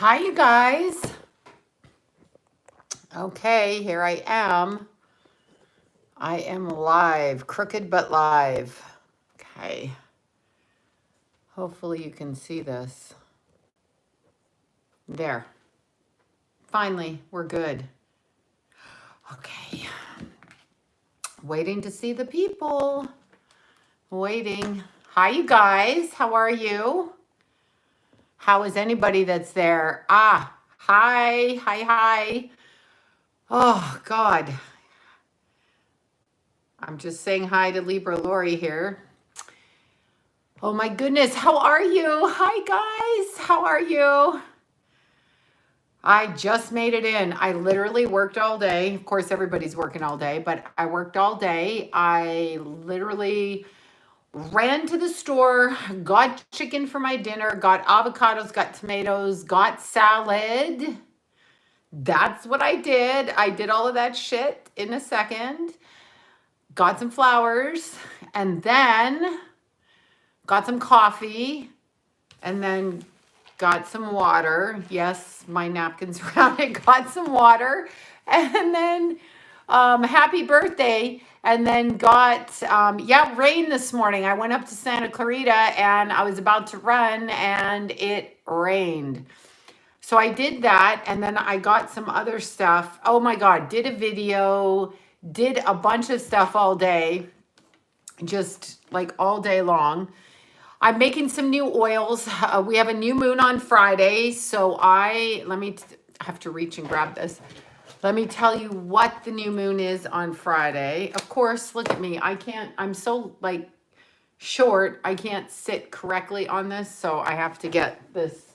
Hi, you guys. Okay, here I am. I am live, crooked but live. Okay. Hopefully you can see this. There. Finally, we're good. Okay. Waiting to see the people. Waiting. Hi, you guys. How are you? How is anybody that's there? Hi. Oh, God. I'm just saying hi to Libra Lori here. Oh my goodness, how are you? Hi guys, how are you? I just made it in. I literally worked all day. Of course, everybody's working all day, but I worked all day. I literally ran to the store, got chicken for my dinner, got avocados, got tomatoes, got salad. That's what I did. I did all of that shit in a second. Got some flowers and then got some coffee and then got some water. Yes, my napkin's around it. Got some water. And then happy birthday. And then got, rain this morning. I went up to Santa Clarita and I was about to run and it rained. So I did that. And then I got some other stuff. Oh my God, did a video, did a bunch of stuff all day, just like all day long. I'm making some new oils. We have a new moon on Friday. So I have to reach and grab this. Let me tell you what the new moon is on Friday. Of course, look at me. I'm so like short. I can't sit correctly on this. So I have to get this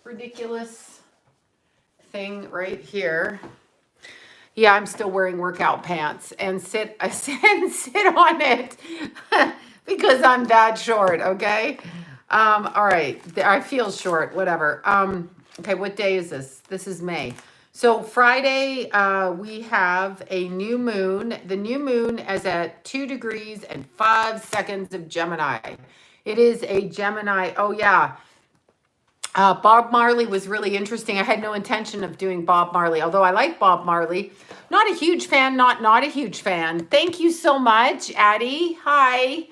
ridiculous thing right here. Yeah, I'm still wearing workout pants and sit on it. Because I'm that short, okay? All right, I feel short, whatever. Okay, what day is this? This is May. So Friday, we have a new moon. The new moon is at 2 degrees and 5 seconds of Gemini. It is a Gemini. Oh, yeah. Bob Marley was really interesting. I had no intention of doing Bob Marley, although I like Bob Marley. Not a huge fan, not a huge fan. Thank you so much, Addie. Hi.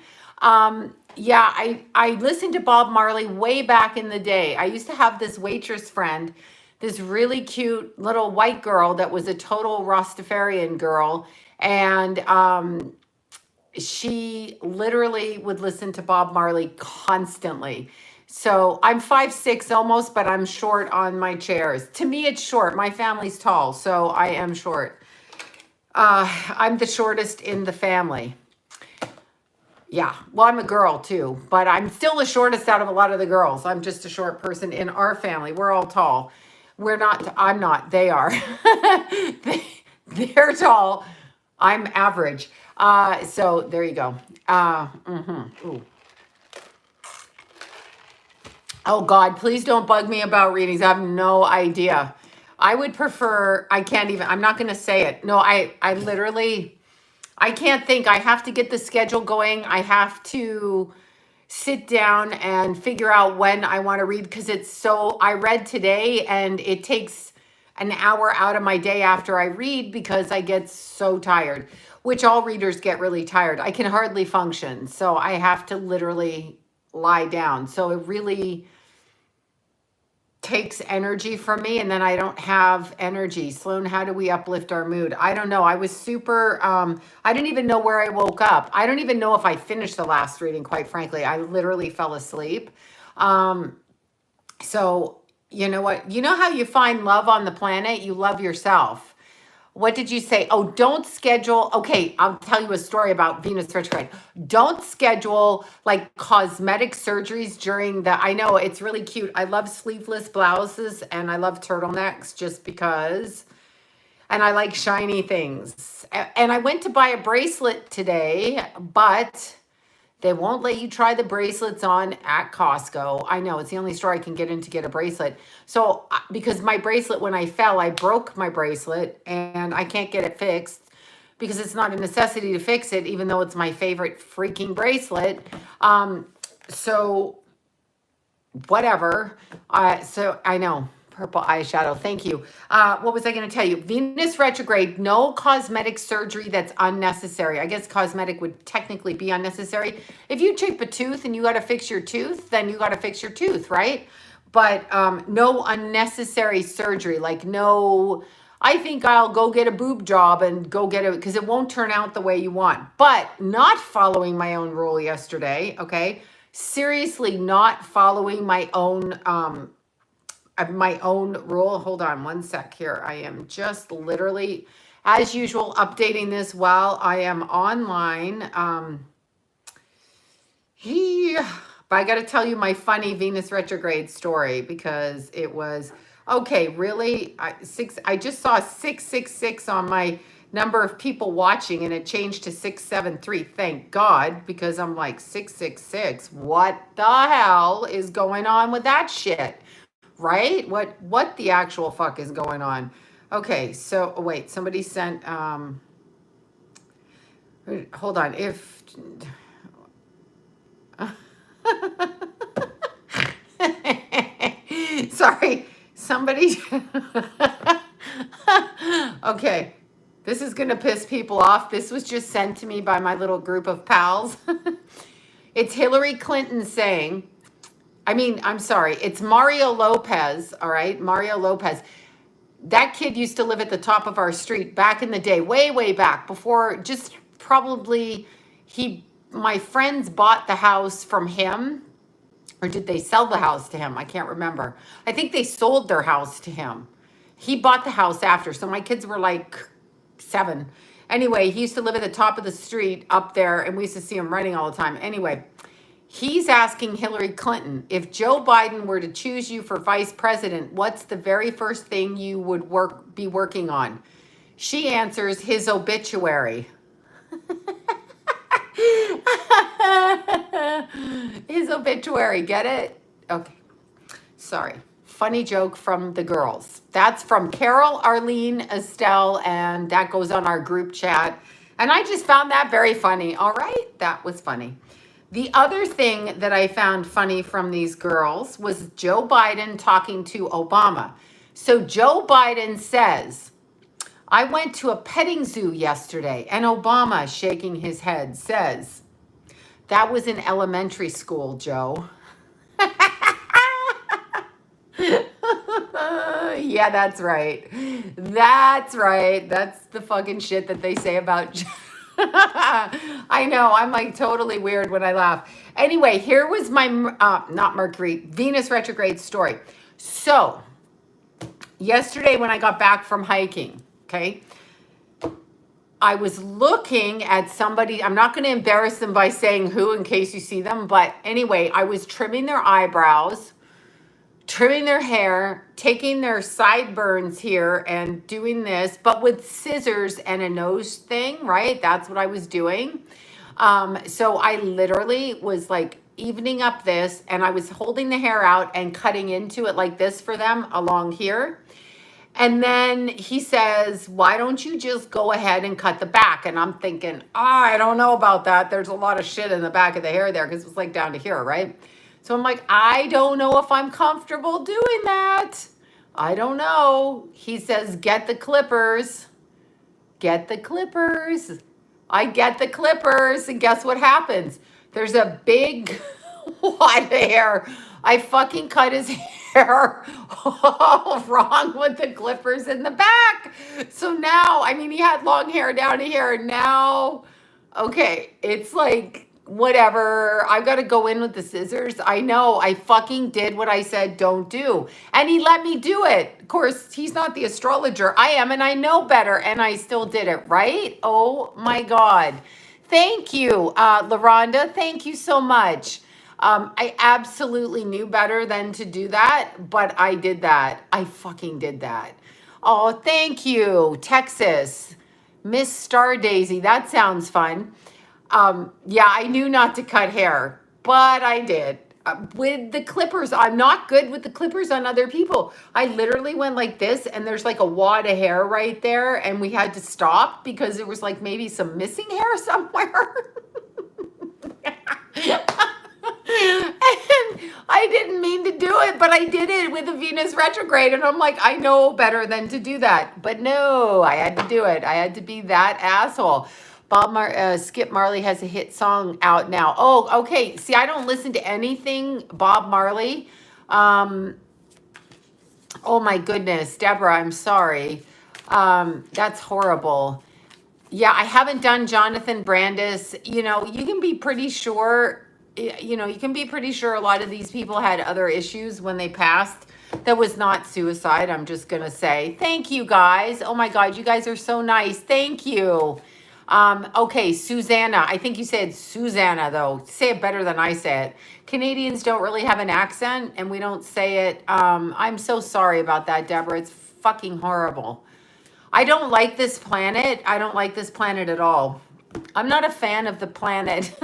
Yeah, I listened to Bob Marley way back in the day. I used to have this waitress friend, this really cute little white girl that was a total Rastafarian girl. And she literally would listen to Bob Marley constantly. So I'm 5'6" almost, but I'm short on my chairs. To me, it's short. My family's tall, so I am short. I'm the shortest in the family. Yeah, well, I'm a girl too, but I'm still the shortest out of a lot of the girls. I'm just a short person in our family. We're all tall. I'm not, they are. They're tall. I'm average. So there you go. Ooh. Oh God, please don't bug me about readings. I have no idea. I would prefer, I'm not going to say it. No, I literally, I can't think. I have to get the schedule going. I have to sit down and figure out when I want to read because I read today and it takes an hour out of my day after I read because I get so tired, which all readers get really tired. I can hardly function. So I have to literally lie down. So it really takes energy from me and then I don't have energy. Sloan, how do we uplift our mood? I don't know. I was super, I didn't even know where I woke up. I don't even know if I finished the last reading, quite frankly. I literally fell asleep. So you know what? You know how you find love on the planet? You love yourself. What did you say? Oh, don't schedule. Okay, I'll tell you a story about Venus retrograde. Don't schedule like cosmetic surgeries during I know it's really cute. I love sleeveless blouses and I love turtlenecks just because. And I like shiny things. And I went to buy a bracelet today, but they won't let you try the bracelets on at Costco. I know, it's the only store I can get in to get a bracelet. So, because my bracelet, when I fell, I broke my bracelet and I can't get it fixed because it's not a necessity to fix it, even though it's my favorite freaking bracelet. So, whatever. So, I know, Purple eyeshadow. Thank you. What was I going to tell you? Venus retrograde, no cosmetic surgery that's unnecessary. I guess cosmetic would technically be unnecessary. If you chip a tooth and you got to fix your tooth, then you got to fix your tooth, right? But no unnecessary surgery. Like no, I think I'll go get a boob job and go get it because it won't turn out the way you want. But not following my own rule yesterday, okay? Seriously, not following my own rule. Hold on one sec here. I am just literally, as usual, updating this while I am online. But I got to tell you my funny Venus retrograde story because it was, okay, really? I just saw 666 on my number of people watching and it changed to 673. Thank God, because I'm like 666. What the hell is going on with that shit? Right? What the actual fuck is going on? Okay, so wait, somebody sent hold on. If sorry, somebody okay. This is going to piss people off. This was just sent to me by my little group of pals. It's Hillary Clinton saying, I'm sorry. It's Mario Lopez, all right? Mario Lopez. That kid used to live at the top of our street back in the day, way, way back before, just probably my friends bought the house from him, or did they sell the house to him? I can't remember. I think they sold their house to him. He bought the house after, so my kids were like 7. Anyway, he used to live at the top of the street up there, and we used to see him running all the time. Anyway, he's asking Hillary Clinton, if Joe Biden were to choose you for vice president, what's the very first thing you would be working on? She answers, his obituary. His obituary, get it? Okay, sorry. Funny joke from the girls. That's from Carol, Arlene, Estelle, and that goes on our group chat. And I just found that very funny. All right, that was funny. The other thing that I found funny from these girls was Joe Biden talking to Obama. So Joe Biden says, I went to a petting zoo yesterday, and Obama, shaking his head, says, that was in elementary school, Joe. Yeah, that's right. That's right. That's the fucking shit that they say about I know, I'm like totally weird when I laugh. Anyway, here was my, not Mercury, Venus retrograde story. So, yesterday when I got back from hiking, okay, I was looking at somebody, I'm not going to embarrass them by saying who in case you see them, but anyway, I was trimming their eyebrows, trimming their hair, taking their sideburns here and doing this, but with scissors and a nose thing, right? That's what I was doing. So I literally was like evening up this and I was holding the hair out and cutting into it like this for them along here. And then he says, why don't you just go ahead and cut the back? And I'm thinking, I don't know about that. There's a lot of shit in the back of the hair there because it was like down to here, right? So I'm like, I don't know if I'm comfortable doing that. I don't know. He says, get the clippers. Get the clippers. I get the clippers. And guess what happens? There's a big wad of hair. I fucking cut his hair all wrong with the clippers in the back. So now, he had long hair down to here. And now, okay, it's like, whatever, I've got to go in with the scissors. I know, I fucking did what I said don't do. And he let me do it. Of course, he's not the astrologer. I am, and I know better, and I still did it, right? Oh my God. Thank you, LaRonda. Thank you so much. I absolutely knew better than to do that, but I did that. I fucking did that. Oh, thank you, Texas. Miss Star Daisy. That sounds fun. Yeah, I knew not to cut hair, but I did. With the clippers, I'm not good with the clippers on other people. I literally went like this and there's like a wad of hair right there and we had to stop because there was like maybe some missing hair somewhere. And I didn't mean to do it, but I did it with a Venus retrograde. And I'm like, I know better than to do that. But no, I had to do it. I had to be that asshole. Skip Marley has a hit song out now. Oh, okay. See, I don't listen to anything Bob Marley. Oh my goodness, Deborah, I'm sorry. That's horrible. Yeah, I haven't done Jonathan Brandis. You know, you can be pretty sure, you can be pretty sure a lot of these people had other issues when they passed. That was not suicide, I'm just going to say. Thank you, guys. Oh my God, you guys are so nice. Thank you. Okay, Susanna. I think you said Susanna, though. Say it better than I say it. Canadians don't really have an accent, and we don't say it. I'm so sorry about that, Deborah. It's fucking horrible. I don't like this planet. I don't like this planet at all. I'm not a fan of the planet.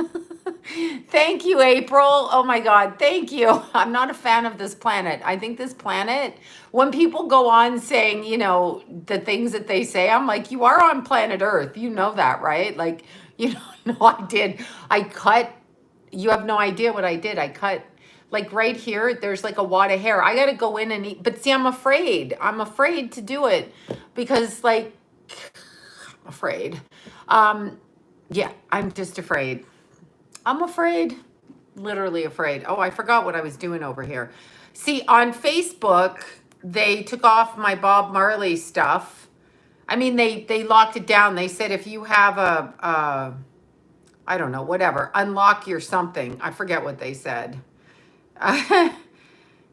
Thank you, April. Oh my God, thank you. I'm not a fan of this planet. I think this planet, when people go on saying, the things that they say, I'm like, you are on planet Earth. You know that, right? Like, no, I did. You have no idea what I did. I cut, like right here, there's like a wad of hair. I got to go in and eat. But see, I'm afraid. I'm afraid to do it because like, I'm afraid. Yeah, I'm just afraid. I'm afraid, literally afraid. Oh, I forgot what I was doing over here. See, on Facebook, they took off my Bob Marley stuff. I mean, they locked it down. They said if you have I don't know, whatever, unlock your something. I forget what they said.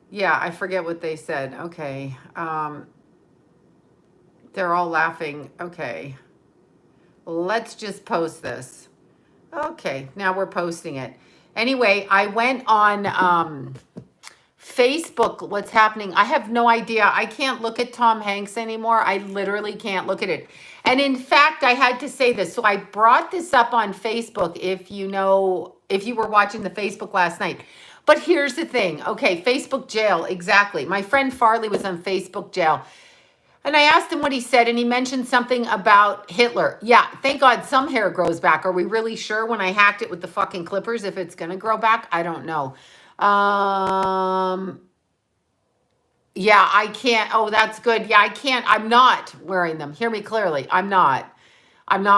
Yeah, I forget what they said. Okay. They're all laughing. Okay. Let's just post this. Okay, now we're posting it. Anyway, I went on Facebook. What's happening? I have no idea. I can't look at Tom Hanks anymore. I literally can't look at it. And in fact, I had to say this. So I brought this up on Facebook if you were watching the Facebook last night. But here's the thing. Okay, Facebook jail, exactly. My friend Farley was on Facebook jail. And I asked him what he said, and he mentioned something about Hitler. Yeah, thank God some hair grows back. Are we really sure when I hacked it with the fucking clippers if it's going to grow back? I don't know. Yeah, I can't. Oh, that's good. Yeah, I can't. I'm not wearing them. Hear me clearly. I'm not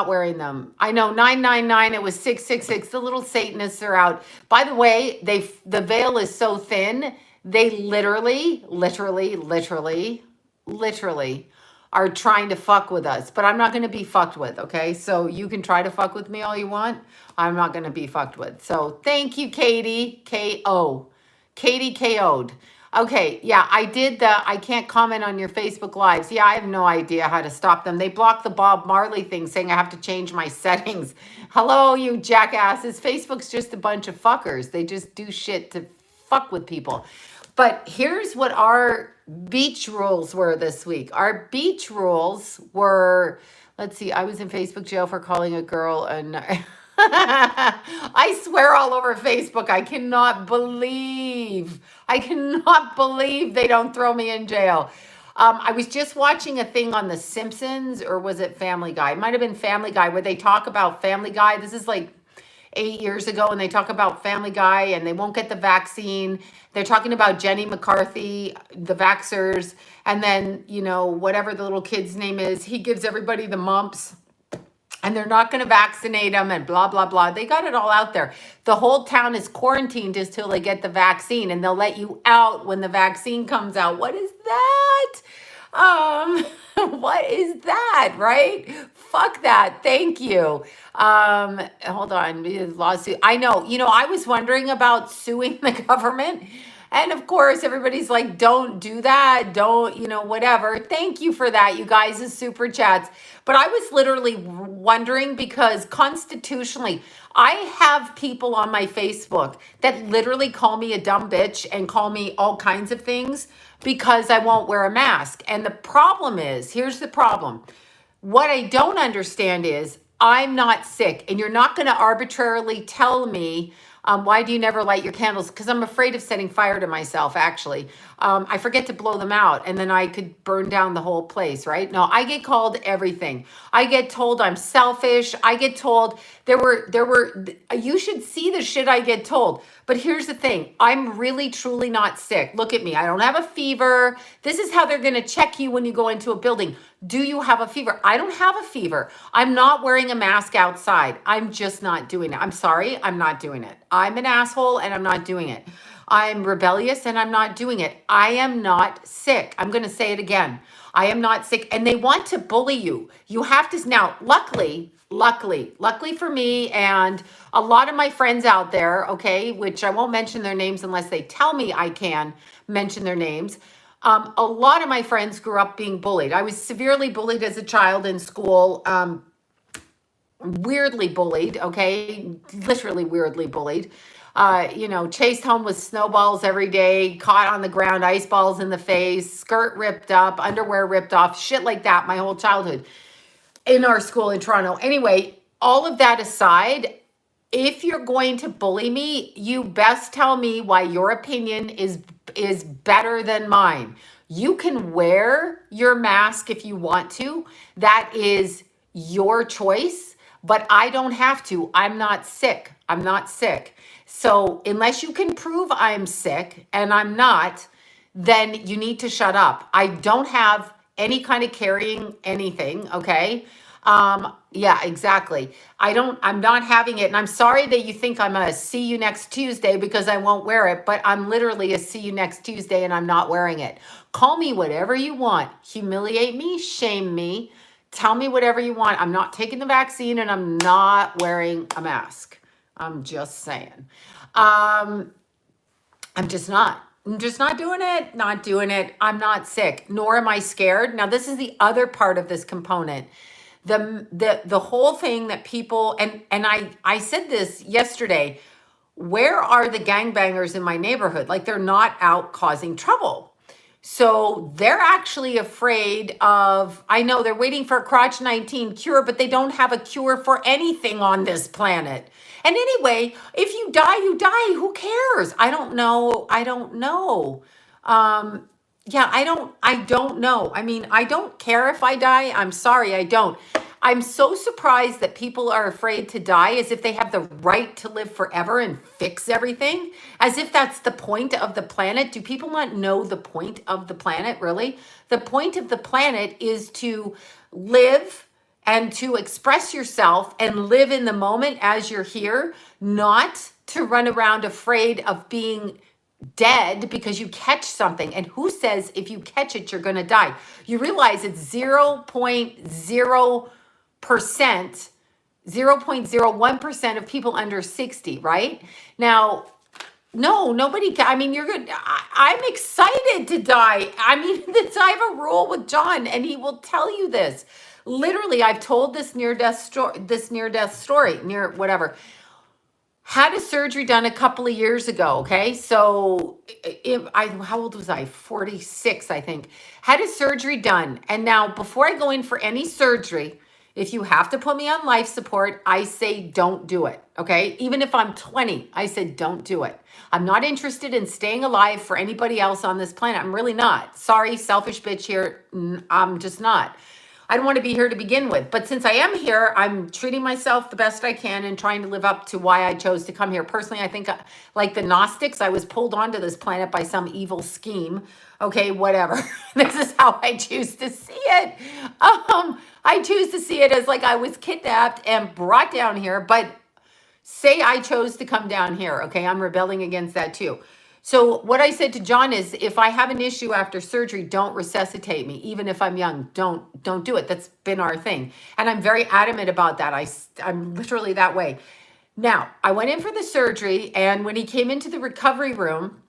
wearing them. I know 999, it was 666. The little Satanists are out. By the way, the veil is so thin, they literally are trying to fuck with us, but I'm not going to be fucked with. Okay. So you can try to fuck with me all you want. I'm not going to be fucked with. So thank you, Katie. Katie KO'd. Okay. Yeah, I did I can't comment on your Facebook lives. Yeah, I have no idea how to stop them. They blocked the Bob Marley thing saying I have to change my settings. Hello, you jackasses. Facebook's just a bunch of fuckers. They just do shit to fuck with people. But here's what our beach rules were this week. Our beach rules were, let's see, I was in Facebook jail for calling a girl and I swear all over Facebook. I cannot believe they don't throw me in jail. I was just watching a thing on The Simpsons, or was it Family Guy? It might have been Family Guy, where they talk about Family Guy. This is like 8 years ago, and they talk about Family Guy and they won't get the vaccine. They're talking about Jenny McCarthy, the vaxxers, and then, whatever the little kid's name is, he gives everybody the mumps and they're not going to vaccinate them and blah, blah, blah. They got it all out there. The whole town is quarantined until they get the vaccine, and they'll let you out when the vaccine comes out. What is that? What is that, right? Fuck that. Thank you. Hold on. Lawsuit. I know. I was wondering about suing the government. And of course, everybody's like, don't do that. Don't, whatever. Thank you for that, you guys, is super chats. But I was literally wondering because constitutionally, I have people on my Facebook that literally call me a dumb bitch and call me all kinds of things because I won't wear a mask. And the problem is, here's the problem. What I don't understand is I'm not sick, and you're not going to arbitrarily tell me, why do you never light your candles? Because I'm afraid of setting fire to myself, actually. I forget to blow them out, and then I could burn down the whole place, right? No, I get called everything. I get told I'm selfish. I get told you should see the shit I get told. But here's the thing. I'm really, truly not sick. Look at me. I don't have a fever. This is how they're going to check you when you go into a building. Do you have a fever? I don't have a fever. I'm not wearing a mask outside. I'm just not doing it. I'm sorry. I'm not doing it. I'm an asshole and I'm not doing it. I'm rebellious and I'm not doing it. I am not sick. I'm going to say it again. I am not sick. And they want to bully you. You have to now, luckily for me and a lot of my friends out there, okay, which I won't mention their names unless they tell me I can mention their names. A lot of my friends grew up being bullied. I was severely bullied as a child in school, weirdly bullied, okay, literally weirdly bullied. Chased home with snowballs every day, caught on the ground, ice balls in the face, skirt ripped up, underwear ripped off, shit like that my whole childhood in our school in Toronto. Anyway, all of that aside, if you're going to bully me, you best tell me why your opinion is better than mine. You can wear your mask if you want to. That is your choice, but I don't have to. I'm not sick. I'm not sick. So unless you can prove I'm sick and I'm not, then you need to shut up. I don't have any kind of carrying anything, okay? Yeah, exactly. I'm not having it. And I'm sorry that you think I'm a see you next Tuesday because I won't wear it, but I'm literally a see you next Tuesday and I'm not wearing it. Call me whatever you want. Humiliate me, shame me, tell me whatever you want. I'm not taking the vaccine and I'm not wearing a mask. I'm just saying. I'm just not doing it. Not doing it. I'm not sick, nor am I scared. Now, this is the other part of this component. The whole thing that people, and I said this yesterday, where are the gangbangers in my neighborhood? Like, they're not out causing trouble. So they're actually afraid of, I know they're waiting for a crotch 19 cure, but they don't have a cure for anything on this planet. And anyway, if you die, you die. Who cares? I don't know. Yeah, I don't know. I mean, I don't care if I die. I'm sorry, I don't. I'm so surprised that people are afraid to die as if they have the right to live forever and fix everything, as if that's the point of the planet. Do people not know the point of the planet, really? The point of the planet is to live and to express yourself and live in the moment as you're here, not to run around afraid of being dead because you catch something. And who says if you catch it, you're going to die? You realize it's 0.0%, 0.01% of people under 60, right? Now, no, nobody, I mean, you're good. I'm excited to die. I mean, I have a rule with John and he will tell you this. Literally, I've told this near-death story, had a surgery done a couple of years ago, okay? So how old was I? 46, I think. Had a surgery done. And now before I go in for any surgery, if you have to put me on life support, I say don't do it, okay? Even if I'm 20, I said don't do it. I'm not interested in staying alive for anybody else on this planet. I'm really not. Sorry, selfish bitch here. I'm just not. I don't want to be here to begin with. But since I am here, I'm treating myself the best I can and trying to live up to why I chose to come here. Personally, I think like the Gnostics, I was pulled onto this planet by some evil scheme. Okay, whatever. This is how I choose to see it. I choose to see it as like I was kidnapped and brought down here. But say I chose to come down here. Okay, I'm rebelling against that too. So what I said to John is, if I have an issue after surgery, don't resuscitate me. Even if I'm young, don't do it. That's been our thing. And I'm very adamant about that. I'm literally that way. Now, I went in for the surgery, and when he came into the recovery room,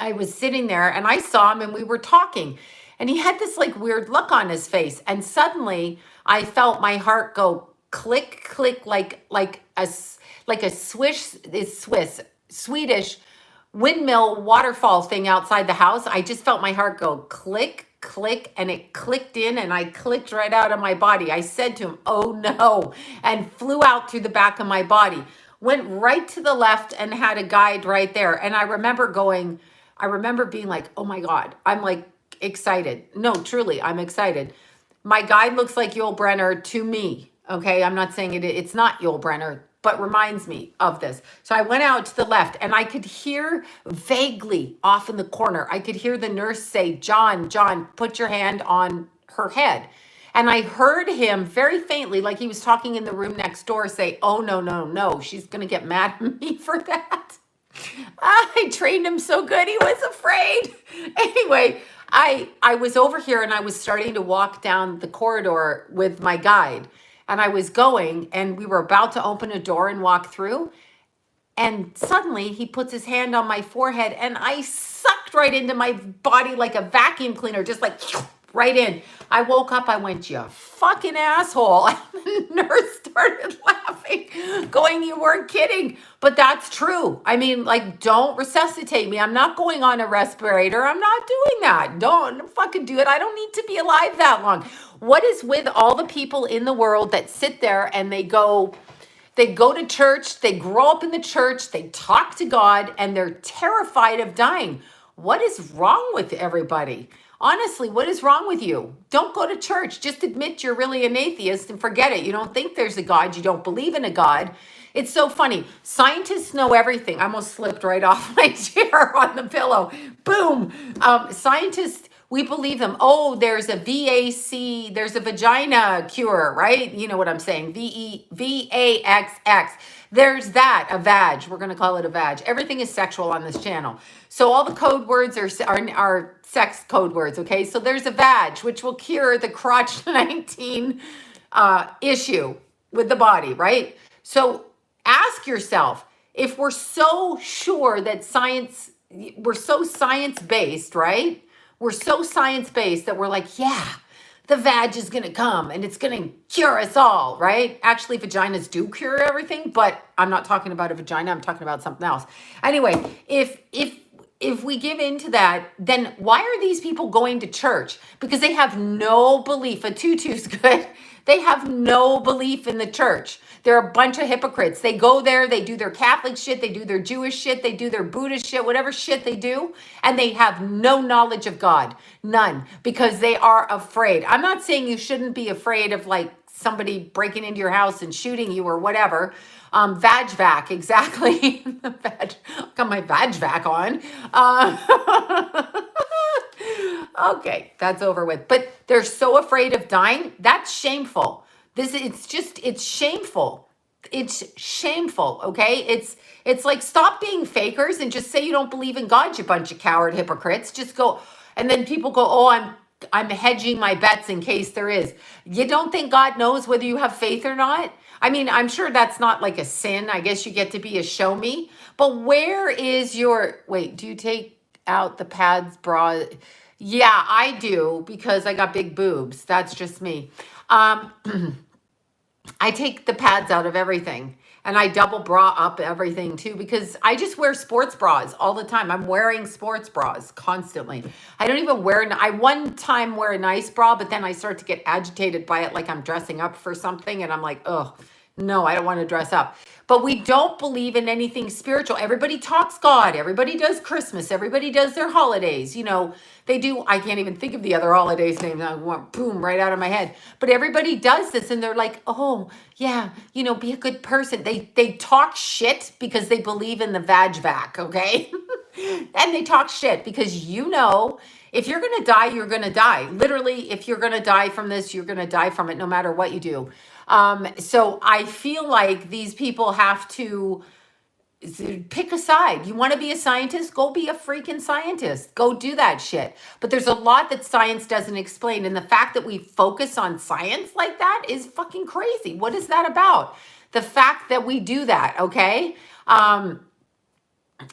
I was sitting there and I saw him and we were talking. And he had this like weird look on his face. And suddenly I felt my heart go click, click, like a Swedish windmill waterfall thing outside the house. I just felt my heart go click, click, and it clicked in and I clicked right out of my body. I said to him, oh no, and flew out through the back of my body. Went right to the left and had a guide right there. And I remember going, I remember being like, oh my God, I'm like excited. No, truly, I'm excited. My guide looks like Yul Brynner to me. Okay, I'm not saying it's not Yul Brynner, but reminds me of this. So I went out to the left and I could hear vaguely off in the corner, I could hear the nurse say, John, put your hand on her head. And I heard him very faintly, like he was talking in the room next door, say, oh, no, she's going to get mad at me for that. I trained him so good, he was afraid. Anyway, I was over here and I was starting to walk down the corridor with my guide. And I was going and we were about to open a door and walk through. And suddenly he puts his hand on my forehead and I sucked right into my body like a vacuum cleaner, just like right in. I woke up, I went, you fucking asshole. And the nurse started laughing, going, you weren't kidding. But that's true. I mean, like, don't resuscitate me. I'm not going on a respirator. I'm not doing that. Don't fucking do it. I don't need to be alive that long. What is with all the people in the world that sit there and they go to church, they grow up in the church, they talk to God, and they're terrified of dying? What is wrong with everybody? Honestly, what is wrong with you? Don't go to church. Just admit you're really an atheist and forget it. You don't think there's a God. You don't believe in a God. It's so funny. Scientists know everything. I almost slipped right off my chair on the pillow. Boom. Scientists, we believe them. Oh, there's a VAC, there's a vagina cure, right? You know what I'm saying. VAXX. There's that, a vag. We're going to call it a vag. Everything is sexual on this channel. So all the code words are sex code words, okay? So there's a vag, which will cure the crotch 19 issue with the body, right? So ask yourself, if we're so sure that we're so science-based, right? We're so science-based that we're like, yeah, the vag is going to come and it's going to cure us all, right? Actually, vaginas do cure everything, but I'm not talking about a vagina. I'm talking about something else. Anyway, if we give into that, then why are these people going to church? Because they have no belief. A tutu's good. They have no belief in the church. They're a bunch of hypocrites. They go there, they do their Catholic shit, they do their Jewish shit, they do their Buddhist shit, whatever shit they do, and they have no knowledge of God. None. Because they are afraid. I'm not saying you shouldn't be afraid of like somebody breaking into your house and shooting you or whatever. Vag-vac, exactly. Got my vag-vac on. Okay, that's over with. But they're so afraid of dying. That's shameful. It's shameful. It's shameful, okay? It's like, stop being fakers and just say you don't believe in God, you bunch of coward hypocrites. Just go, and then people go, oh, I'm hedging my bets in case there is. You don't think God knows whether you have faith or not? I mean, I'm sure that's not like a sin. I guess you get to be a show me. But where is wait, do you take out the pads, bra? Yeah, I do, because I got big boobs. That's just me. I take the pads out of everything. And I double bra up everything too, because I just wear sports bras all the time. I'm wearing sports bras constantly. I don't even I one time wear a nice bra, but then I start to get agitated by it, like I'm dressing up for something. And I'm like, oh, no, I don't want to dress up. But we don't believe in anything spiritual. Everybody talks God. Everybody does Christmas. Everybody does their holidays. You know, they do. I can't even think of the other holidays' names. I went boom right out of my head. But everybody does this, and they're like, oh, yeah, you know, be a good person. They talk shit because they believe in the vag-vac, okay? And they talk shit because, you know, if you're going to die, you're going to die. Literally, if you're going to die from this, you're going to die from it no matter what you do. So I feel like these people have to pick a side. You want to be a scientist? Go be a freaking scientist. Go do that shit. But there's a lot that science doesn't explain. And the fact that we focus on science like that is fucking crazy. What is that about? The fact that we do that, okay?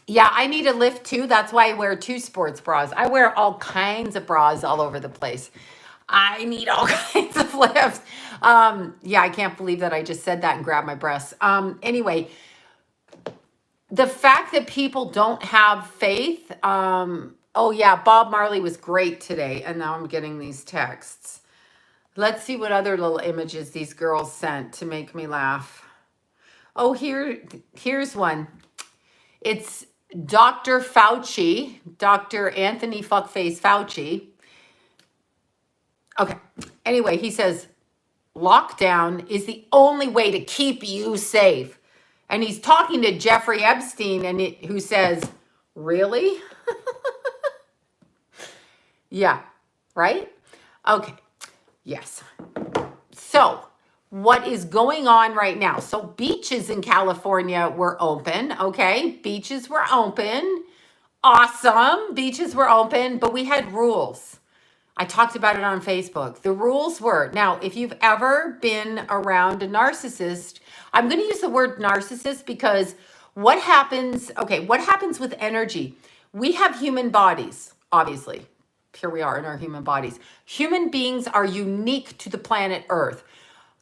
Yeah, I need a lift too. That's why I wear 2 sports bras. I wear all kinds of bras all over the place. I need all kinds of lifts. Yeah, I can't believe that I just said that and grabbed my breasts. Anyway, the fact that people don't have faith. Oh yeah, Bob Marley was great today. And now I'm getting these texts. Let's see what other little images these girls sent to make me laugh. Oh, here's one. It's Dr. Fauci, Dr. Anthony Fuckface Fauci. Okay. Anyway, he says lockdown is the only way to keep you safe. And he's talking to Jeffrey Epstein, who says, really? Yeah. Right? Okay. Yes. So what is going on right now? So beaches in California were open. Okay. Beaches were open. Awesome. Beaches were open, but we had rules. I talked about it on Facebook. The rules were, now, if you've ever been around a narcissist, I'm going to use the word narcissist because what happens with energy? We have human bodies, obviously. Here we are in our human bodies. Human beings are unique to the planet Earth.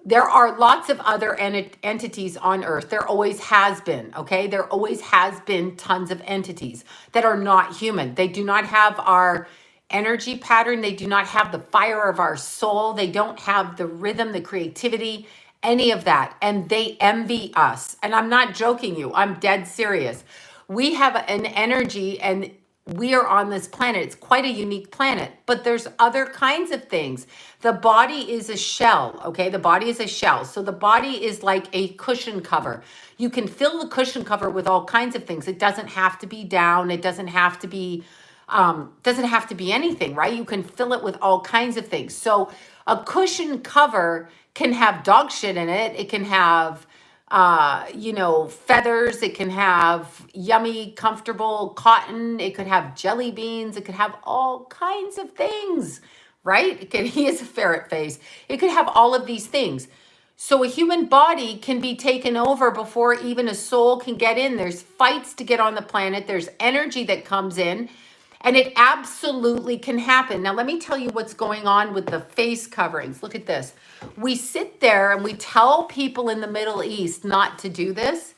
There are lots of other entities on Earth. There always has been, okay? There always has been tons of entities that are not human. They do not have our energy pattern. They do not have the fire of our soul. They don't have the rhythm, the creativity, any of that. And they envy us. And I'm not joking you. I'm dead serious. We have an energy and we are on this planet. It's quite a unique planet, but there's other kinds of things. The body is a shell, okay? The body is a shell. So the body is like a cushion cover. You can fill the cushion cover with all kinds of things. It doesn't have to be down. It doesn't have to be anything, right? You can fill it with all kinds of things. So a cushion cover can have dog shit in it. It can have feathers. It can have yummy, comfortable cotton. It could have jelly beans. It could have all kinds of things, right? He has a ferret face. It could have all of these things. So a human body can be taken over before even a soul can get in. There's fights to get on the planet. There's energy that comes in. And it absolutely can happen. Now, let me tell you what's going on with the face coverings. Look at this. We sit there and we tell people in the Middle East not to do this.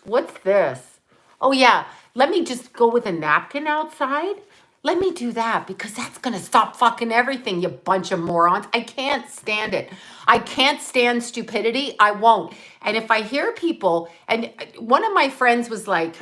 What's this? Oh, yeah. Let me just go with a napkin outside. Let me do that because that's going to stop fucking everything, you bunch of morons. I can't stand it. I can't stand stupidity. I won't. And if I hear people, and one of my friends was like,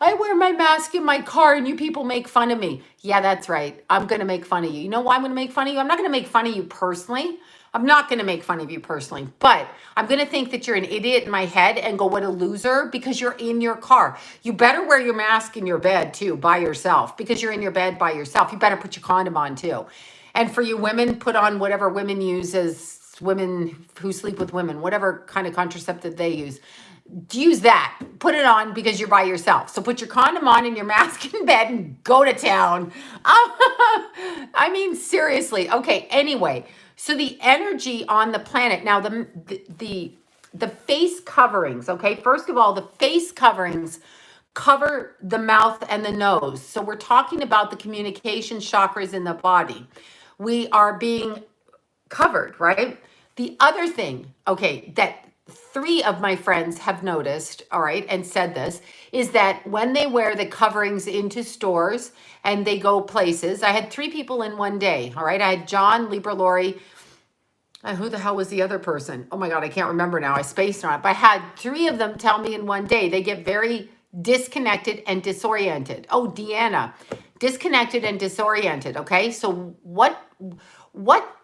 I wear my mask in my car and you people make fun of me. Yeah, that's right. I'm going to make fun of you. You know why I'm going to make fun of you? I'm not going to make fun of you personally. I'm not going to make fun of you personally, but I'm going to think that you're an idiot in my head and go, what a loser, because you're in your car. You better wear your mask in your bed too, by yourself, because you're in your bed by yourself. You better put your condom on too. And for you women, put on whatever women use as women who sleep with women, whatever kind of contraceptive they use that. Put it on because you're by yourself. So put your condom on and your mask in bed and go to town. I mean, seriously. Okay, anyway. So the energy on the planet. Now, the face coverings, okay? First of all, the face coverings cover the mouth and the nose. So we're talking about the communication chakras in the body. We are being covered, right? The other thing, okay, that 3 of my friends have noticed, all right, and said this, is that when they wear the coverings into stores and they go places, I had 3 people in one day, all right? I had John, Libra Lori, who the hell was the other person? Oh my God, I can't remember now. I spaced on it. But I had 3 of them tell me in one day they get very disconnected and disoriented. Oh, Deanna, disconnected and disoriented, okay? So what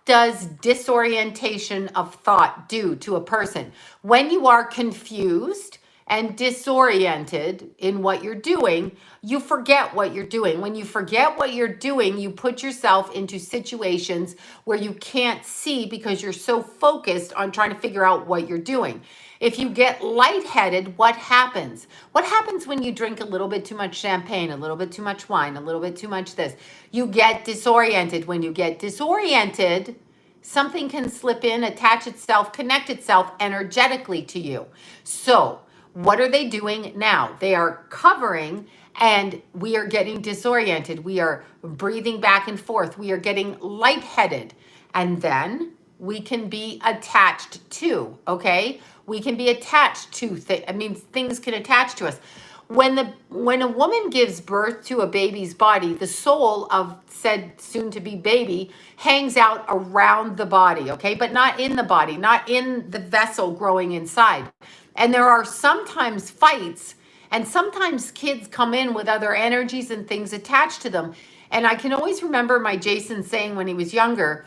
does disorientation of thought do to a person? When you are confused and disoriented in what you're doing, you forget what you're doing. When you forget what you're doing, you put yourself into situations where you can't see because you're so focused on trying to figure out what you're doing. If you get lightheaded, what happens? What happens when you drink a little bit too much champagne, a little bit too much wine, a little bit too much this? You get disoriented. When you get disoriented, something can slip in, attach itself, connect itself energetically to you. So what are they doing now? They are covering and we are getting disoriented. We are breathing back and forth. We are getting lightheaded. And then we can be attached to, okay? We can be attached to things can attach to us. When a woman gives birth to a baby's body, the soul of said soon-to-be baby hangs out around the body, okay? But not in the body, not in the vessel growing inside. And there are sometimes fights And sometimes kids come in with other energies and things attached to them. And I can always remember my Jason saying when he was younger,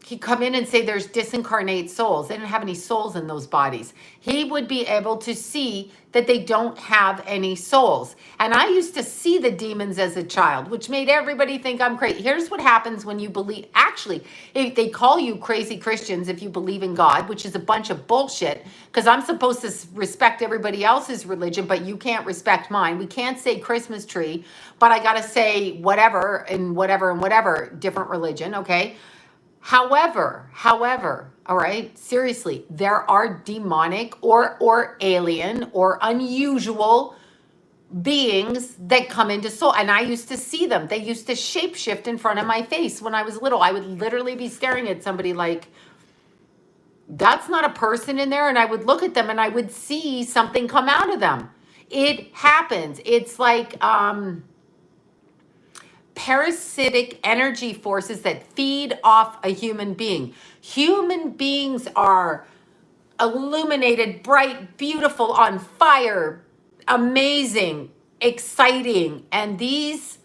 he'd come in and say there's disincarnate souls. They didn't have any souls in those bodies. He would be able to see that they don't have any souls. And I used to see the demons as a child, which made everybody think I'm crazy. Here's what happens when you believe, actually, if they call you crazy Christians if you believe in God, which is a bunch of bullshit, because I'm supposed to respect everybody else's religion, but you can't respect mine. We can't say Christmas tree, but I got to say whatever and whatever and whatever, different religion, okay? However, all right, seriously, there are demonic or alien or unusual beings that come into soul. And I used to see them. They used to shapeshift in front of my face when I was little. I would literally be staring at somebody like, that's not a person in there. And I would look at them and I would see something come out of them. It happens. It's like, parasitic energy forces that feed off a human being. Human beings are illuminated, bright, beautiful, on fire, amazing, exciting. And these,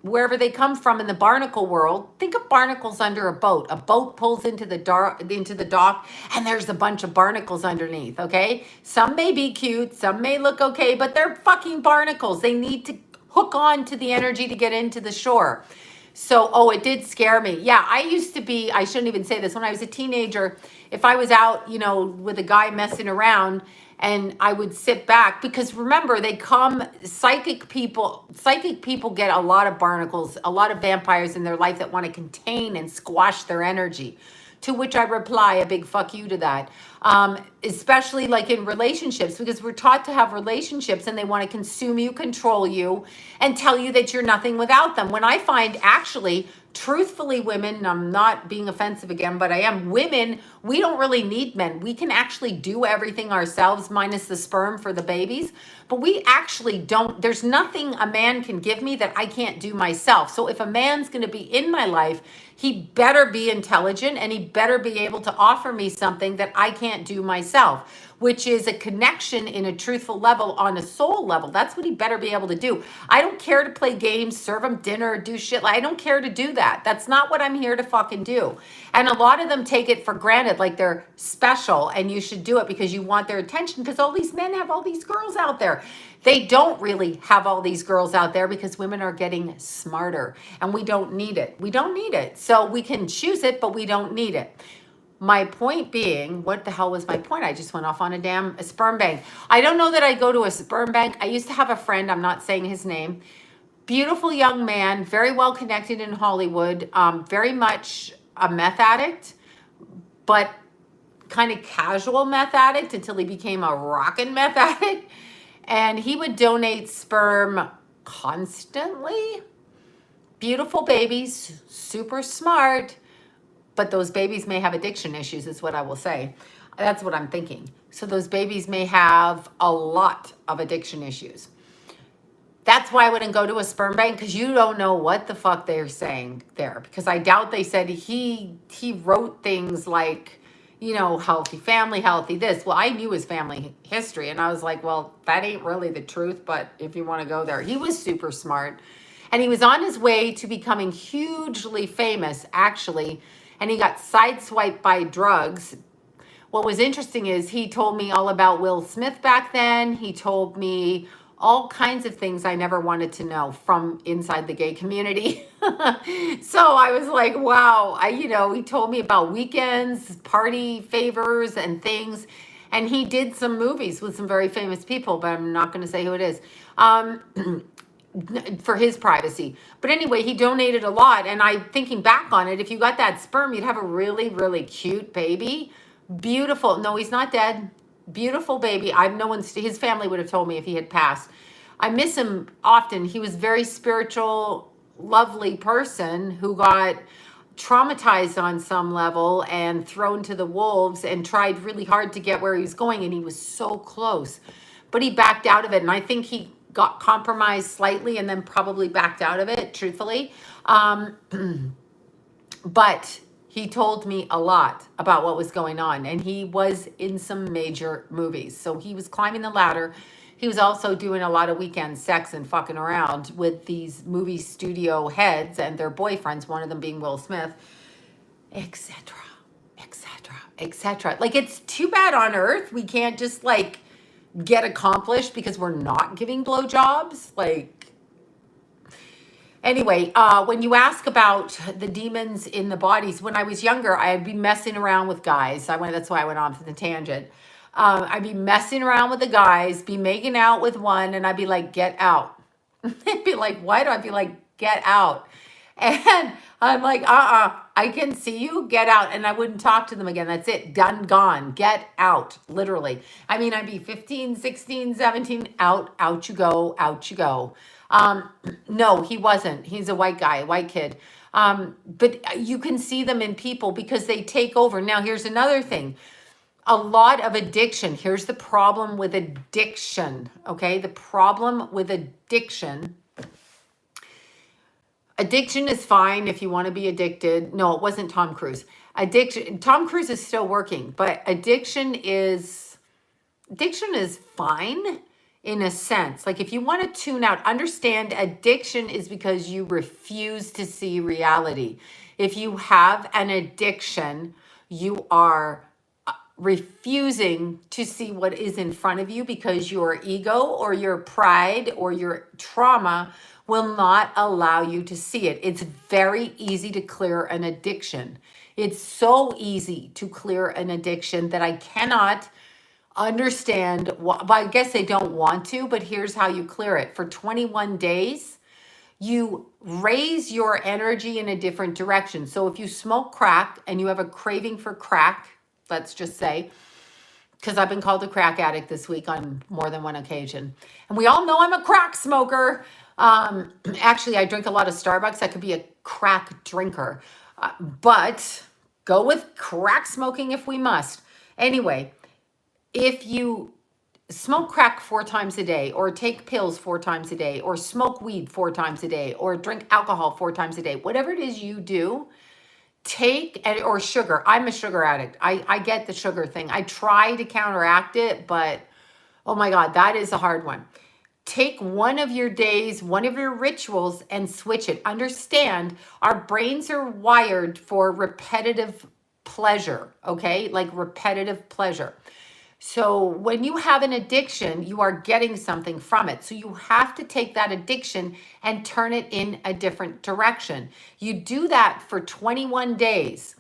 wherever they come from in the barnacle world, think of barnacles under a boat. A boat pulls into the dock, and there's a bunch of barnacles underneath, okay? Some may be cute, some may look okay, but they're fucking barnacles. They need to hook on to the energy to get into the shore. So, it did scare me. Yeah, I used to be, I shouldn't even say this, when I was a teenager, if I was out, with a guy messing around and I would sit back, because remember, they come, psychic people get a lot of barnacles, a lot of vampires in their life that want to contain and squash their energy. To which I reply a big fuck you to that. Especially like in relationships, because we're taught to have relationships and they want to consume you, control you, and tell you that you're nothing without them. When I find actually, truthfully, women, and I'm not being offensive again, but I am, women, we don't really need men. We can actually do everything ourselves, minus the sperm for the babies. But we actually don't, there's nothing a man can give me that I can't do myself. So if a man's going to be in my life, he better be intelligent and he better be able to offer me something that I can't do myself, which is a connection in a truthful level on a soul level. That's what he better be able to do. I don't care to play games, serve him dinner, do shit. I don't care to do that. That's not what I'm here to fucking do. And a lot of them take it for granted, like they're special and you should do it because you want their attention, because all these men have all these girls out there. They don't really have all these girls out there because women are getting smarter and we don't need it. We don't need it. So we can choose it, but we don't need it. My point being, what the hell was my point? I just went off on a sperm bank. I don't know that I go to a sperm bank. I used to have a friend, I'm not saying his name, beautiful young man, very well connected in Hollywood, very much a meth addict, but kind of casual meth addict until he became a rockin' meth addict. And he would donate sperm constantly. Beautiful babies, super smart, but those babies may have addiction issues is what I will say. That's what I'm thinking. So those babies may have a lot of addiction issues. That's why I wouldn't go to a sperm bank, because you don't know what the fuck they're saying there. Because I doubt they said he wrote things like, healthy family, healthy this. Well, I knew his family history and I was like, well, that ain't really the truth, but if you want to go there. He was super smart and he was on his way to becoming hugely famous, actually, and he got sideswiped by drugs. What was interesting is he told me all about Will Smith back then. He told me all kinds of things I never wanted to know from inside the gay community. So I was like, wow, he told me about weekends, party favors and things. And he did some movies with some very famous people, but I'm not going to say who it is, for his privacy. But anyway, he donated a lot. And thinking back on it, if you got that sperm, you'd have a really, really cute baby. Beautiful. No, he's not dead. Beautiful baby. His family would have told me if he had passed. I miss him often. He was very spiritual, lovely person who got traumatized on some level and thrown to the wolves and tried really hard to get where he was going. And he was so close, but he backed out of it. And I think he got compromised slightly and then probably backed out of it, truthfully. But he told me a lot about what was going on, and he was in some major movies. So he was climbing the ladder. He was also doing a lot of weekend sex and fucking around with these movie studio heads and their boyfriends, one of them being Will Smith, etc., etc., etc. Like, it's too bad on Earth we can't just like get accomplished because we're not giving blowjobs. Like, anyway, when you ask about the demons in the bodies, when I was younger, I'd be messing around with guys. That's why I went off the tangent. I'd be messing around with the guys, be making out with one, and I'd be like, get out. They'd be like, what? I'd be like, get out. And I'm like, I can see you, get out. And I wouldn't talk to them again. That's it, done, gone, get out, literally. I mean, I'd be 15, 16, 17, out you go, out you go. No, he wasn't. He's a white guy, a white kid. But you can see them in people because they take over. Now, here's another thing. A lot of addiction. Here's the problem with addiction, okay? The problem with addiction. Addiction is fine if you want to be addicted. No, it wasn't Tom Cruise. Addiction. Tom Cruise is still working, but addiction is fine in a sense. Like, if you want to tune out, understand addiction is because you refuse to see reality. If you have an addiction, you are refusing to see what is in front of you because your ego or your pride or your trauma will not allow you to see it. It's very easy to clear an addiction. It's so easy to clear an addiction that I cannot understand. Well, I guess they don't want to, but here's how you clear it. For 21 days, you raise your energy in a different direction. So if you smoke crack and you have a craving for crack, let's just say, because I've been called a crack addict this week on more than one occasion. And we all know I'm a crack smoker. Actually, I drink a lot of Starbucks. I could be a crack drinker. But go with crack smoking if we must. Anyway, if you smoke crack 4 times a day, or take pills 4 times a day, or smoke weed 4 times a day, or drink alcohol 4 times a day, whatever it is you do, or sugar. I'm a sugar addict. I get the sugar thing. I try to counteract it, but oh my God, that is a hard one. Take one of your days, one of your rituals, and switch it. Understand, our brains are wired for repetitive pleasure, okay? Like repetitive pleasure. So when you have an addiction, you are getting something from it. So you have to take that addiction and turn it in a different direction. You do that for 21 days.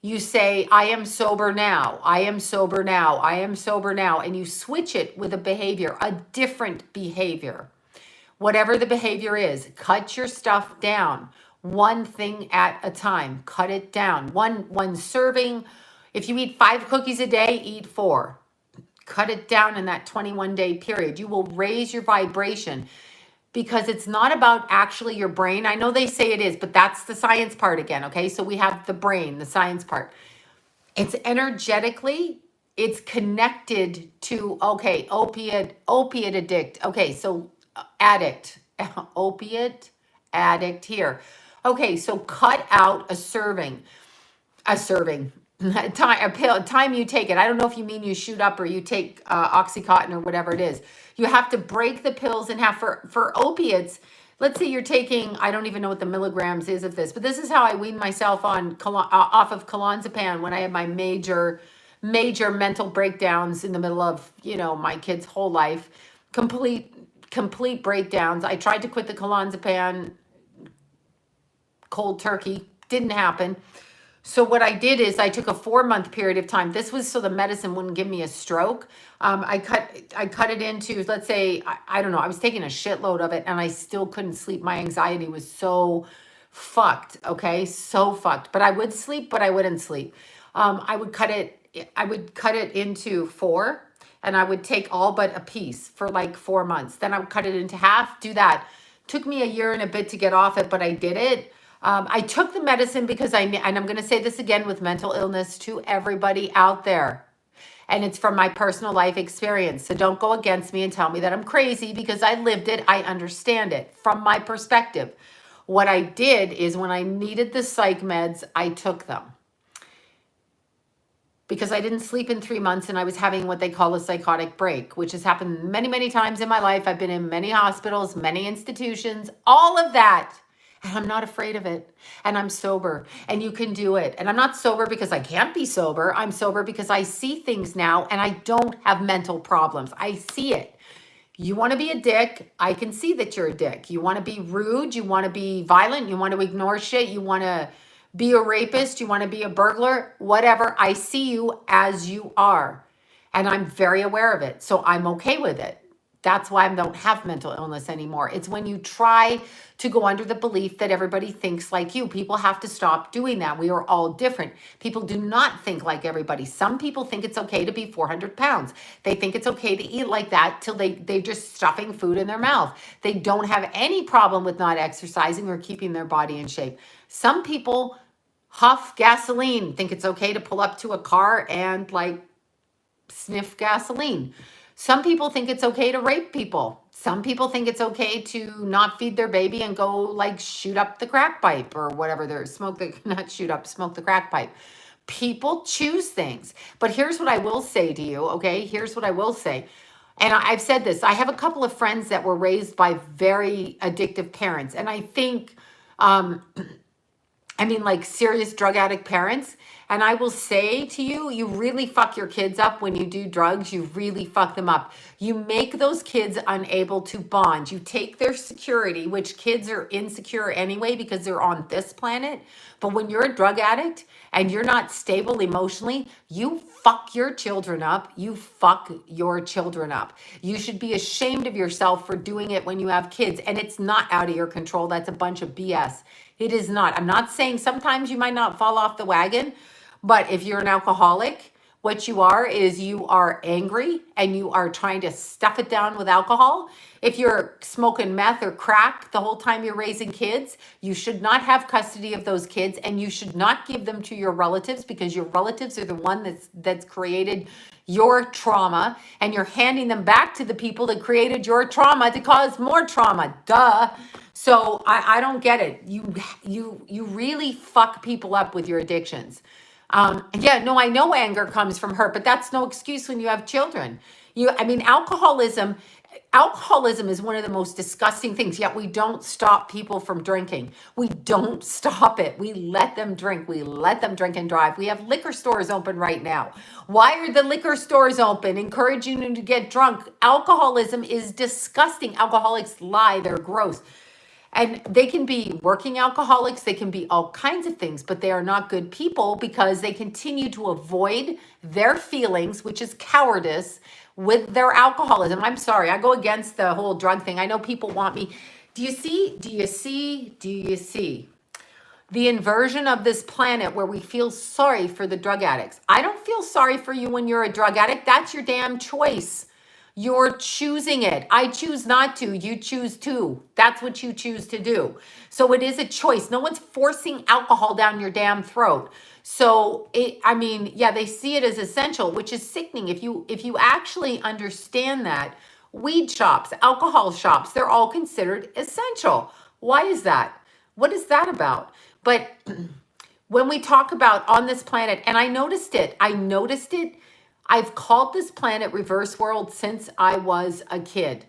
You say, I am sober now. I am sober now. I am sober now. And you switch it with a behavior, a different behavior. Whatever the behavior is, cut your stuff down. One thing at a time. Cut it down. One serving. If you eat 5 cookies a day, eat 4. Cut it down in that 21-day period. You will raise your vibration because it's not about actually your brain. I know they say it is, but that's the science part again, okay? So we have the brain, the science part. It's energetically, it's connected to, okay, opiate addict. Okay, so addict, opiate addict here. Okay, so cut out a serving. Time you take it. I don't know if you mean you shoot up or you take Oxycontin or whatever it is. You have to break the pills in half. For opiates, let's say you're taking, I don't even know what the milligrams is of this, but this is how I weaned myself off of clonazepam when I had my major mental breakdowns in the middle of, my kid's whole life. Complete breakdowns. I tried to quit the clonazepam cold turkey. Didn't happen. So what I did is I took a 4-month period of time. This was so the medicine wouldn't give me a stroke. I cut it into, let's say, I don't know, I was taking a shitload of it and I still couldn't sleep. My anxiety was so fucked, okay? So fucked. But I would sleep, but I wouldn't sleep. I would cut it into 4 and I would take all but a piece for like 4 months. Then I would cut it into half, do that. Took me a year and a bit to get off it, but I did it. I took the medicine because and I'm going to say this again with mental illness to everybody out there. And it's from my personal life experience. So don't go against me and tell me that I'm crazy because I lived it. I understand it from my perspective. What I did is when I needed the psych meds, I took them. because I didn't sleep in 3 months and I was having what they call a psychotic break, which has happened many, many times in my life. I've been in many hospitals, many institutions, all of that. And I'm not afraid of it. And I'm sober and you can do it. And I'm not sober because I can't be sober. I'm sober because I see things now and I don't have mental problems. I see it. You want to be a dick. I can see that you're a dick. You want to be rude. You want to be violent. You want to ignore shit. You want to be a rapist. You want to be a burglar, whatever. I see you as you are. And I'm very aware of it. So I'm okay with it. That's why I don't have mental illness anymore. It's when you try to go under the belief that everybody thinks like you. People have to stop doing that. We are all different. People do not think like everybody. Some people think it's okay to be 400 pounds. They think it's okay to eat like that till they're just stuffing food in their mouth. They don't have any problem with not exercising or keeping their body in shape. Some people huff gasoline, think it's okay to pull up to a car and like sniff gasoline. Some people think it's okay to rape people. Some people think it's okay to not feed their baby and go like shoot up the crack pipe or whatever they're smoke the crack pipe. People choose things. But here's what I will say to you, okay? Here's what I will say. And I've said this. I have a couple of friends that were raised by very addictive parents. And I think, like serious drug addict parents. And I will say to you, you really fuck your kids up when you do drugs. You really fuck them up. You make those kids unable to bond. You take their security, which kids are insecure anyway because they're on this planet. But when you're a drug addict and you're not stable emotionally, you fuck your children up. You fuck your children up. You should be ashamed of yourself for doing it when you have kids. And it's not out of your control. That's a bunch of BS. It is not. I'm not saying sometimes you might not fall off the wagon, but if you're an alcoholic, what you are is you are angry and you are trying to stuff it down with alcohol. If you're smoking meth or crack the whole time you're raising kids, you should not have custody of those kids and you should not give them to your relatives because your relatives are the one that's created your trauma and you're handing them back to the people that created your trauma to cause more trauma. Duh. So I don't get it. You really fuck people up with your addictions. I know anger comes from hurt, but that's no excuse when you have children. Alcoholism is one of the most disgusting things, yet we don't stop people from drinking. We don't stop it. We let them drink. We let them drink and drive. We have liquor stores open right now. Why are the liquor stores open? Encouraging you to get drunk. Alcoholism is disgusting. Alcoholics lie. They're gross. And they can be working alcoholics, they can be all kinds of things, but they are not good people because they continue to avoid their feelings, which is cowardice, with their alcoholism. I'm sorry, I go against the whole drug thing. I know people want me. Do you see the inversion of this planet where we feel sorry for the drug addicts? I don't feel sorry for you when you're a drug addict. That's your damn choice. You're choosing it. I choose not to. You choose to. That's what you choose to do. So it is a choice. No one's forcing alcohol down your damn throat. So they see it as essential, which is sickening. If you actually understand that, weed shops, alcohol shops, they're all considered essential. Why is that? What is that about? But when we talk about on this planet, and I noticed it. I've called this planet reverse world since I was a kid.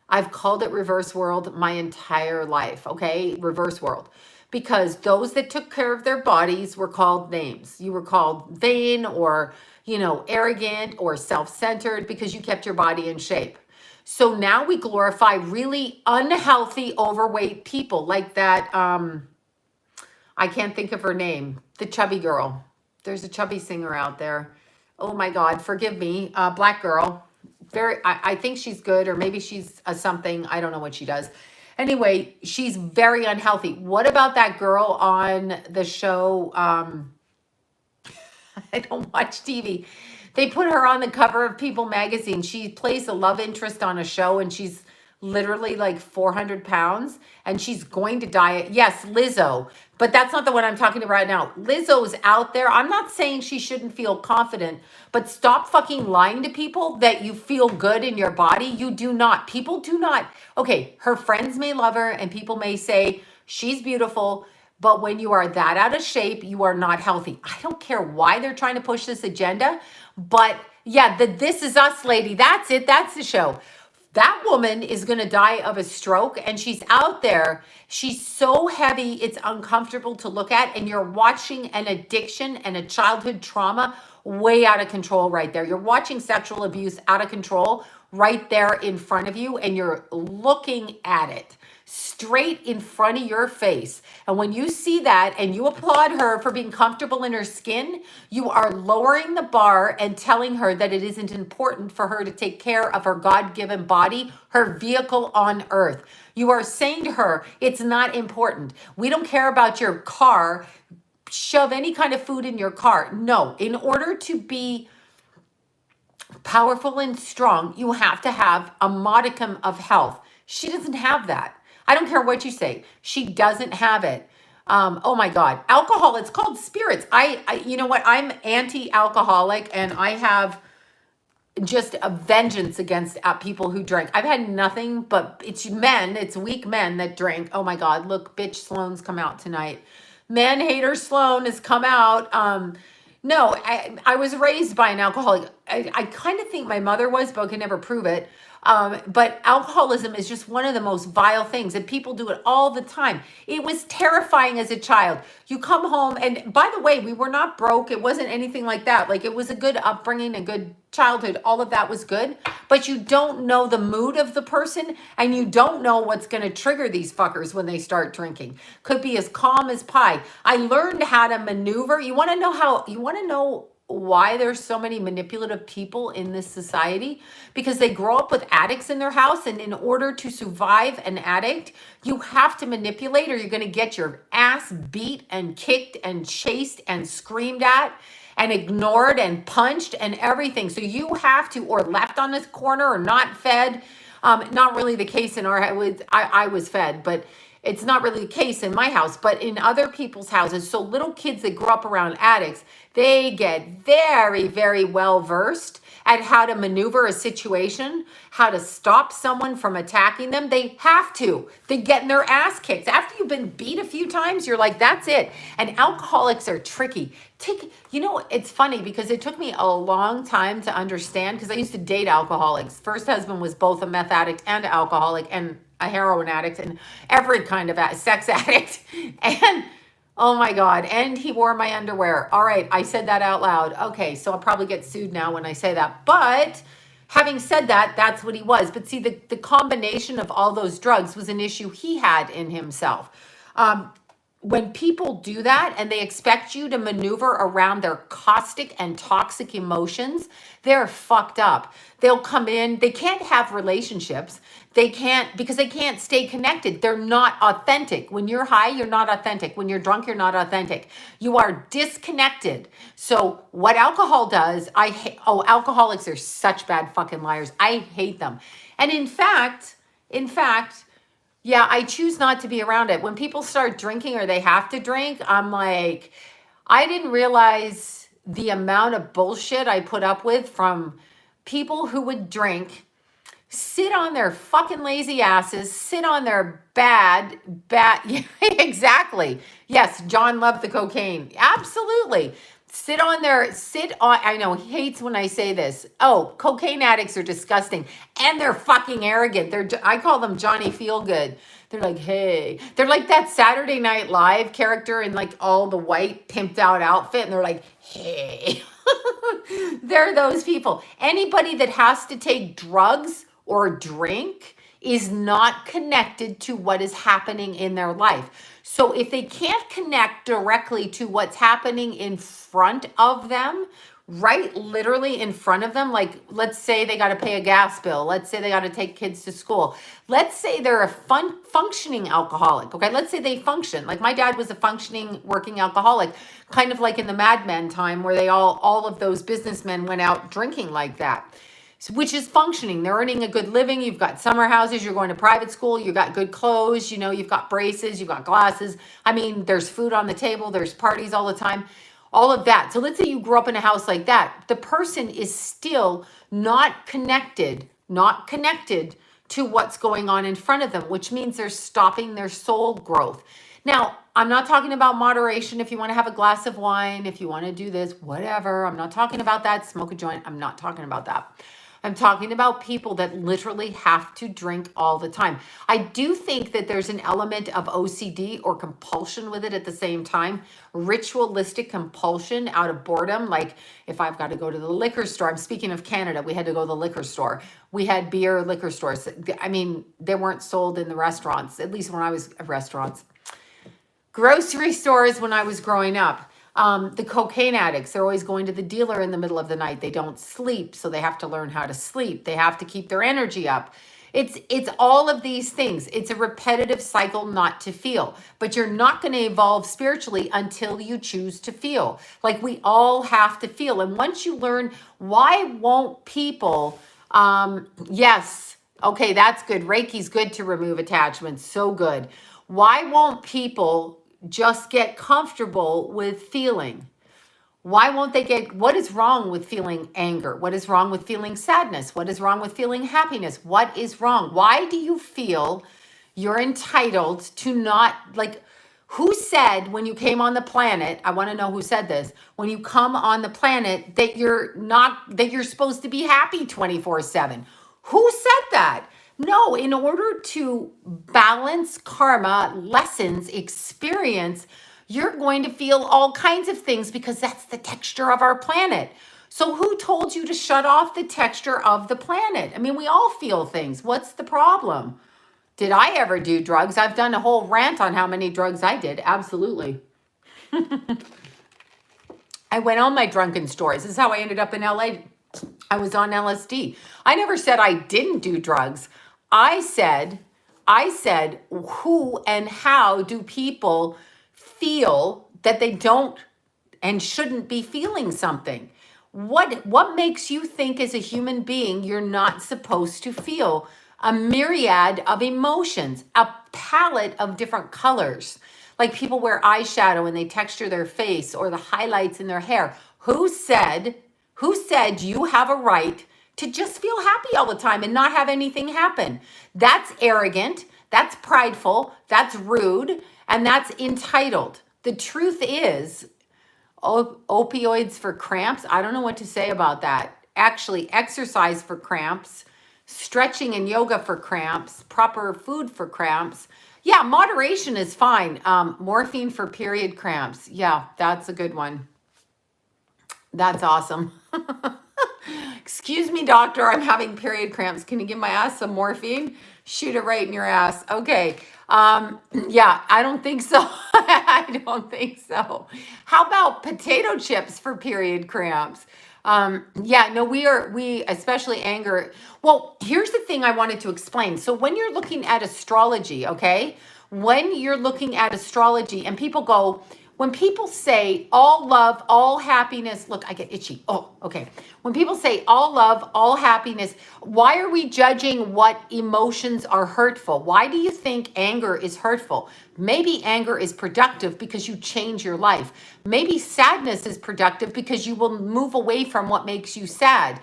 I've called it reverse world my entire life, okay? Reverse world. Because those that took care of their bodies were called names. You were called vain or, arrogant or self-centered because you kept your body in shape. So now we glorify really unhealthy, overweight people like that. I can't think of her name. The chubby girl. There's a chubby singer out there. Oh my God, forgive me. Black girl. I think she's good, or maybe she's a something. I don't know what she does. Anyway, she's very unhealthy. What about that girl on the show? I don't watch TV. They put her on the cover of People magazine. She plays a love interest on a show and she's literally like 400 pounds and she's going to die. Yes, Lizzo. But that's not the one I'm talking about right now. Lizzo's out there. I'm not saying she shouldn't feel confident, but stop fucking lying to people that you feel good in your body. You do not. People do not. Okay, her friends may love her and people may say she's beautiful, But when you are that out of shape, you are not healthy. I don't care why they're trying to push this agenda, but yeah, the This Is Us lady, that's it. That's the show. That woman is going to die of a stroke, and she's out there. She's so heavy, it's uncomfortable to look at. And you're watching an addiction and a childhood trauma way out of control right there. You're watching sexual abuse out of control right there in front of you, and you're looking at it straight in front of your face. And when you see that and you applaud her for being comfortable in her skin, you are lowering the bar and telling her that it isn't important for her to take care of her God-given body, her vehicle on earth. You are saying to her, it's not important. We don't care about your car. Shove any kind of food in your car. No, in order to be powerful and strong, you have to have a modicum of health. She doesn't have that. I don't care what you say. She doesn't have it. Oh my God. Alcohol, it's called spirits. You know what? I'm anti-alcoholic, and I have just a vengeance against people who drink. I've had nothing but it's weak men that drink. Oh my God. Look, bitch Sloane's come out tonight. Man hater Sloane has come out. No, I was raised by an alcoholic. I kind of think my mother was, but I could never prove it. But alcoholism is just one of the most vile things, and people do it all the time. It was terrifying as a child. You come home, and by the way, we were not broke. It wasn't anything like that. Like, it was a good upbringing, a good childhood. All of that was good, but you don't know the mood of the person, and you don't know what's going to trigger these fuckers when they start drinking. Could be as calm as pie. I learned how to maneuver. You want to know why there's so many manipulative people in this society? Because they grow up with addicts in their house, and in order to survive an addict, you have to manipulate, or you're going to get your ass beat and kicked and chased and screamed at and ignored and punched and everything. So you have to, or left on this corner, or not fed. Not really the case in our house. I was fed, but it's not really the case in my house, but in other people's houses. So little kids that grow up around addicts, they get very, very well versed at how to maneuver a situation, how to stop someone from attacking them. They have to. They're getting their ass kicked. After you've been beat a few times, you're like, that's it. And alcoholics are tricky. It's funny because it took me a long time to understand, because I used to date alcoholics. First husband was both a meth addict and alcoholic and a heroin addict and every kind of sex addict. And oh my God. And he wore my underwear. All right. I said that out loud. Okay. So I'll probably get sued now when I say that. But having said that, that's what he was. But see, the combination of all those drugs was an issue he had in himself. When people do that and they expect you to maneuver around their caustic and toxic emotions, they're fucked up. They'll come in, they can't have relationships. They can't, because they can't stay connected. They're not authentic. When you're high, you're not authentic. When you're drunk, you're not authentic. You are disconnected. So what alcohol does, alcoholics are such bad fucking liars. I hate them. And in fact, yeah, I choose not to be around it. When people start drinking or they have to drink, I'm like, I didn't realize the amount of bullshit I put up with from people who would drink, sit on their fucking lazy asses, sit on their bad, exactly. Yes, John loved the cocaine. Absolutely. I know, he hates when I say this. Oh, cocaine addicts are disgusting. And they're fucking arrogant. I call them Johnny Feelgood. They're like, hey. They're like that Saturday Night Live character in like all the white pimped out outfit. And they're like, hey. They're those people. Anybody that has to take drugs or drink is not connected to what is happening in their life. So if they can't connect directly to what's happening in front of them, right, literally in front of them, like let's say they got to pay a gas bill. Let's say they got to take kids to school. Let's say they're a functioning alcoholic. Okay, let's say they function. Like my dad was a functioning working alcoholic, kind of like in the Mad Men time where they all of those businessmen went out drinking like that. Which is functioning. They're earning a good living. You've got summer houses. You're going to private school. You've got good clothes. You've got braces. You've got glasses. I mean, there's food on the table. There's parties all the time. All of that. So let's say you grew up in a house like that. The person is still not connected to what's going on in front of them, which means they're stopping their soul growth. Now, I'm not talking about moderation. If you want to have a glass of wine, if you want to do this, whatever. I'm not talking about that. Smoke a joint. I'm not talking about that. I'm talking about people that literally have to drink all the time. I do think that there's an element of OCD or compulsion with it at the same time. Ritualistic compulsion out of boredom. Like if I've got to go to the liquor store, I'm speaking of Canada, we had to go to the liquor store. We had beer liquor stores. I mean, they weren't sold in the restaurants, at least when I was at restaurants. Grocery stores when I was growing up. The cocaine addicts, they're always going to the dealer in the middle of the night. They don't sleep, so they have to learn how to sleep. They have to keep their energy up. It's all of these things. It's a repetitive cycle not to feel. But you're not going to evolve spiritually until you choose to feel. Like we all have to feel. And once you learn, why won't people, yes, okay, that's good. Reiki's good to remove attachments. So good. Why won't people just get comfortable with feeling? Why won't they get, what is wrong with feeling anger? What is wrong with feeling sadness? What is wrong with feeling happiness? What is wrong? Why do you feel you're entitled to not, like, who said when you came on the planet, I want to know who said this, when you come on the planet that you're supposed to be happy 24/7? Who said that? No, in order to balance karma, lessons, experience, you're going to feel all kinds of things because that's the texture of our planet. So who told you to shut off the texture of the planet? I mean, we all feel things. What's the problem? Did I ever do drugs? I've done a whole rant on how many drugs I did. Absolutely. I went on my drunken stories. This is how I ended up in LA. I was on LSD. I never said I didn't do drugs. I said, who and how do people feel that they don't and shouldn't be feeling something? What makes you think as a human being you're not supposed to feel a myriad of emotions, a palette of different colors? Like people wear eyeshadow and they texture their face or the highlights in their hair. Who said you have a right to just feel happy all the time and not have anything happen? That's arrogant, that's prideful, that's rude, and that's entitled. The truth is, opioids for cramps, I don't know what to say about that. Actually, exercise for cramps, stretching and yoga for cramps, proper food for cramps. Yeah, moderation is fine. Morphine for period cramps. Yeah, that's a good one. That's awesome. Excuse me, doctor, I'm having period cramps. Can you give my ass some morphine? Shoot it right in your ass. Okay. Yeah, I don't think so. I don't think so. How about potato chips for period cramps? Yeah, no, we, especially anger. Well, here's the thing I wanted to explain. So when you're looking at astrology, okay, when you're looking at astrology and people go, when people say all love, all happiness, look, I get itchy. Oh, okay. When people say all love, all happiness, why are we judging what emotions are hurtful? Why do you think anger is hurtful? Maybe anger is productive because you change your life. Maybe sadness is productive because you will move away from what makes you sad.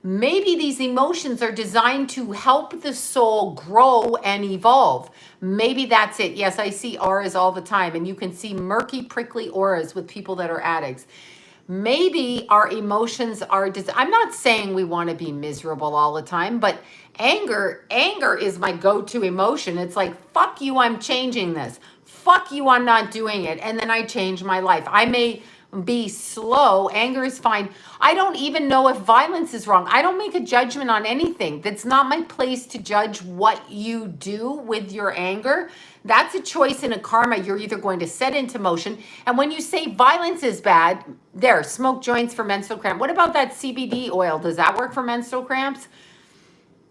Maybe these emotions are designed to help the soul grow and evolve. Maybe that's it. Yes, I see auras all the time, and you can see murky, prickly auras with people that are addicts. Maybe our emotions are, I'm not saying we want to be miserable all the time, but anger is my go-to emotion. It's like, fuck you, I'm changing this. Fuck you, I'm not doing it. And then I change my life. I may be slow. Anger is fine. I don't even know if violence is wrong. I don't make a judgment on anything. That's not my place to judge what you do with your anger. That's a choice and a karma you're either going to set into motion. And when you say violence is bad, there, smoke joints for menstrual cramp. What about that CBD oil? Does that work for menstrual cramps?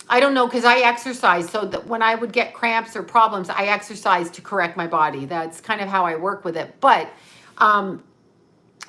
I don't know, because I exercise. So that when I would get cramps or problems, I exercise to correct my body. That's kind of how I work with it. But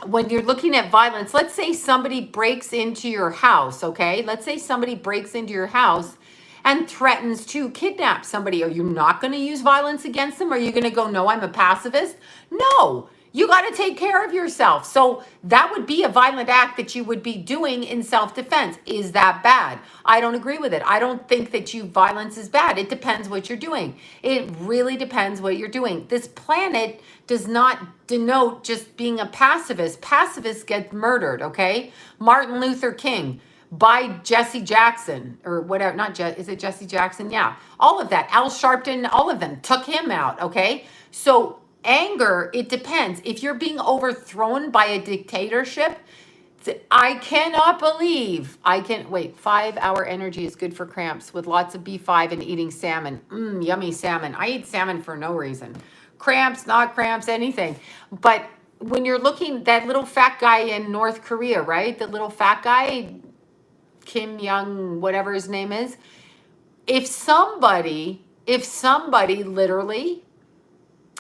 when you're looking at violence, let's say somebody breaks into your house, okay? Let's say somebody breaks into your house and threatens to kidnap somebody. Are you not going to use violence against them? Are you going to go, no, I'm a pacifist? No, You got to take care of yourself. So that would be a violent act that you would be doing in self-defense. Is that bad? I don't agree with it. I don't think that violence is bad. It depends what you're doing. It really depends what you're doing. This planet does not denote just being a pacifist. Pacifists get murdered, okay? Martin Luther King by Jesse Jackson or whatever, is it Jesse Jackson? Yeah. All of that. Al Sharpton, all of them took him out, okay? So anger, it depends. If you're being overthrown by a dictatorship, I cannot believe wait, 5-hour energy is good for cramps with lots of B5 and eating salmon. Yummy salmon. I eat salmon for no reason. Cramps, not cramps, anything. But when you're looking, that little fat guy in North Korea, right? The little fat guy, Kim Young, whatever his name is. If somebody literally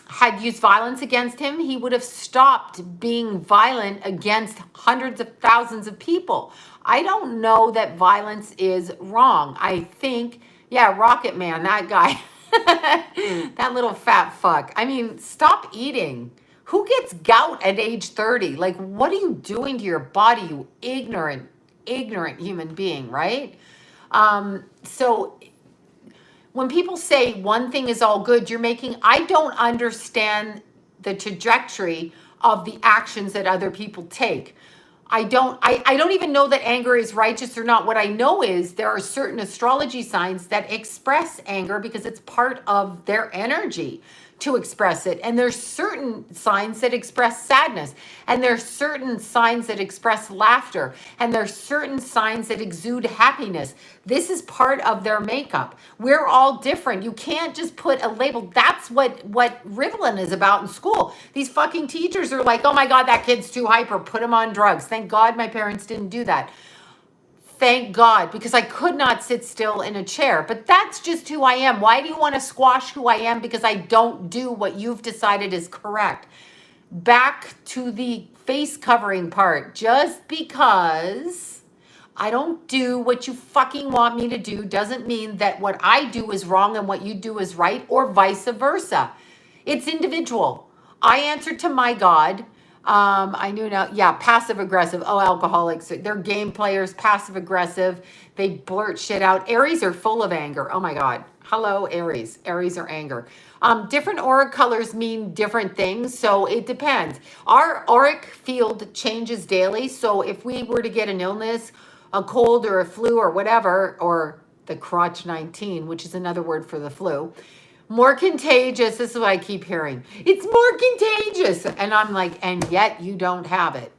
had used violence against him, he would have stopped being violent against hundreds of thousands of people. I don't know that violence is wrong. I think, yeah, Rocket Man, that guy, that little fat fuck. I mean, stop eating. Who gets gout at age 30? Like, what are you doing to your body, you ignorant human being, right? So when people say one thing is all good, I don't understand the trajectory of the actions that other people take. I don't even know that anger is righteous or not. What I know is there are certain astrology signs that express anger because it's part of their energy to express it. And there's certain signs that express sadness. And there's certain signs that express laughter. And there's certain signs that exude happiness. This is part of their makeup. We're all different. You can't just put a label. That's what Ritalin is about in school. These fucking teachers are like, oh my God, that kid's too hyper. Put him on drugs. Thank God my parents didn't do that. Thank God, because I could not sit still in a chair. But that's just who I am. Why do you want to squash who I am? Because I don't do what you've decided is correct. Back to the face covering part. Just because I don't do what you fucking want me to do doesn't mean that what I do is wrong and what you do is right, or vice versa. It's individual. I answer to my God. I knew now. Yeah, passive aggressive. Oh, alcoholics. They're game players, passive aggressive. They blurt shit out. Aries are full of anger. Oh my God. Hello, Aries. Aries are anger. Different auric colors mean different things, so it depends. Our auric field changes daily, so if we were to get an illness, a cold or a flu or whatever, or the crotch 19, which is another word for the flu, more contagious. This is what I keep hearing. It's more contagious. And I'm like, and yet you don't have it.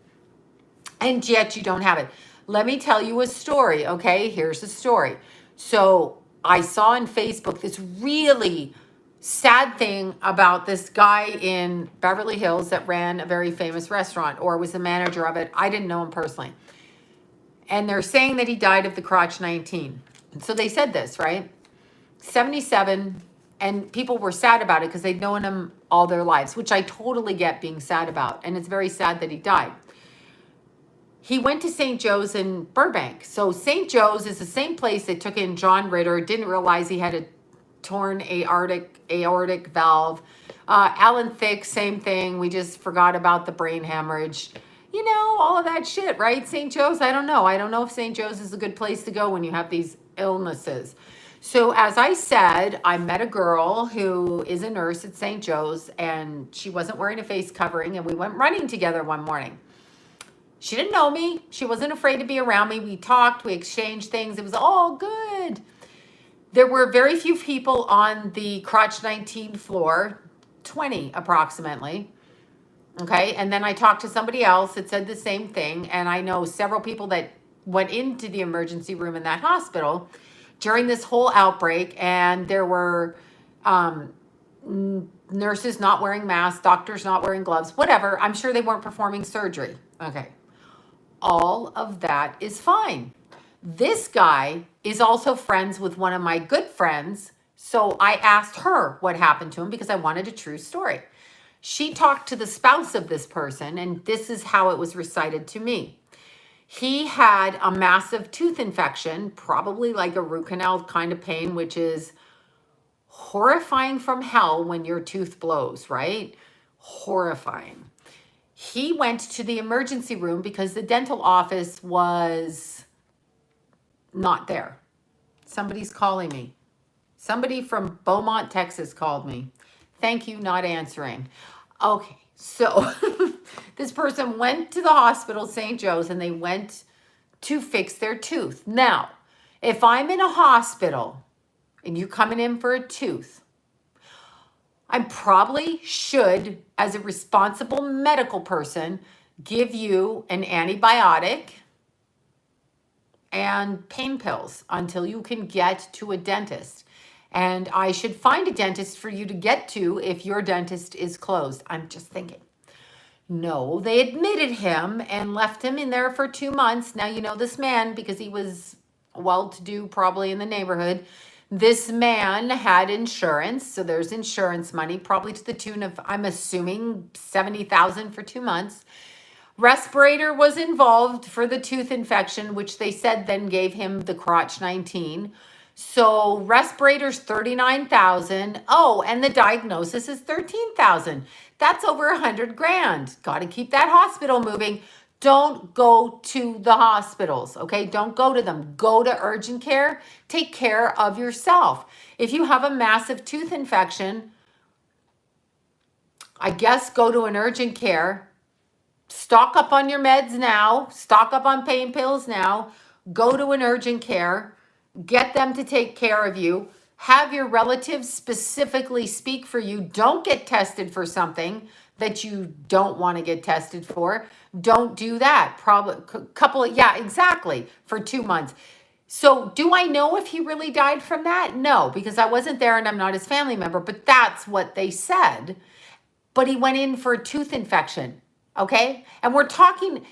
And yet you don't have it. Let me tell you a story, okay? Here's the story. So I saw on Facebook this really sad thing about this guy in Beverly Hills that ran a very famous restaurant, or was the manager of it. I didn't know him personally. And they're saying that he died of the crotch 19. And so they said this, right? 77. And people were sad about it because they'd known him all their lives, which I totally get being sad about. And it's very sad that he died. He went to St. Joe's in Burbank. So St. Joe's is the same place that took in John Ritter. Didn't realize he had a torn aortic valve. Alan Thicke, same thing. We just forgot about the brain hemorrhage. You know, all of that shit, right? St. Joe's, I don't know. I don't know if St. Joe's is a good place to go when you have these illnesses. So as I said, I met a girl who is a nurse at St. Joe's, and she wasn't wearing a face covering, and we went running together one morning. She didn't know me. She wasn't afraid to be around me. We talked, we exchanged things. It was all good. There were very few people on the crotch 19 floor, 20 approximately. Okay, and then I talked to somebody else that said the same thing, and I know several people that went into the emergency room in that hospital during this whole outbreak, and there were nurses not wearing masks, doctors not wearing gloves, whatever. I'm sure they weren't performing surgery. Okay. All of that is fine. This guy is also friends with one of my good friends, so I asked her what happened to him because I wanted a true story. She talked to the spouse of this person, and this is how it was recited to me. He had a massive tooth infection, probably like a root canal kind of pain, which is horrifying from hell when your tooth blows, right? Horrifying. He went to the emergency room because the dental office was not there. Somebody's calling me. Somebody from Beaumont, Texas called me. Thank you, not answering. Okay, so this person went to the hospital, St. Joe's, and they went to fix their tooth. Now, if I'm in a hospital and you're coming in for a tooth, I probably should, as a responsible medical person, give you an antibiotic and pain pills until you can get to a dentist. And I should find a dentist for you to get to if your dentist is closed. I'm just thinking. No, they admitted him and left him in there for 2 months. Now, you know this man because he was well-to-do probably in the neighborhood. This man had insurance, so there's insurance money, probably to the tune of, I'm assuming, $70,000 for 2 months. Respirator was involved for the tooth infection, which they said then gave him the crotch 19. So respirator's $39,000. Oh, and the diagnosis is $13,000. That's over $100,000. Got to keep that hospital moving. Don't go to the hospitals, okay? Don't go to them. Go to urgent care. Take care of yourself. If you have a massive tooth infection, I guess go to an urgent care. Stock up on your meds now. Stock up on pain pills now. Go to an urgent care. Get them to take care of you. Have your relatives specifically speak for you. Don't get tested for something that you don't want to get tested for. Don't do that. Probably yeah, exactly, for 2 months. So do I know if he really died from that? No, because I wasn't there and I'm not his family member, but that's what they said. But he went in for a tooth infection, okay? And we're talking,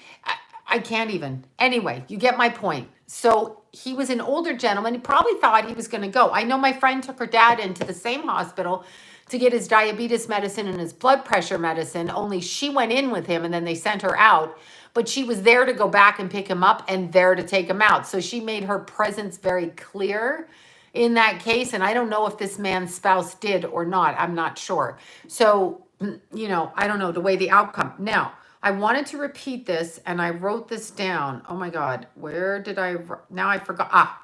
I can't even. Anyway, you get my point. So he was an older gentleman. He probably thought he was going to go. I know my friend took her dad into the same hospital to get his diabetes medicine and his blood pressure medicine, only she went in with him and then they sent her out. But she was there to go back and pick him up and there to take him out. So she made her presence very clear in that case. And I don't know if this man's spouse did or not. I'm not sure. So, you know, I don't know the way the outcome. Now, I wanted to repeat this and I wrote this down. Oh my God, where did now I forgot.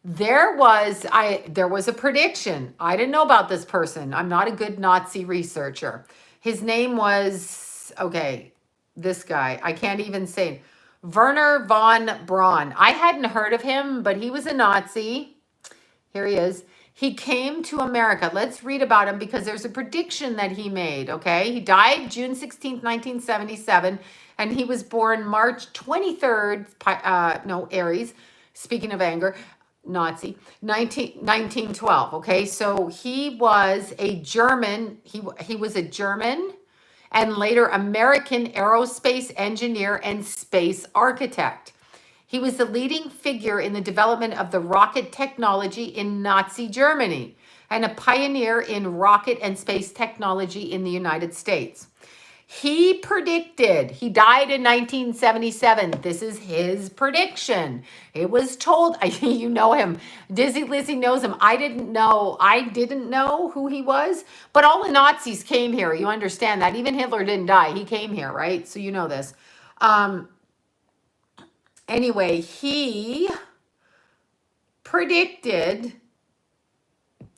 There was a prediction. I didn't know about this person. I'm not a good Nazi researcher. His name was, okay, this guy. I can't even say it. Werner von Braun. I hadn't heard of him, but he was a Nazi. Here he is. He came to America. Let's read about him because there's a prediction that he made, okay? He died June 16th, 1977, and he was born March 23rd, Aries, speaking of anger, Nazi, 1912, okay? So he was a German, he was a German and later American aerospace engineer and space architect. He was the leading figure in the development of the rocket technology in Nazi Germany and a pioneer in rocket and space technology in the United States. He predicted, he died in 1977. This is his prediction. It was told, you know him. Dizzy Lizzie knows him. I didn't know who he was, but all the Nazis came here. You understand that. Even Hitler didn't die. He came here, right? So you know this. Anyway, he predicted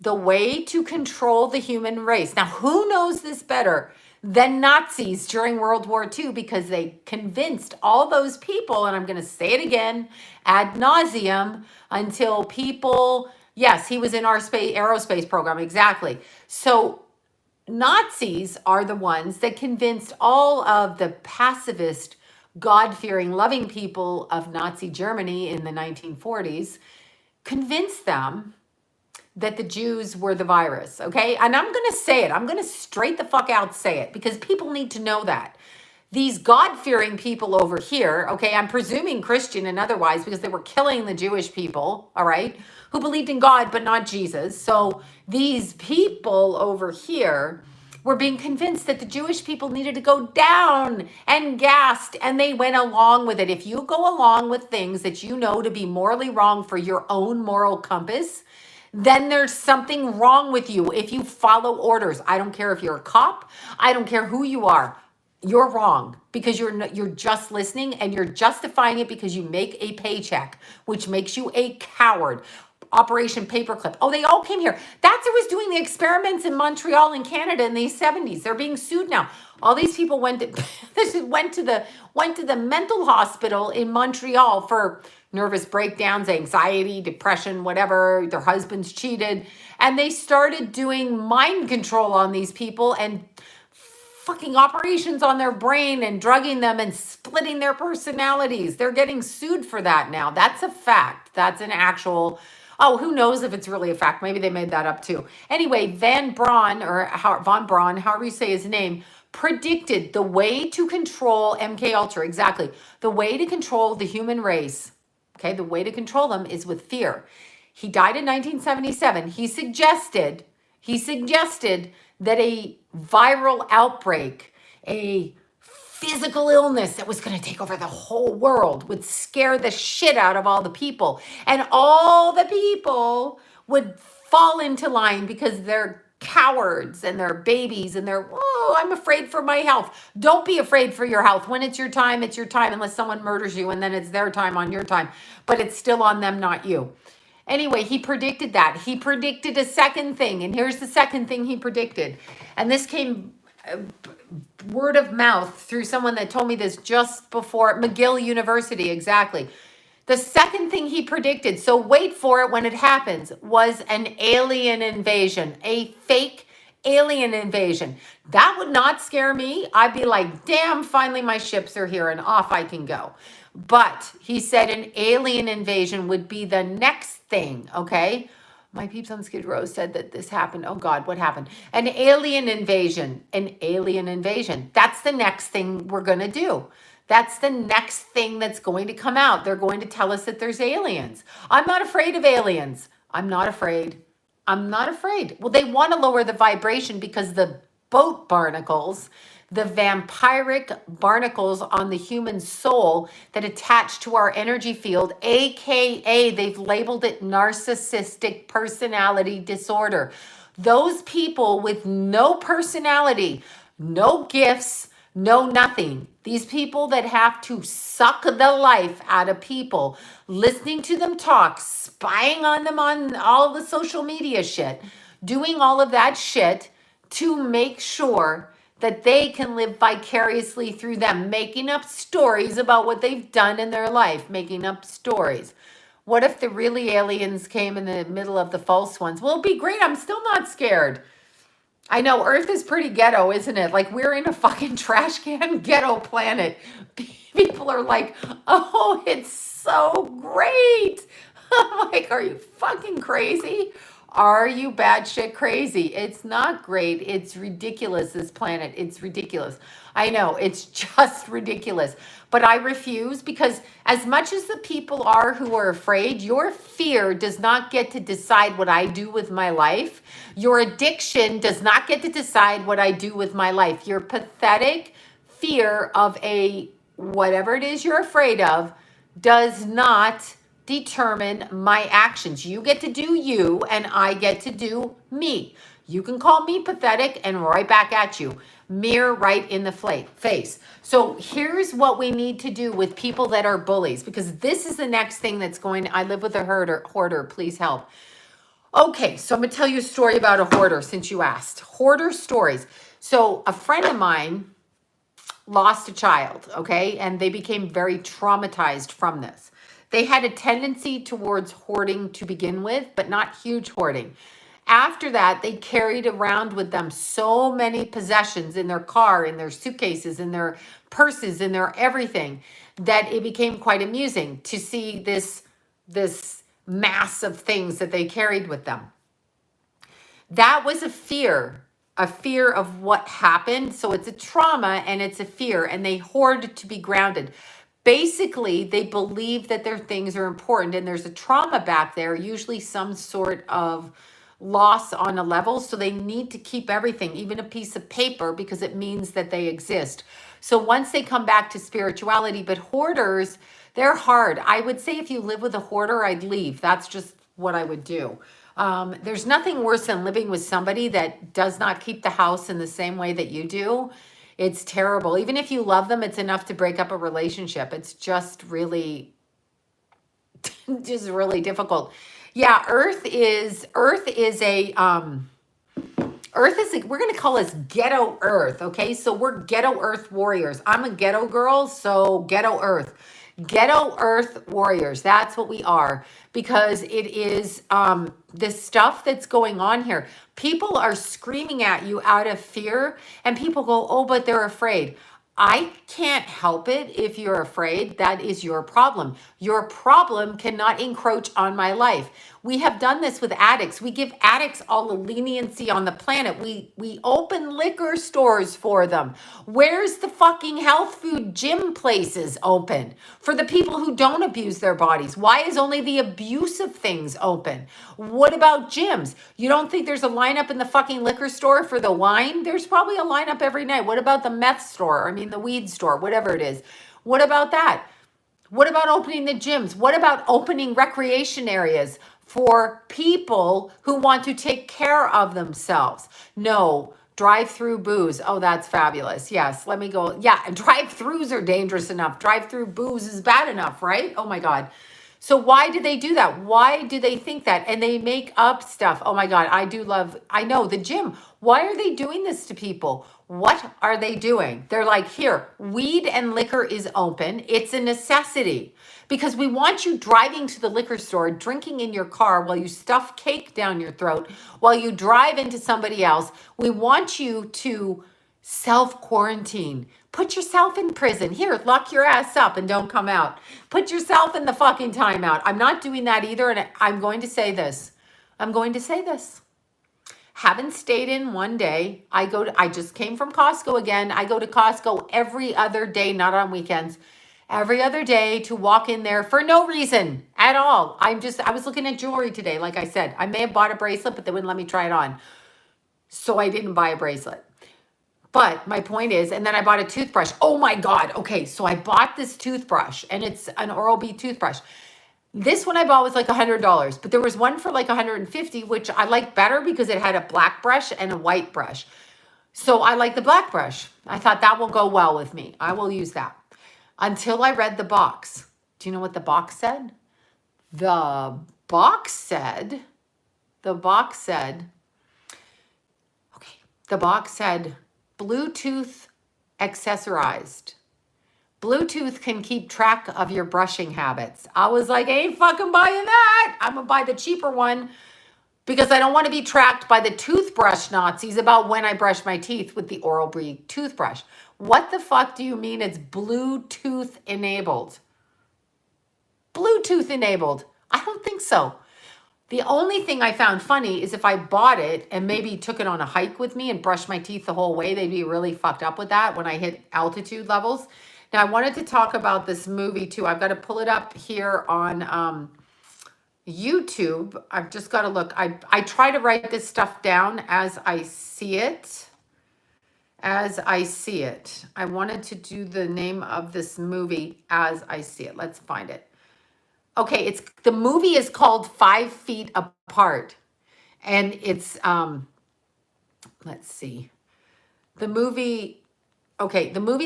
the way to control the human race. Now, who knows this better than Nazis during World War II? Because they convinced all those people, and I'm going to say it again, ad nauseum, until people, yes, he was in our aerospace program, exactly. So Nazis are the ones that convinced all of the pacifist, God-fearing, loving people of Nazi Germany in the 1940s, convinced them that the Jews were the virus, okay? And I'm going to say it. I'm going to straight the fuck out say it because people need to know that. These God-fearing people over here, okay, I'm presuming Christian and otherwise because they were killing the Jewish people, all right, who believed in God but not Jesus. So these people over here were being convinced that the Jewish people needed to go down and gassed, and they went along with it. If you go along with things that you know to be morally wrong for your own moral compass, then there's something wrong with you. If you follow orders, I don't care if you're a cop, I don't care who you are, you're wrong because you're just listening and you're justifying it because you make a paycheck, which makes you a coward. Operation Paperclip. Oh, they all came here. That's who was doing the experiments in Montreal in Canada in the 70s. They're being sued now. All these people went to went to the mental hospital in Montreal for nervous breakdowns, anxiety, depression, whatever. Their husbands cheated, and they started doing mind control on these people and fucking operations on their brain and drugging them and splitting their personalities. They're getting sued for that now. That's a fact. That's an actual. Oh, who knows if it's really a fact? Maybe they made that up too. Anyway, Von Braun, however you say his name, predicted the way to control MK Ultra. Exactly. The way to control the human race, okay, the way to control them is with fear. He died in 1977. He suggested that a viral outbreak, a physical illness that was going to take over the whole world would scare the shit out of all the people. And all the people would fall into line because they're cowards and they're babies and they're, oh, I'm afraid for my health. Don't be afraid for your health. When it's your time unless someone murders you and then it's their time on your time. But it's still on them, not you. Anyway, he predicted that. He predicted a second thing. And here's the second thing he predicted. And this came word of mouth through someone that told me this just before McGill University. Exactly. The second thing he predicted, so wait for it when it happens, was an alien invasion, a fake alien invasion. That would not scare me. I'd be like, damn, finally my ships are here and off I can go. But he said an alien invasion would be the next thing, okay? My peeps on Skid Row said that this happened. Oh God, what happened? An alien invasion. That's the next thing we're going to do. That's the next thing that's going to come out. They're going to tell us that there's aliens. I'm not afraid of aliens. I'm not afraid. Well, they want to lower the vibration because the boat barnacles, the vampiric barnacles on the human soul that attach to our energy field, AKA they've labeled it narcissistic personality disorder. Those people with no personality, no gifts, no nothing. These people that have to suck the life out of people, listening to them talk, spying on them on all the social media shit, doing all of that shit to make sure that they can live vicariously through them, making up stories about what they've done in their life, making up stories. What if the really aliens came in the middle of the false ones? Well, it'd be great. I'm still not scared. I know Earth is pretty ghetto, isn't it? Like we're in a fucking trash can ghetto planet. People are like, oh, it's so great. I'm like, are you fucking crazy? Are you bad shit crazy? It's not great. It's ridiculous, this planet. It's ridiculous. I know, it's just ridiculous. But I refuse because as much as the people are who are afraid, your fear does not get to decide what I do with my life. Your addiction does not get to decide what I do with my life. Your pathetic fear of a whatever it is you're afraid of does not determine my actions. You get to do you and I get to do me. You can call me pathetic and right back at you. Mirror right in the face. So here's what we need to do with people that are bullies, because this is the next thing that's going. I live with a hoarder. Please help. Okay, so I'm going to tell you a story about a hoarder since you asked. Hoarder stories. So a friend of mine lost a child, okay? And they became very traumatized from this. They had a tendency towards hoarding to begin with, but not huge hoarding. After that, they carried around with them so many possessions in their car, in their suitcases, in their purses, in their everything, that it became quite amusing to see this mass of things that they carried with them. That was a fear of what happened. So it's a trauma and it's a fear, and they hoard to be grounded. Basically, they believe that their things are important and there's a trauma back there, usually some sort of loss on a level. So they need to keep everything, even a piece of paper, because it means that they exist. So once they come back to spirituality, but hoarders, they're hard. I would say if you live with a hoarder, I'd leave. That's just what I would do. There's nothing worse than living with somebody that does not keep the house in the same way that you do. It's terrible. Even if you love them, it's enough to break up a relationship. It's just really, just really difficult. Yeah, we're going to call us ghetto Earth, okay? So we're ghetto Earth warriors. I'm a ghetto girl, so ghetto Earth. Ghetto Earth warriors, that's what we are, because it is this stuff that's going on here. People are screaming at you out of fear, and people go, oh, but they're afraid. I can't help it if you're afraid. That is your problem. Your problem cannot encroach on my life. We have done this with addicts. We give addicts all the leniency on the planet. We open liquor stores for them. Where's the fucking health food gym places open for the people who don't abuse their bodies? Why is only the abusive things open? What about gyms? You don't think there's a lineup in the fucking liquor store for the wine? There's probably a lineup every night. What about the meth store? I mean, the weed store, whatever it is. What about that? What about opening the gyms? What about opening recreation areas for people who want to take care of themselves? No, drive-through booze. Oh, that's fabulous. Yes, let me go. Yeah, and drive-throughs are dangerous enough. Drive-through booze is bad enough, right? Oh my God. So why do they do that? Why do they think that? And they make up stuff. Oh my God, I know the gym. Why are they doing this to people? What are they doing? They're like, here, weed and liquor is open. It's a necessity because we want you driving to the liquor store, drinking in your car while you stuff cake down your throat, while you drive into somebody else. We want you to self-quarantine. Put yourself in prison. Here, lock your ass up and don't come out. Put yourself in the fucking timeout. I'm not doing that either. And I'm going to say this. Haven't stayed in one day. I just came from Costco again. I go to Costco every other day, not on weekends. Every other day to walk in there for no reason at all. I was looking at jewelry today, like I said. I may have bought a bracelet, but they wouldn't let me try it on. So I didn't buy a bracelet. But my point is, and then I bought a toothbrush. Oh my God. Okay, so I bought this toothbrush and it's an Oral-B toothbrush. This one I bought was like $100, but there was one for like $150, which I like better because it had a black brush and a white brush. So I like the black brush. I thought that will go well with me. I will use that. Until I read the box. Do you know what the box said? The box said, Bluetooth accessorized. Bluetooth can keep track of your brushing habits. I was like, I ain't fucking buying that. I'm gonna buy the cheaper one because I don't want to be tracked by the toothbrush Nazis about when I brush my teeth with the Oral-B toothbrush. What the fuck do you mean it's Bluetooth enabled? Bluetooth enabled. I don't think so. The only thing I found funny is if I bought it and maybe took it on a hike with me and brushed my teeth the whole way, they'd be really fucked up with that when I hit altitude levels. Now, I wanted to talk about this movie too. I've got to pull it up here on YouTube. I've just got to look. I try to write this stuff down as I see it. I wanted to do the name of this movie as I see it. Let's find it. Okay, the movie is called 5 Feet Apart. And it's, let's see. The movie's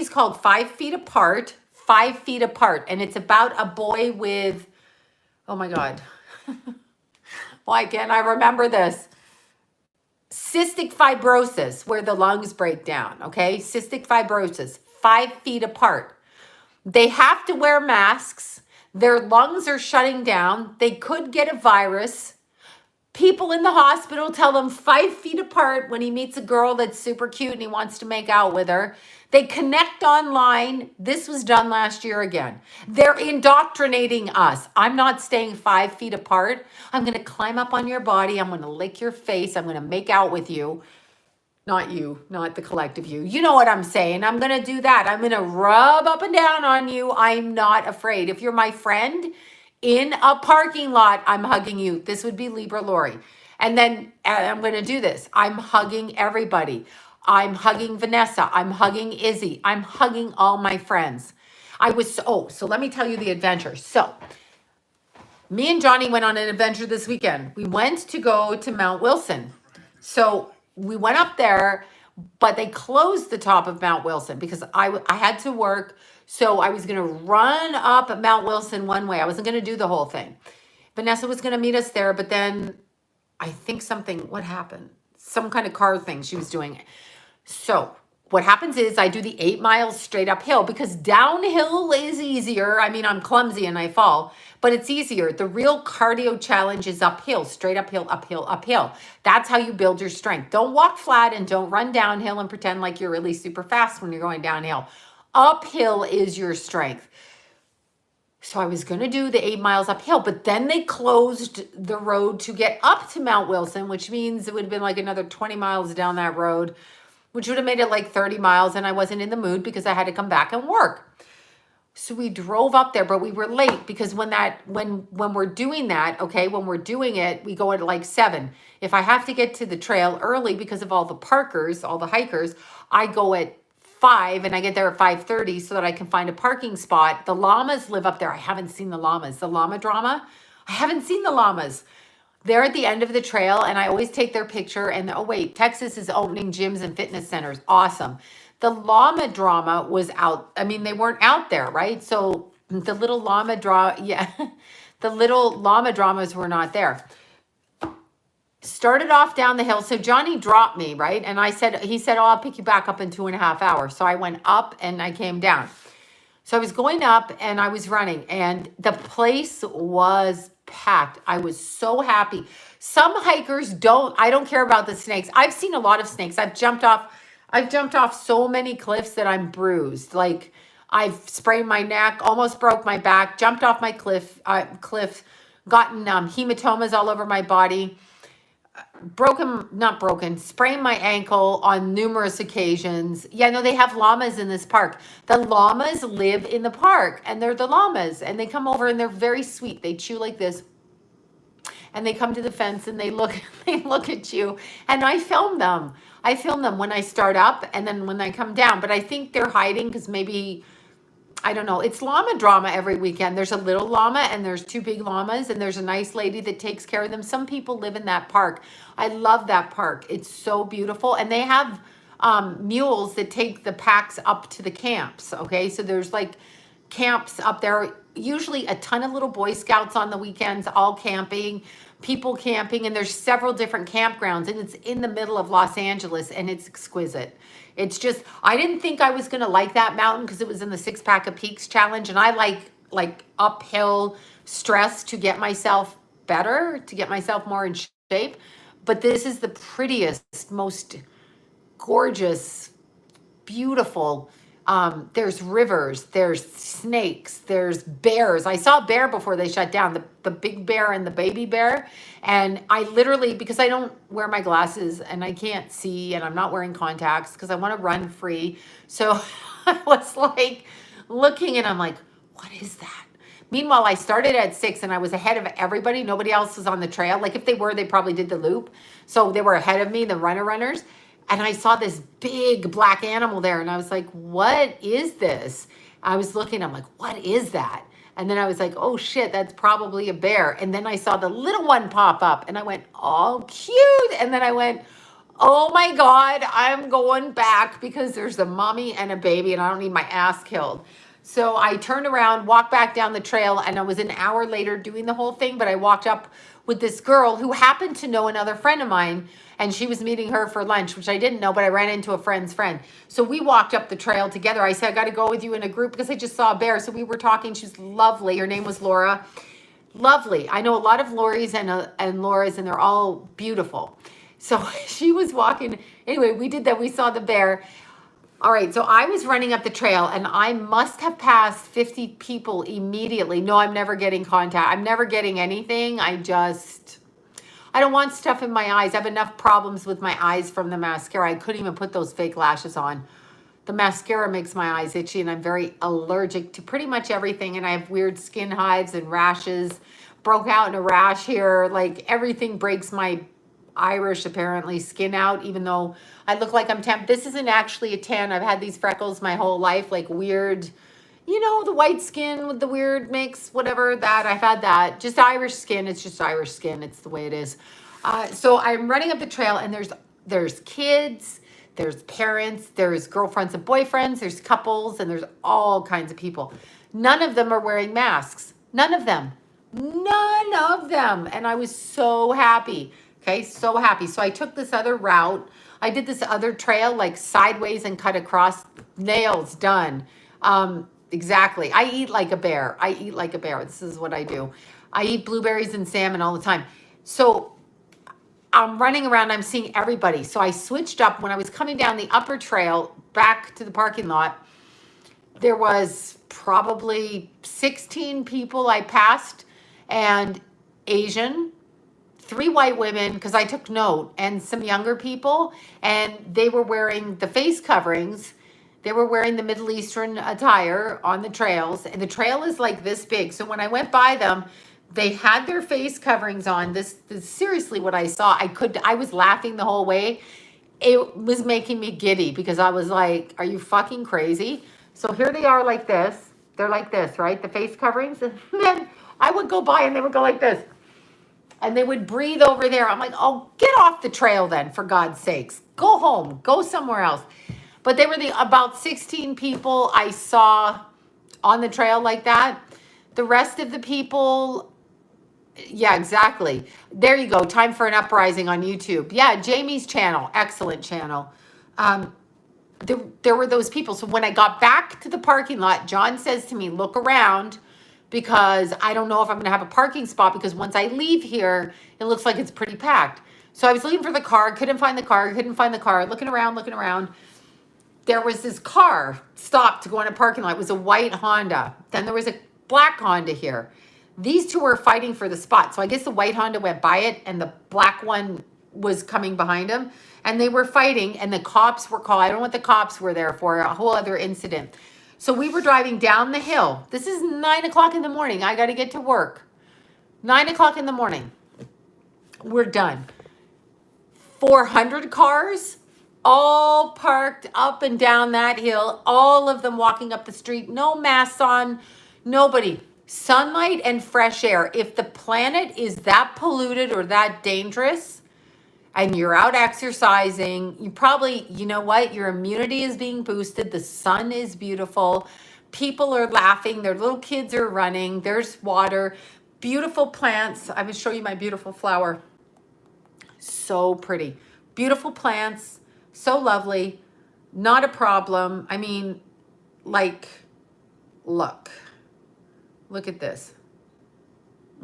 called 5 Feet Apart, 5 Feet Apart. And it's about a boy with, oh my God. Why can't I remember this? Cystic fibrosis, where the lungs break down, okay? Cystic fibrosis, 5 feet apart. They have to wear masks. Their lungs are shutting down. They could get a virus. People in the hospital tell them 5 feet apart when he meets a girl that's super cute and he wants to make out with her. They connect online. This was done last year again. They're indoctrinating us. I'm not staying 5 feet apart. I'm going to climb up on your body. I'm going to lick your face. I'm going to make out with you. Not you, not the collective you. You know what I'm saying. I'm going to do that. I'm going to rub up and down on you. I'm not afraid. If you're my friend in a parking lot, I'm hugging you. This would be Libra Lori. And then I'm going to do this. I'm hugging everybody. I'm hugging Vanessa. I'm hugging Izzy. I'm hugging all my friends. So let me tell you the adventure. So Me and Johnny went on an adventure this weekend. We went to go to Mount Wilson. So we went up there, but they closed the top of Mount Wilson because I had to work. So I was going to run up Mount Wilson one way. I wasn't going to do the whole thing. Vanessa was going to meet us there, but then I think what happened? Some kind of car thing she was doing. So what happens is I do the 8 miles straight uphill because downhill is easier. I mean, I'm clumsy and I fall, but it's easier. The real cardio challenge is uphill, straight uphill, uphill, uphill. That's how you build your strength. Don't walk flat and don't run downhill and pretend like you're really super fast when you're going downhill. Uphill is your strength. So I was going to do the 8 miles uphill, but then they closed the road to get up to Mount Wilson, which means it would have been like another 20 miles down that road, which would have made it like 30 miles. And I wasn't in the mood because I had to come back and work. So we drove up there, but we were late because when we're doing that, okay, when we're doing it, we go at like 7. If I have to get to the trail early because of all the parkers, all the hikers, I go at 5 and I get there at 5:30 so that I can find a parking spot. The llamas live up there. I haven't seen the llamas. The llama drama. I haven't seen the llamas. They're at the end of the trail and I always take their picture and oh wait, Texas is opening gyms and fitness centers. Awesome. The llama drama was out. I mean, they weren't out there, right? So the little llama the little llama dramas were not there. Started off down the hill. So Johnny dropped me, right? And he said, oh, I'll pick you back up in 2.5 hours. So I went up and I came down. So I was going up and I was running and the place was packed. I was so happy. Some hikers I don't care about the snakes. I've seen a lot of snakes. I've jumped off so many cliffs that I'm bruised. Like I've sprained my neck, almost broke my back, jumped off my cliff, gotten hematomas all over my body. Sprained my ankle on numerous occasions. Yeah, no, they have llamas in this park. The llamas live in the park and they're the llamas and they come over and they're very sweet. They chew like this and they come to the fence and they look at you and I film them. I film them when I start up and then when I come down, but I think they're hiding because maybe, I don't know. It's llama drama every weekend. There's a little llama and there's 2 big llamas and there's a nice lady that takes care of them. Some people live in that park. I love that park. It's so beautiful. And they have mules that take the packs up to the camps. Okay. So there's like camps up there, usually a ton of little Boy Scouts on the weekends, all camping, people camping. And there's several different campgrounds and it's in the middle of Los Angeles and it's exquisite. It's just, I didn't think I was going to like that mountain because it was in the 6 Pack of Peaks challenge. And I like uphill stress to get myself better, to get myself more in shape. But this is the prettiest, most gorgeous, beautiful. There's rivers, there's snakes, there's bears. I saw a bear before they shut down, the big bear and the baby bear. And I literally, because I don't wear my glasses and I can't see and I'm not wearing contacts because I want to run free. So I was like looking and I'm like, what is that? Meanwhile, I started at 6 and I was ahead of everybody. Nobody else was on the trail. Like if they were, they probably did the loop. So they were ahead of me, the runners. And I saw this big black animal there. And I was like, what is this? I was looking, I'm like, what is that? And then I was like, oh shit, that's probably a bear. And then I saw the little one pop up and I went, oh, cute. And then I went, oh my God, I'm going back because there's a mommy and a baby and I don't need my ass killed. So I turned around, walked back down the trail, and I was an hour later doing the whole thing, but I walked up with this girl who happened to know another friend of mine, and she was meeting her for lunch, which I didn't know, but I ran into a friend's friend. So we walked up the trail together. I said, I got to go with you in a group because I just saw a bear. So we were talking. She's lovely. Her name was Laura. Lovely. I know a lot of Lori's and Laura's, and they're all beautiful. So she was walking. Anyway, we did that. We saw the bear. All right, so I was running up the trail and I must have passed 50 people immediately. No, I'm never getting contact. I'm never getting anything. I don't want stuff in my eyes. I have enough problems with my eyes from the mascara. I couldn't even put those fake lashes on. The mascara makes my eyes itchy and I'm very allergic to pretty much everything. And I have weird skin hives and rashes. Broke out in a rash here. Like everything breaks my Irish, apparently, skin out, even though I look like I'm tan. This isn't actually a tan. I've had these freckles my whole life, like weird. You know, the white skin with the weird mix, whatever that. I've had that. Just Irish skin. It's just Irish skin. It's the way it is. So I'm running up the trail, and there's kids, there's parents, there's girlfriends and boyfriends, there's couples, and there's all kinds of people. None of them are wearing masks. None of them. None of them. And I was so happy. Okay, so happy. So I took this other route. I did this other trail like sideways and cut across. Nails done. Exactly. I eat like a bear. I eat like a bear. This is what I do. I eat blueberries and salmon all the time. So I'm running around. I'm seeing everybody. So I switched up when I was coming down the upper trail back to the parking lot. There was probably 16 people I passed, and Asian, 3 white women, because I took note, and some younger people, and they were wearing the face coverings. They were wearing the Middle Eastern attire on the trails, and the trail is like this big. So when I went by them, they had their face coverings on. This is seriously what I saw. I was laughing the whole way. It was making me giddy because I was like, are you fucking crazy? So here they are like this. They're like this, right? The face coverings. And then I would go by and they would go like this. And they would breathe over there. I'm like, oh, get off the trail then, for God's sakes. Go home. Go somewhere else. But they were about 16 people I saw on the trail like that. The rest of the people, yeah, exactly. There you go. Time for an uprising on YouTube. Yeah, Jamie's channel. Excellent channel. There were those people. So when I got back to the parking lot, John says to me, look around, because I don't know if I'm going to have a parking spot, because once I leave here, it looks like it's pretty packed. So I was looking for the car, couldn't find the car, looking around. There was this car stopped to go in a parking lot. It was a white Honda. Then there was a black Honda here. These two were fighting for the spot. So I guess the white Honda went by it and the black one was coming behind him. And they were fighting, and the cops were called. I don't know what the cops were there for, a whole other incident. So we were driving down the hill. This is 9 o'clock in the morning. I got to get to work. 9 o'clock in the morning. We're done. 400 cars, all parked up and down that hill, all of them walking up the street, no masks on, nobody. Sunlight and fresh air. If the planet is that polluted or that dangerous, and you're out exercising, you probably, you know what? Your immunity is being boosted. The sun is beautiful. People are laughing. Their little kids are running. There's water. Beautiful plants. I will show you my beautiful flower. So pretty. Beautiful plants. So lovely. Not a problem. I mean, like, look. Look at this.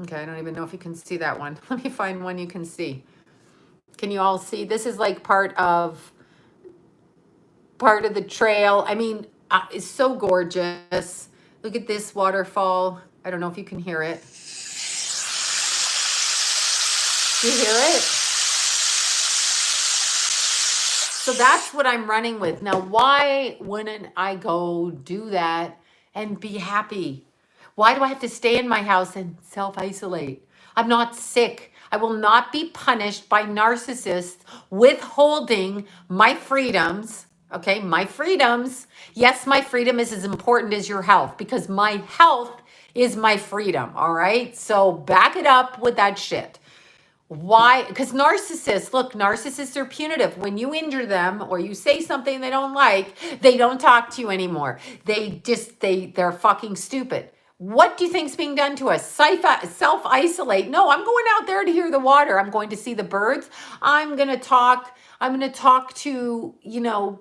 Okay, I don't even know if you can see that one. Let me find one you can see. Can you all see? This is like part of the trail. I mean, it's so gorgeous. Look at this waterfall. I don't know if you can hear it. Do you hear it? So that's what I'm running with. Now, why wouldn't I go do that and be happy? Why do I have to stay in my house and self-isolate? I'm not sick. I will not be punished by narcissists withholding my freedoms. Okay, my freedoms. Yes, my freedom is as important as your health, because my health is my freedom. All right, so back it up with that shit. Why? Because narcissists are punitive. When you injure them or you say something they don't like, they don't talk to you anymore. They're fucking stupid. What do you think's being done to us? Self-isolate. No, I'm going out there to hear the water. I'm going to see the birds. I'm going to talk to,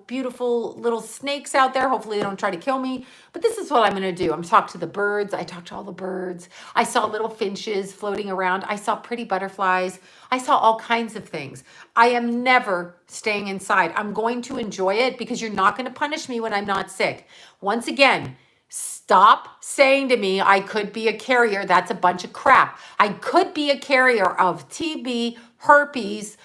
beautiful little snakes out there. Hopefully they don't try to kill me. But this is what I'm going to do. I'm talk to the birds. I talked to all the birds. I saw little finches floating around. I saw pretty butterflies. I saw all kinds of things. I am never staying inside. I'm going to enjoy it, because you're not going to punish me when I'm not sick. Once again, stop saying to me, I could be a carrier. That's a bunch of crap. I could be a carrier of TB, herpes,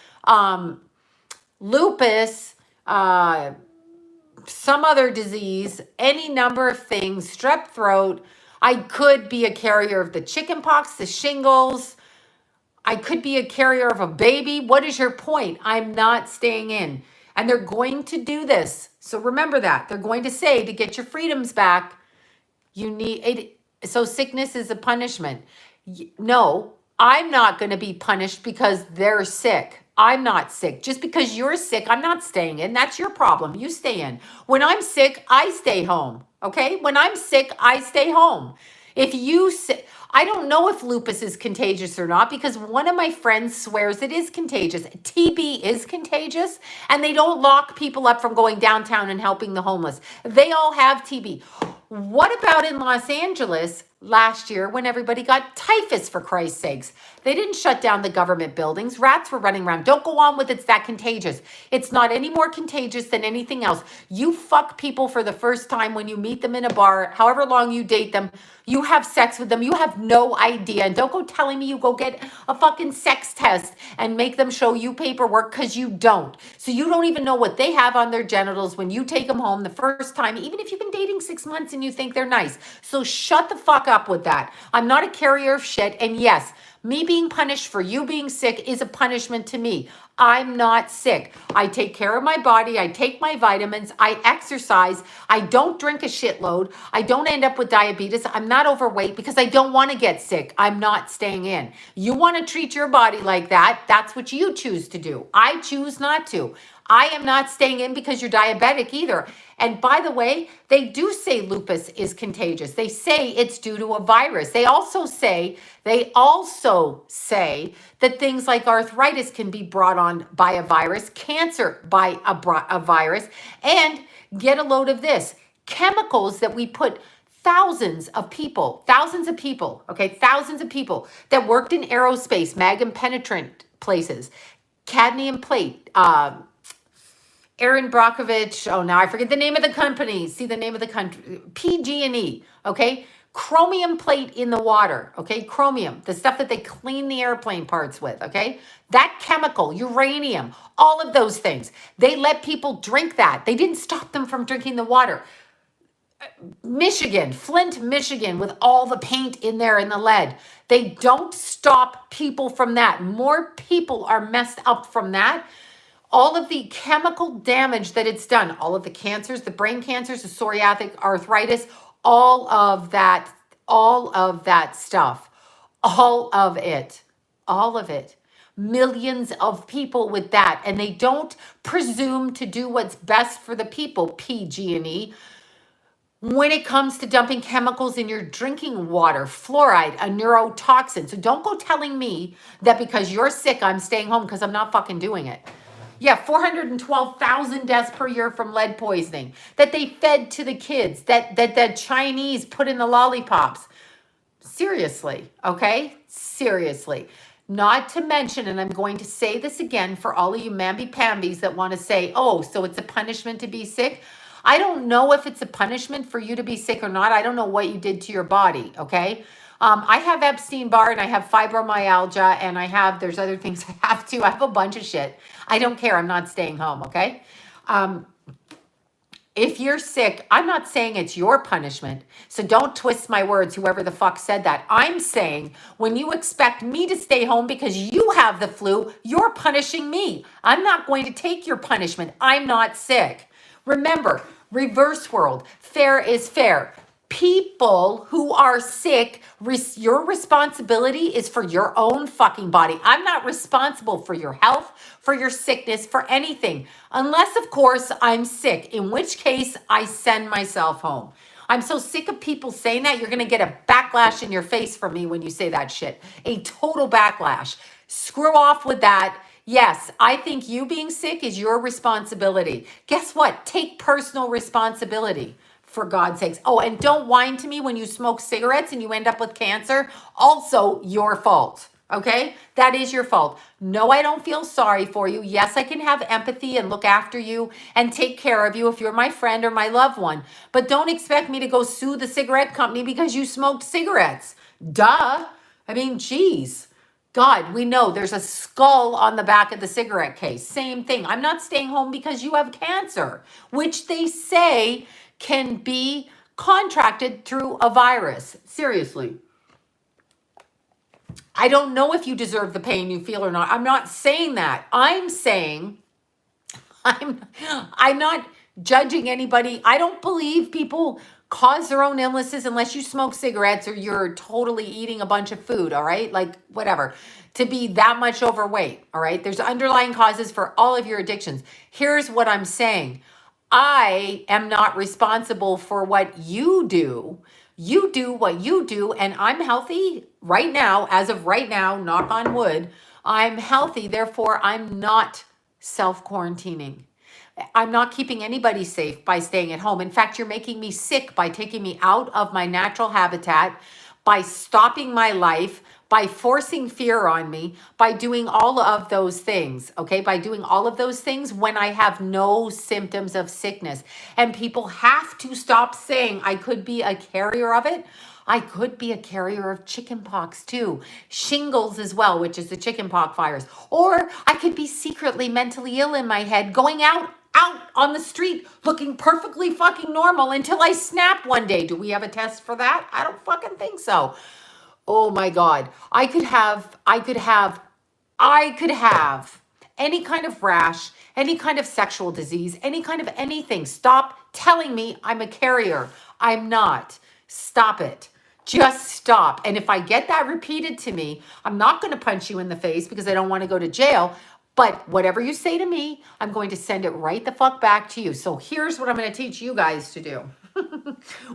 lupus, some other disease, any number of things, strep throat. I could be a carrier of the chickenpox, the shingles. I could be a carrier of a baby. What is your point? I'm not staying in. And they're going to do this. So remember that. They're going to say, to get your freedoms back, You need it. So sickness is a punishment. No, I'm not going to be punished because they're sick. I'm not sick. Just because you're sick, I'm not staying in. That's your problem. You stay in. When I'm sick, I stay home. Okay? When I'm sick, I stay home. If you say, I don't know if lupus is contagious or not because one of my friends swears it is contagious. TB is contagious and they don't lock people up from going downtown and helping the homeless. They all have TB. What about in Los Angeles last year when everybody got typhus, for Christ's sakes? They didn't shut down the government buildings. Rats were running around. Don't go on with it's that contagious. It's not any more contagious than anything else. You fuck people for the first time when you meet them in a bar, however long you date them, you have sex with them. You have no idea. And don't go telling me you go get a fucking sex test and make them show you paperwork because you don't. So you don't even know what they have on their genitals when you take them home the first time, even if you've been dating 6 months and you think they're nice. So shut the fuck up with that. I'm not a carrier of shit. And yes, me being punished for you being sick is a punishment to me. I'm not sick. I take care of my body. I take my vitamins. I exercise. I don't drink a shitload. I don't end up with diabetes. I'm not overweight because I don't want to get sick. I'm not staying in. You want to treat your body like that. That's what you choose to do. I choose not to. I am not staying in because you're diabetic either. And by the way, they do say lupus is contagious. They say it's due to a virus. They also say that things like arthritis can be brought on by a virus, cancer by a virus, and get a load of this, chemicals that we put thousands of people that worked in aerospace, magam penetrant places, cadmium plate, Aaron Brockovich, oh, now I forget the name of the company. See the name of the country, PG&E, okay? Chromium plate in the water, okay? Chromium, the stuff that they clean the airplane parts with, okay? That chemical, uranium, all of those things. They let people drink that. They didn't stop them from drinking the water. Michigan, Flint, Michigan, with all the paint in there and the lead. They don't stop people from that. More people are messed up from that. All of the chemical damage that it's done, all of the cancers, the brain cancers, the psoriatic arthritis, all of that stuff, all of it. Millions of people with that, and they don't presume to do what's best for the people, PG&E, when it comes to dumping chemicals in your drinking water, fluoride, a neurotoxin. So don't go telling me that because you're sick, I'm staying home because I'm not fucking doing it. Yeah, 412,000 deaths per year from lead poisoning that they fed to the kids, that the Chinese put in the lollipops. Seriously, okay? Seriously. Not to mention, and I'm going to say this again for all of you mamby-pambies that want to say, oh, so it's a punishment to be sick. I don't know if it's a punishment for you to be sick or not. I don't know what you did to your body, okay? I have Epstein-Barr and I have fibromyalgia and there's other things I have too. I have a bunch of shit. I don't care. I'm not staying home, okay? If you're sick, I'm not saying it's your punishment. So don't twist my words, whoever the fuck said that. I'm saying when you expect me to stay home because you have the flu, you're punishing me. I'm not going to take your punishment. I'm not sick. Remember, reverse world, fair is fair. People who are sick, your responsibility is for your own fucking body. I'm not responsible for your health, for your sickness, for anything. Unless, of course, I'm sick, in which case I send myself home. I'm so sick of people saying that. You're going to get a backlash in your face from me when you say that shit. A total backlash. Screw off with that. Yes, I think you being sick is your responsibility. Guess what? Take personal responsibility. For God's sakes. Oh, and don't whine to me when you smoke cigarettes and you end up with cancer. Also your fault. Okay? That is your fault. No, I don't feel sorry for you. Yes, I can have empathy and look after you and take care of you if you're my friend or my loved one. But don't expect me to go sue the cigarette company because you smoked cigarettes. Duh. I mean, geez. God, we know there's a skull on the back of the cigarette case. Same thing. I'm not staying home because you have cancer, which they say can be contracted through a virus. Seriously. I don't know if you deserve the pain you feel or not. I'm not saying that. I'm saying I'm not judging anybody. I don't believe people cause their own illnesses unless you smoke cigarettes or you're totally eating a bunch of food, all right? Like whatever, to be that much overweight, all right? There's underlying causes for all of your addictions. Here's what I'm saying. I am not responsible for what you do. You do what you do, and I'm healthy right now, as of right now, knock on wood. I'm healthy, therefore I'm not self-quarantining. I'm not keeping anybody safe by staying at home. In fact, you're making me sick by taking me out of my natural habitat, by stopping my life, by forcing fear on me, by doing all of those things, okay? By doing all of those things when I have no symptoms of sickness. And people have to stop saying I could be a carrier of it. I could be a carrier of chickenpox too. Shingles as well, which is the chickenpox virus. Or I could be secretly mentally ill in my head, going out on the street looking perfectly fucking normal until I snap one day. Do we have a test for that? I don't fucking think so. Oh my God. I could have any kind of rash, any kind of sexual disease, any kind of anything. Stop telling me I'm a carrier. I'm not. Stop it. Just stop. And if I get that repeated to me, I'm not going to punch you in the face because I don't want to go to jail. But whatever you say to me, I'm going to send it right the fuck back to you. So here's what I'm going to teach you guys to do.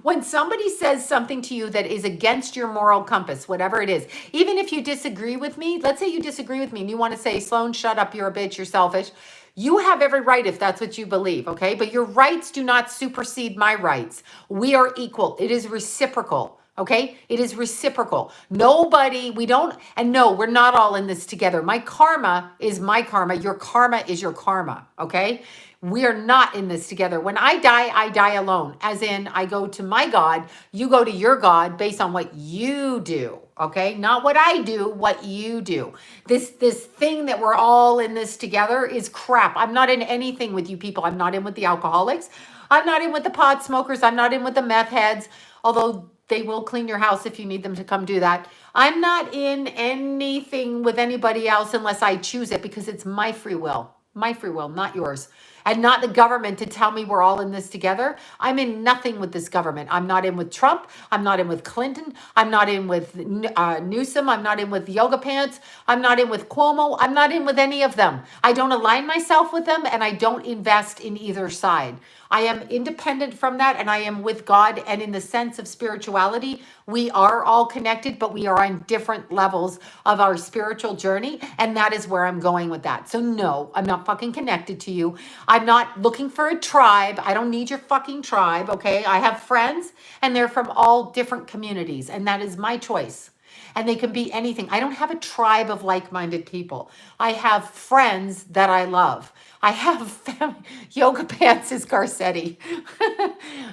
When somebody says something to you that is against your moral compass, whatever it is, even if you disagree with me, let's say you disagree with me and you want to say, Sloan, shut up, you're a bitch, you're selfish. You have every right if that's what you believe, okay? But your rights do not supersede my rights. We are equal. It is reciprocal. Okay, it is reciprocal. Nobody, we don't, and no, we're not all in this together. My karma is my karma. Your karma is your karma. Okay, we are not in this together. When I die alone. As in, I go to my God, you go to your God based on what you do. Okay, not what I do, what you do. This thing that we're all in this together is crap. I'm not in anything with you people. I'm not in with the alcoholics. I'm not in with the pot smokers. I'm not in with the meth heads. Although they will clean your house if you need them to come do that. I'm not in anything with anybody else unless I choose it because it's my free will, not yours. And not the government to tell me we're all in this together. I'm in nothing with this government. I'm not in with Trump. I'm not in with Clinton. I'm not in with Newsom. I'm not in with Yoga Pants. I'm not in with Cuomo. I'm not in with any of them. I don't align myself with them and I don't invest in either side. I am independent from that and I am with God. And in the sense of spirituality, we are all connected, but we are on different levels of our spiritual journey. And that is where I'm going with that. So no, I'm not fucking connected to you. I'm not looking for a tribe. I don't need your fucking tribe, okay? I have friends and they're from all different communities and that is my choice. And they can be anything. I don't have a tribe of like-minded people. I have friends that I love. I have family. Yoga Pants is Garcetti.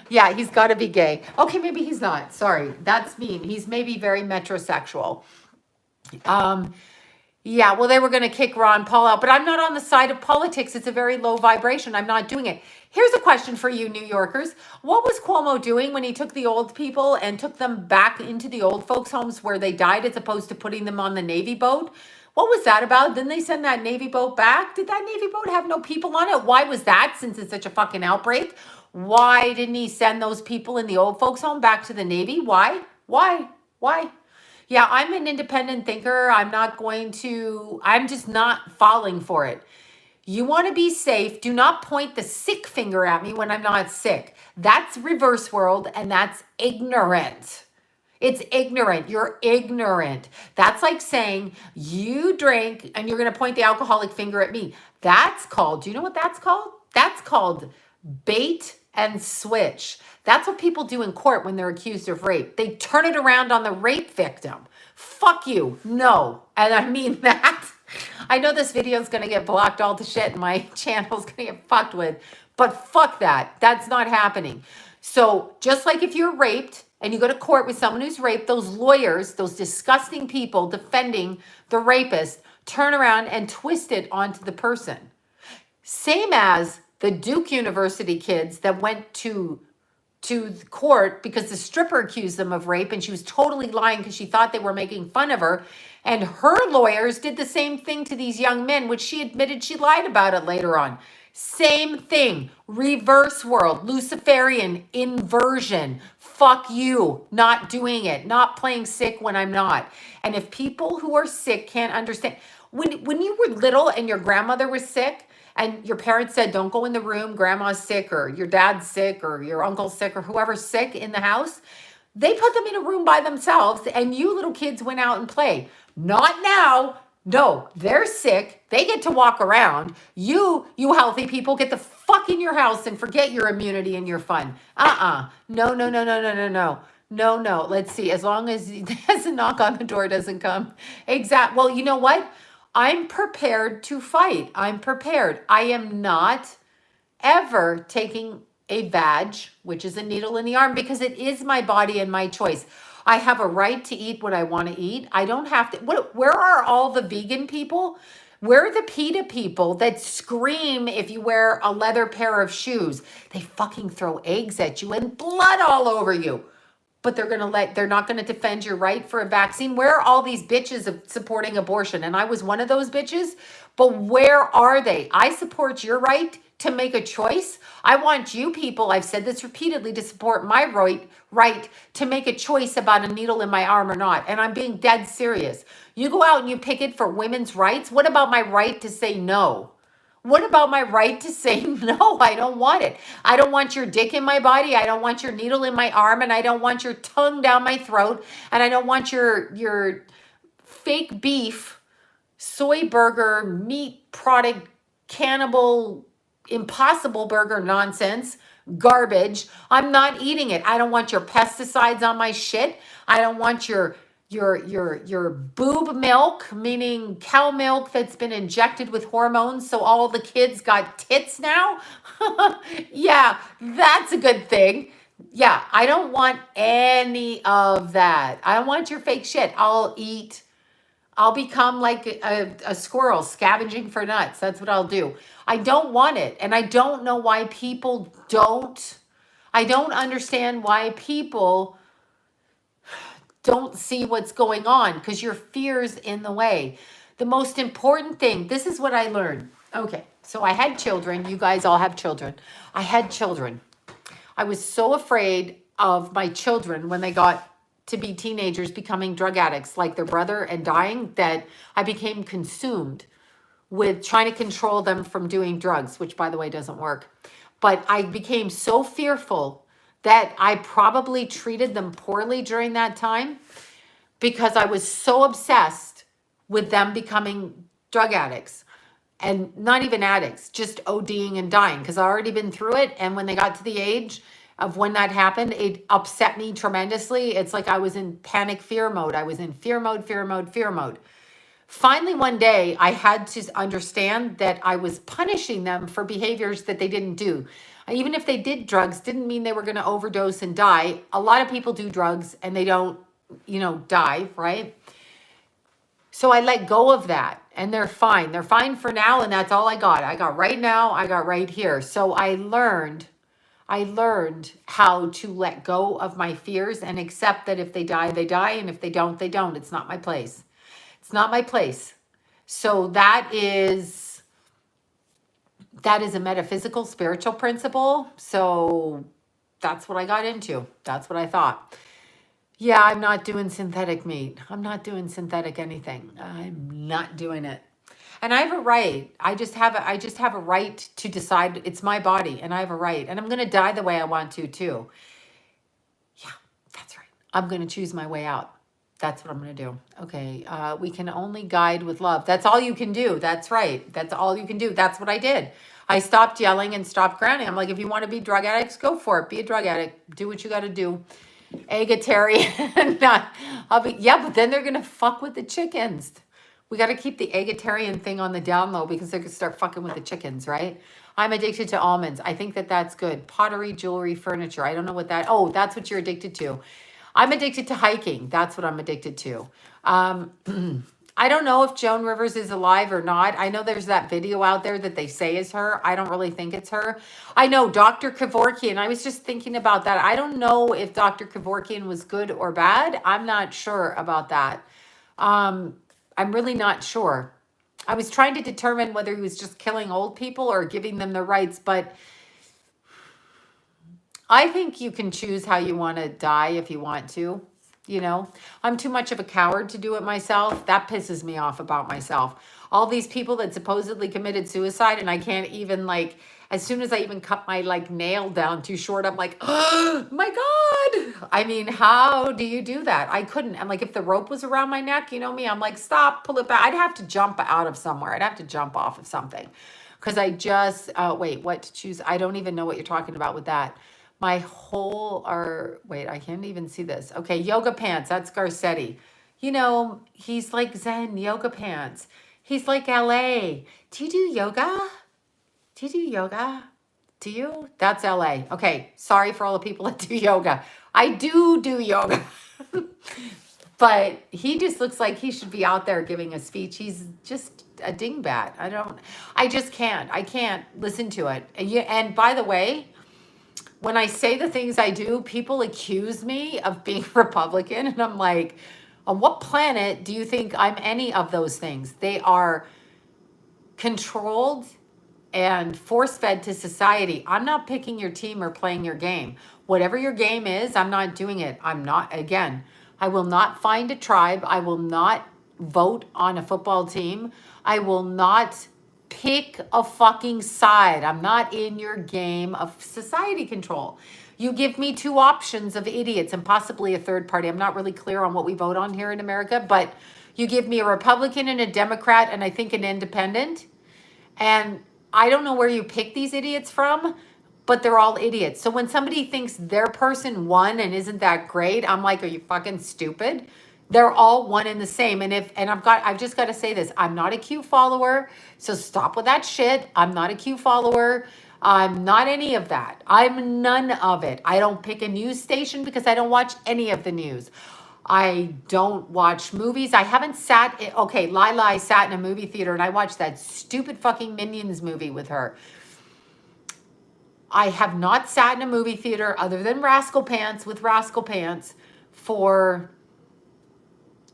Yeah, he's got to be gay. Okay, maybe he's not. Sorry, that's mean. He's maybe very metrosexual. Yeah, well, they were going to kick Ron Paul out, but I'm not on the side of politics. It's a very low vibration. I'm not doing it. Here's a question for you, New Yorkers. What was Cuomo doing when he took the old people and took them back into the old folks' homes where they died as opposed to putting them on the Navy boat? What was that about? Didn't they send that Navy boat back? Did that Navy boat have no people on it? Why was that, since it's such a fucking outbreak? Why didn't he send those people in the old folks' home back to the Navy? Why? Yeah, I'm an independent thinker. I'm just not falling for it. You want to be safe. Do not point the sick finger at me when I'm not sick. That's reverse world and that's ignorant. It's ignorant. You're ignorant. That's like saying you drink and you're going to point the alcoholic finger at me. That's called, do you know what that's called? That's called bait and switch. That's what people do in court when they're accused of rape. They turn it around on the rape victim. Fuck you. No. And I mean that. I know this video is going to get blocked all to shit and my channel's going to get fucked with, but fuck that. That's not happening. So just like if you're raped and you go to court with someone who's raped, those lawyers, those disgusting people defending the rapist, turn around and twist it onto the person. Same as the Duke University kids that went to court because the stripper accused them of rape and she was totally lying because she thought they were making fun of her. And her lawyers did the same thing to these young men, which she admitted she lied about it later on. Same thing. Reverse world, Luciferian inversion. Fuck you. Not doing it. Not playing sick when I'm not. And if people who are sick can't understand, when you were little and your grandmother was sick and your parents said, don't go in the room, grandma's sick or your dad's sick or your uncle's sick or whoever's sick in the house, they put them in a room by themselves and you little kids went out and played. Not now. No, they're sick. They get to walk around. You healthy people get the fuck in your house and forget your immunity and your fun. No, no, no, no, no, no, no. No, no. Let's see. As long as a knock on the door doesn't come. Exact. Well, you know what? I'm prepared to fight. I'm prepared. I am not ever taking a vag, which is a needle in the arm, because it is my body and my choice. I have a right to eat what I want to eat. I don't have to. Where are all the vegan people? Where are the PETA people that scream if you wear a leather pair of shoes? They fucking throw eggs at you and blood all over you. But they're not going to defend your right for a vaccine. Where are all these bitches of supporting abortion? And I was one of those bitches, but where are they? I support your right to make a choice. I want you people, I've said this repeatedly, to support my right to make a choice about a needle in my arm or not. And I'm being dead serious. You go out and you picket for women's rights. What about my right to say no? What about my right to say, no, I don't want it. I don't want your dick in my body. I don't want your needle in my arm. And I don't want your tongue down my throat. And I don't want your fake beef, soy burger, meat product, cannibal, impossible burger nonsense, garbage. I'm not eating it. I don't want your pesticides on my shit. I don't want your boob milk, meaning cow milk that's been injected with hormones, so all the kids got tits now. Yeah, that's a good thing. Yeah, I don't want any of that. I don't want your fake shit. I'll become like a squirrel scavenging for nuts. That's what I'll do. I don't want it. And I don't know why people don't. I don't understand why people don't see what's going on because your fear's in the way. The most important thing, this is what I learned. Okay, so I had children. You guys all have children. I had children. I was so afraid of my children when they got to be teenagers becoming drug addicts like their brother and dying that I became consumed with trying to control them from doing drugs, which by the way doesn't work. But I became so fearful that I probably treated them poorly during that time because I was so obsessed with them becoming drug addicts and not even addicts, just ODing and dying because I already been through it. And when they got to the age of when that happened, it upset me tremendously. It's like I was in panic fear mode. I was in fear mode, fear mode, fear mode. Finally, one day, I had to understand that I was punishing them for behaviors that they didn't do. Even if they did drugs, didn't mean they were going to overdose and die. A lot of people do drugs and they don't, die, right? So I let go of that and they're fine. They're fine for now. And that's all I got. I got right now. I got right here. So I learned how to let go of my fears and accept that if they die, they die. And if they don't, they don't. It's not my place. It's not my place. So that is a metaphysical, spiritual principle. So that's what I got into. That's what I thought. Yeah, I'm not doing synthetic meat. I'm not doing synthetic anything. I'm not doing it. And I have a right. I just have a right to decide. It's my body and I have a right. And I'm going to die the way I want to too. Yeah, that's right. I'm going to choose my way out. That's what I'm going to do. Okay. We can only guide with love. That's all you can do. That's right. That's all you can do. That's what I did. I stopped yelling and stopped grounding. I'm like, if you want to be drug addicts, go for it. Be a drug addict. Do what you got to do. Egalitarian. But then they're going to fuck with the chickens. We got to keep the egalitarian thing on the down low because they're going to start fucking with the chickens, right? I'm addicted to almonds. I think that that's good. Pottery, jewelry, furniture. I don't know what that. Oh, that's what you're addicted to. I'm addicted to hiking. That's what I'm addicted to. I don't know if Joan Rivers is alive or not. I know there's that video out there that they say is her. I don't really think it's her. I know Dr. Kevorkian. I was just thinking about that. I don't know if Dr. Kevorkian was good or bad. I'm not sure about that. I'm really not sure. I was trying to determine whether he was just killing old people or giving them their rights, but I think you can choose how you want to die if you want to. You know, I'm too much of a coward to do it myself. That pisses me off about myself. All these people that supposedly committed suicide, and I can't even, like, as soon as I even cut my like nail down too short, I'm like, oh my God. I mean, how do you do that? I couldn't. And like, if the rope was around my neck, you know me, I'm like, stop, pull it back. I'd have to jump out of somewhere. I'd have to jump off of something. Because I just, wait, what to choose? I don't even know what you're talking about with that. My whole, or wait, I can't even see this. Okay, yoga pants, that's Garcetti. You know, he's like Zen, yoga pants. He's like LA. Do you do yoga? Do you do yoga? Do you? That's LA. Okay, sorry for all the people that do yoga. I do yoga. But he just looks like he should be out there giving a speech. He's just a dingbat. I just can't. I can't listen to it. And by the way, when I say the things I do, people accuse me of being Republican. And I'm like, on what planet do you think I'm any of those things? They are controlled and force-fed to society. I'm not picking your team or playing your game. Whatever your game is, I'm not doing it. Again, I will not find a tribe. I will not vote on a football team. I will not pick a fucking side. I'm not in your game of society control. You give me two options of idiots and possibly a third party. I'm not really clear on what we vote on here in America, but you give me a Republican and a Democrat and I think an independent. And I don't know where you pick these idiots from, but they're all idiots. So when somebody thinks their person won and isn't that great, I'm like, are you fucking stupid? They're all one and the same. And I've just got to say this. I'm not a Q follower. So stop with that shit. I'm not a Q follower. I'm not any of that. I'm none of it. I don't pick a news station because I don't watch any of the news. I don't watch movies. I haven't Lila sat in a movie theater and I watched that stupid fucking Minions movie with her. I have not sat in a movie theater other than Rascal Pants for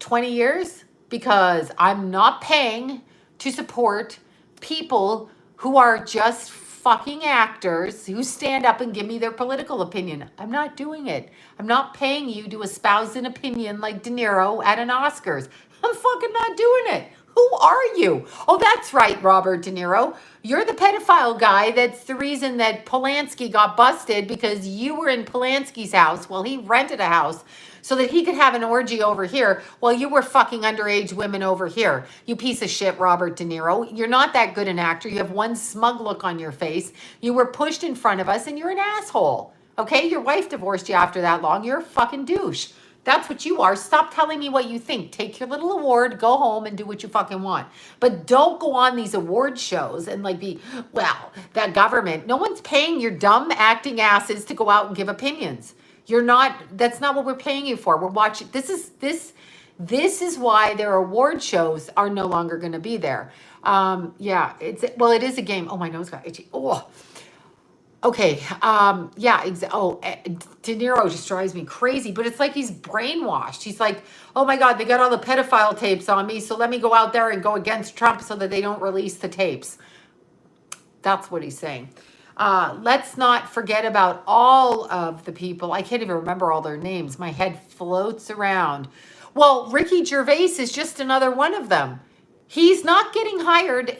20 years because I'm not paying to support people who are just fucking actors who stand up and give me their political opinion. I'm not doing it. I'm not paying you to espouse an opinion like De Niro at an Oscars. I'm fucking not doing it. Who are you? Oh, that's right, Robert De Niro. You're the pedophile guy that's the reason that Polanski got busted because you were in Polanski's house while he rented a house so that he could have an orgy over here while you were fucking underage women over here. You piece of shit, Robert De Niro. You're not that good an actor. You have one smug look on your face. You were pushed in front of us and you're an asshole. Okay? Your wife divorced you after that long. You're a fucking douche. That's what you are. Stop telling me what you think. Take your little award, go home and do what you fucking want. But don't go on these award shows and like that government. No one's paying your dumb acting asses to go out and give opinions. That's not what we're paying you for. We're watching. This is why their award shows are no longer going to be there. It is a game. Oh, my nose got itchy. Oh, okay. De Niro just drives me crazy, but it's like he's brainwashed. He's like, oh my God, they got all the pedophile tapes on me. So let me go out there and go against Trump so that they don't release the tapes. That's what he's saying. Let's not forget about all of the people. I can't even remember all their names. My head floats around. Well, Ricky Gervais is just another one of them. He's not getting hired.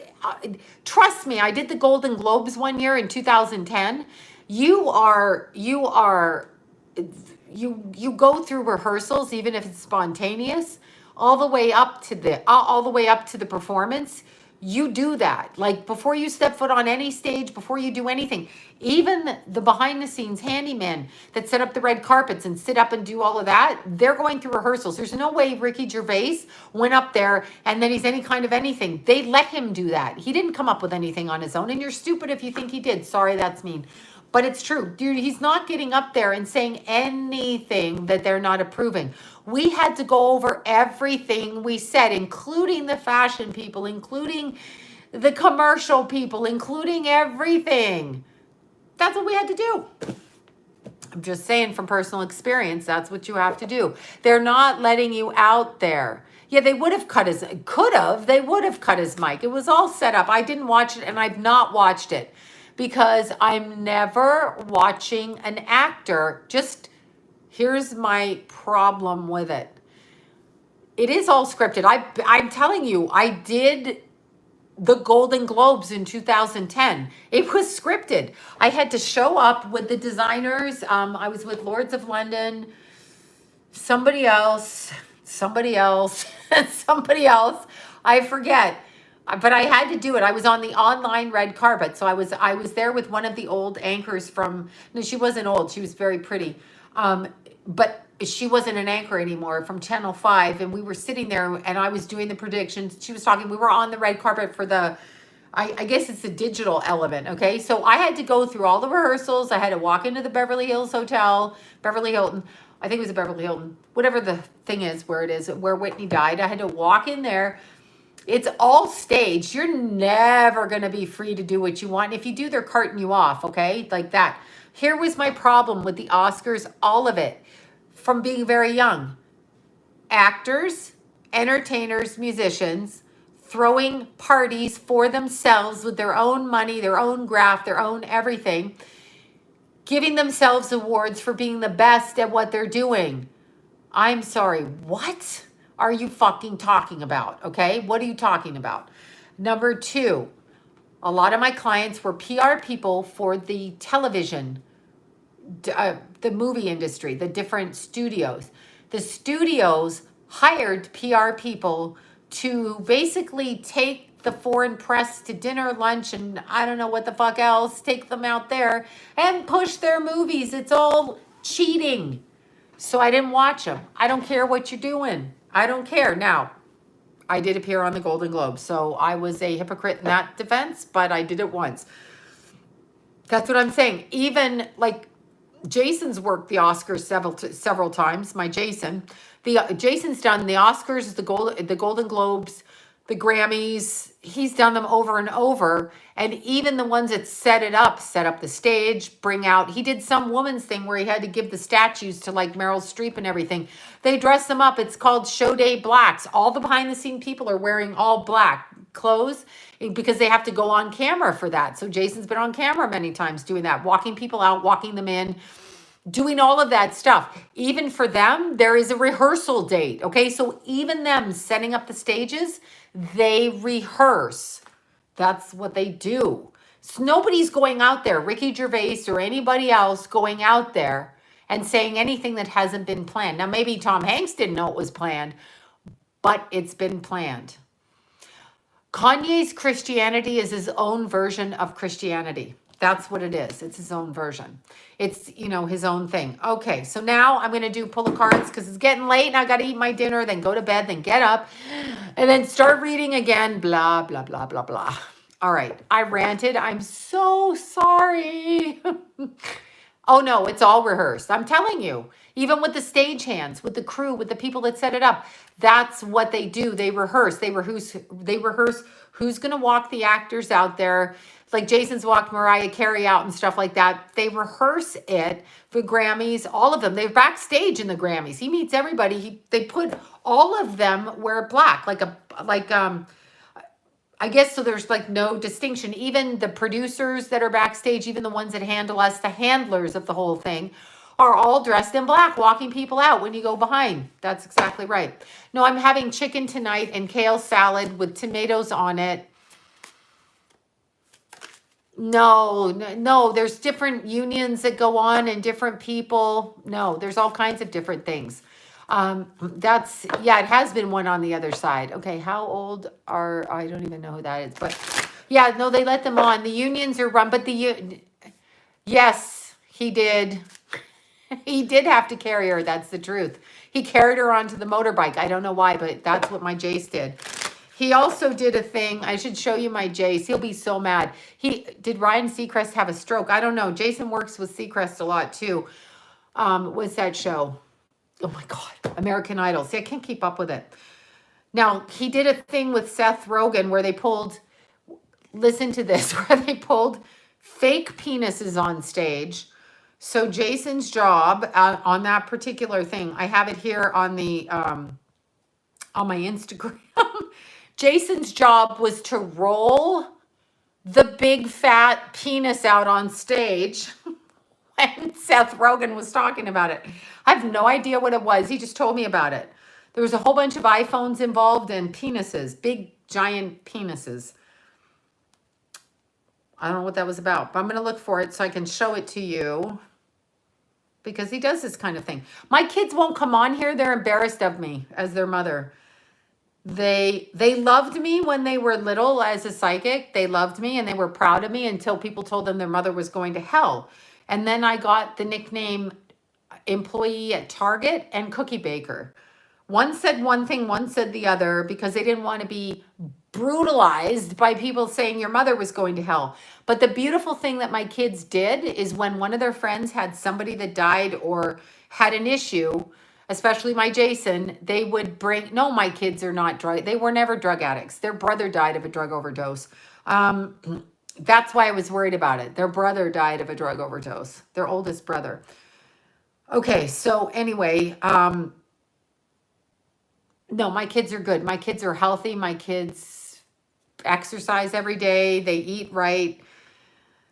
Trust me, I did the Golden Globes one year in 2010. You go through rehearsals, even if it's spontaneous, all the way up to the performance. You do that. Like before you step foot on any stage, before you do anything, even the behind the scenes handyman that set up the red carpets and sit up and do all of that, they're going through rehearsals. There's no way Ricky Gervais went up there and then he's any kind of anything. They let him do that. He didn't come up with anything on his own, and you're stupid if you think he did. Sorry, that's mean. But it's true. Dude, he's not getting up there and saying anything that they're not approving. We had to go over everything we said, including the fashion people, including the commercial people, including everything. That's what we had to do. I'm just saying from personal experience, that's what you have to do. They're not letting you out there. Yeah, they would have they would have cut his mic. It was all set up. I didn't watch it and I've not watched it because I'm never watching an actor. Just here's my problem with it. It is all scripted. I'm telling you, I did the Golden Globes in 2010. It was scripted. I had to show up with the designers. I was with Lords of London, somebody else, somebody else. I forget. But I had to do it. I was on the online red carpet. So I was there with one of the old anchors from, no, she wasn't old. She was very pretty. But she wasn't an anchor anymore, from Channel 5. And we were sitting there and I was doing the predictions. She was talking. We were on the red carpet for the, I guess it's the digital element. Okay. So I had to go through all the rehearsals. I had to walk into the Beverly Hills Hotel, Beverly Hilton. I think it was a Beverly Hilton, whatever the thing is, where it is, where Whitney died. I had to walk in there. It's all staged. You're never going to be free to do what you want. And if you do, they're carting you off. Okay. Like that. Here was my problem with the Oscars, all of it. From being very young, actors, entertainers, musicians, throwing parties for themselves with their own money, their own graft, their own everything, giving themselves awards for being the best at what they're doing. I'm sorry, what are you fucking talking about? Okay, what are you talking about? Number two, a lot of my clients were PR people for the television, the movie industry, the different studios. The studios hired PR people to basically take the foreign press to dinner, lunch, and I don't know what the fuck else, take them out there and push their movies. It's all cheating. So I didn't watch them. I don't care what you're doing. I don't care. Now, I did appear on the Golden Globe, so I was a hypocrite in that defense, but I did it once. That's what I'm saying. Even like Jason's worked the Oscars several times. My Jason, Jason's done the Oscars, the Golden Globes, the Grammys. He's done them over and over. And even the ones that set up the stage, bring out. He did some woman's thing where he had to give the statues to like Meryl Streep and everything. They dress them up. It's called Show Day Blacks. All the behind the scene people are wearing all black clothes because they have to go on camera for that. So Jason's been on camera many times doing that, walking people out, walking them in, doing all of that stuff. Even for them, there is a rehearsal date. Okay, so even them setting up the stages, they rehearse. That's what they do. So nobody's going out there, Ricky Gervais or anybody else going out there and saying anything that hasn't been planned. Now, maybe Tom Hanks didn't know it was planned, but it's been planned. Kanye's Christianity is his own version of Christianity. That's what it is. It's his own version. It's, his own thing. Okay, so now I'm going to pull the cards because it's getting late and I got to eat my dinner, then go to bed, then get up, and then start reading again, blah, blah, blah, blah, blah. All right, I ranted. I'm so sorry. Oh, no, it's all rehearsed. I'm telling you, even with the stagehands, with the crew, with the people that set it up, that's what they do. They rehearse. They rehearse who's going to walk the actors out there. Like Jason's walked Mariah Carey out and stuff like that. They rehearse it for Grammys, all of them. They're backstage in the Grammys. He meets everybody. They put all of them wear black, I guess, so there's like no distinction. Even the producers that are backstage, even the ones that handle us, the handlers of the whole thing, are all dressed in black, walking people out when you go behind. That's exactly right. No, I'm having chicken tonight and kale salad with tomatoes on it. No, there's different unions that go on and different people. No, there's all kinds of different things. It has been one on the other side. Okay, how old I don't even know who that is, but yeah, no, they let them on. The unions are run, but yes, he did. He did have to carry her. That's the truth. He carried her onto the motorbike. I don't know why, but that's what my Jace did. He also did a thing. I should show you my Jace. He'll be so mad. Did Ryan Seacrest have a stroke? I don't know. Jason works with Seacrest a lot too. What's that show? Oh my God. American Idol. See, I can't keep up with it. Now, he did a thing with Seth Rogen where they pulled, listen to this, where they pulled fake penises on stage So Jason's job on that particular thing, I have it here on the on my Instagram. Jason's job was to roll the big fat penis out on stage when Seth Rogen was talking about it. I have no idea what it was. He just told me about it. There was a whole bunch of iPhones involved and penises, big giant penises. I don't know what that was about, but I'm going to look for it so I can show it to you because he does this kind of thing. My kids won't come on here. They're embarrassed of me as their mother. They loved me when they were little as a psychic. They loved me and they were proud of me until people told them their mother was going to hell. And then I got the nickname employee at Target and cookie baker. One said one thing, one said the other because they didn't want to be brutalized by people saying your mother was going to hell. But the beautiful thing that my kids did is when one of their friends had somebody that died or had an issue, especially my Jason, they would bring, no, my kids are not drug, they were never drug addicts. Their brother died of a drug overdose. That's why I was worried about it. Their brother died of a drug overdose, their oldest brother. Okay, so anyway, no, my kids are good. My kids are healthy. My kids exercise every day. They eat right.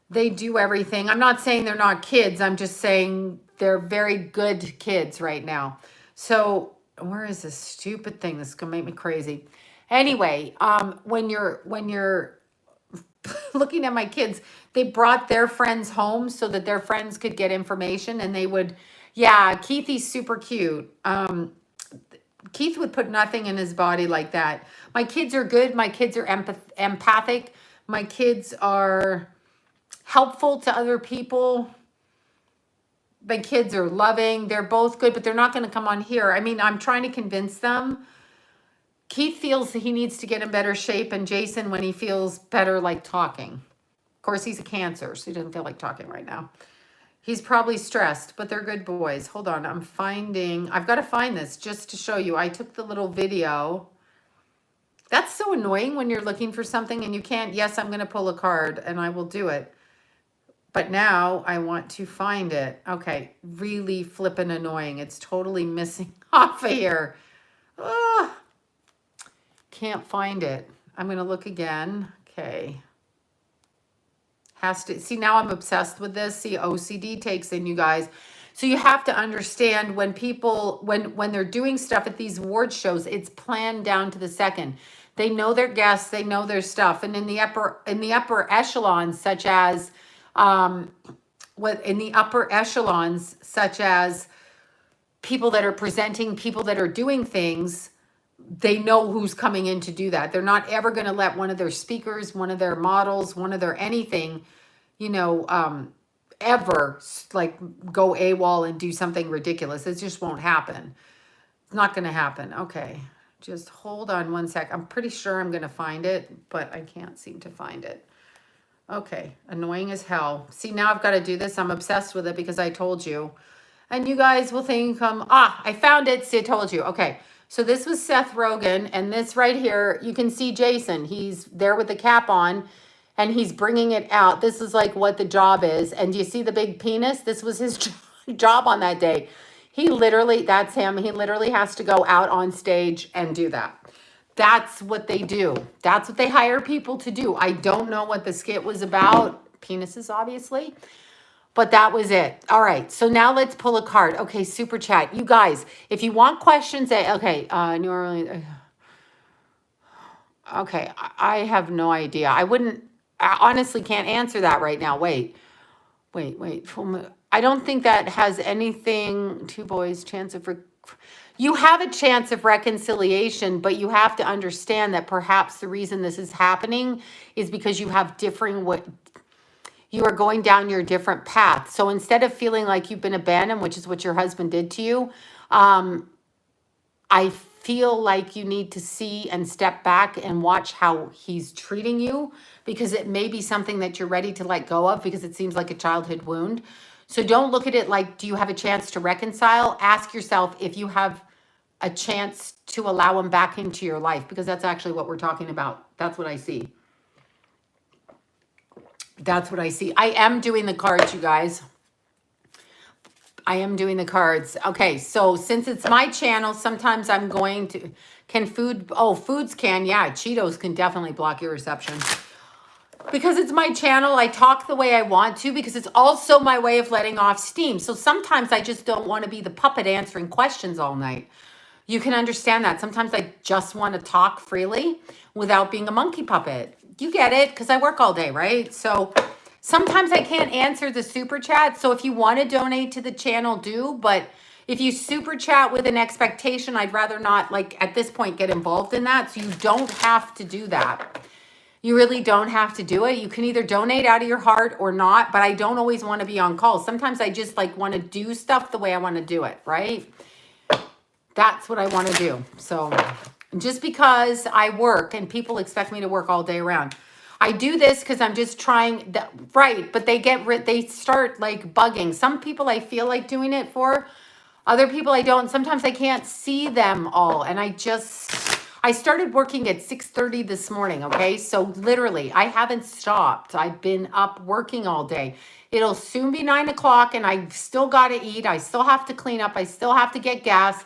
They do everything. I'm not saying they're not kids. I'm just saying they're very good kids right now. So where is this stupid thing? This is gonna make me crazy. Anyway, when you're looking at my kids, they brought their friends home so that their friends could get information, and they would, yeah, Keithy's super cute. Keith would put nothing in his body like that. My kids are good. My kids are empathic. My kids are helpful to other people. My kids are loving. They're both good, but they're not going to come on here. I mean, I'm trying to convince them. Keith feels that he needs to get in better shape, and Jason, when he feels better, like talking. Of course, he's a Cancer, so he doesn't feel like talking right now. He's probably stressed, but they're good boys. Hold on, I've got to find this just to show you. I took the little video. That's so annoying when you're looking for something and you can't. Yes, I'm going to pull a card and I will do it. But now I want to find it. Okay, really flippin' annoying. It's totally missing off of here. Oh, can't find it. I'm going to look again. Okay. Has to see, now I'm obsessed with this. See, OCD takes in, you guys. So you have to understand when people, when they're doing stuff at these award shows, it's planned down to the second. They know their guests, they know their stuff. And in the upper echelons, such as people that are presenting, people that are doing things, they know who's coming in to do that. They're not ever going to let one of their speakers, one of their models, one of their anything, ever like go AWOL and do something ridiculous. It just won't happen. It's not going to happen. Okay. Just hold on one sec. I'm pretty sure I'm going to find it, but I can't seem to find it. Okay. Annoying as hell. See, now I've got to do this. I'm obsessed with it because I told you. And you guys will think, I found it. See, I told you. Okay. So this was Seth Rogen, and this right here, you can see Jason. He's there with the cap on, and he's bringing it out. This is like what the job is. And do you see the big penis? This was his job on that day. He literally, that's him. He literally has to go out on stage and do that. That's what they do. That's what they hire people to do. I don't know what the skit was about. Penises, obviously. But that was it. All right. So now let's pull a card. Okay, super chat. You guys, if you want questions, New Orleans. Okay, I have no idea. I honestly can't answer that right now. Wait. I don't think that has anything. Two boys, chance of. You have a chance of reconciliation, but you have to understand that perhaps the reason this is happening is because you have you are going down your different path. So instead of feeling like you've been abandoned, which is what your husband did to you, I feel like you need to see and step back and watch how he's treating you, because it may be something that you're ready to let go of, because it seems like a childhood wound. So don't look at it like, do you have a chance to reconcile? Ask yourself if you have a chance to allow him back into your life, because that's actually what we're talking about. That's what I see. That's what I see. I am doing the cards, you guys. I am doing the cards. Okay, so since it's my channel, sometimes I'm going to, foods can, yeah, Cheetos can definitely block your reception. Because it's my channel, I talk the way I want to because it's also my way of letting off steam. So sometimes I just don't want to be the puppet answering questions all night. You can understand that. Sometimes I just want to talk freely without being a monkey puppet. You get it, because I work all day, right? So sometimes I can't answer the super chat. So if you want to donate to the channel, do. But if you super chat with an expectation, I'd rather not, like, at this point, get involved in that. So you don't have to do that. You really don't have to do it. You can either donate out of your heart or not, but I don't always want to be on call. Sometimes I just like want to do stuff the way I want to do it, right? That's what I want to do. So just because I work and people expect me to work all day around, I do this because I'm just trying, right? But they start like bugging. Some people I feel like doing it for, other people I don't. Sometimes I can't see them all, and I started working at 6:30 this morning, okay? So literally, I haven't stopped. I've been up working all day. It'll soon be 9 o'clock, and I still got to eat. I still have to clean up. I still have to get gas.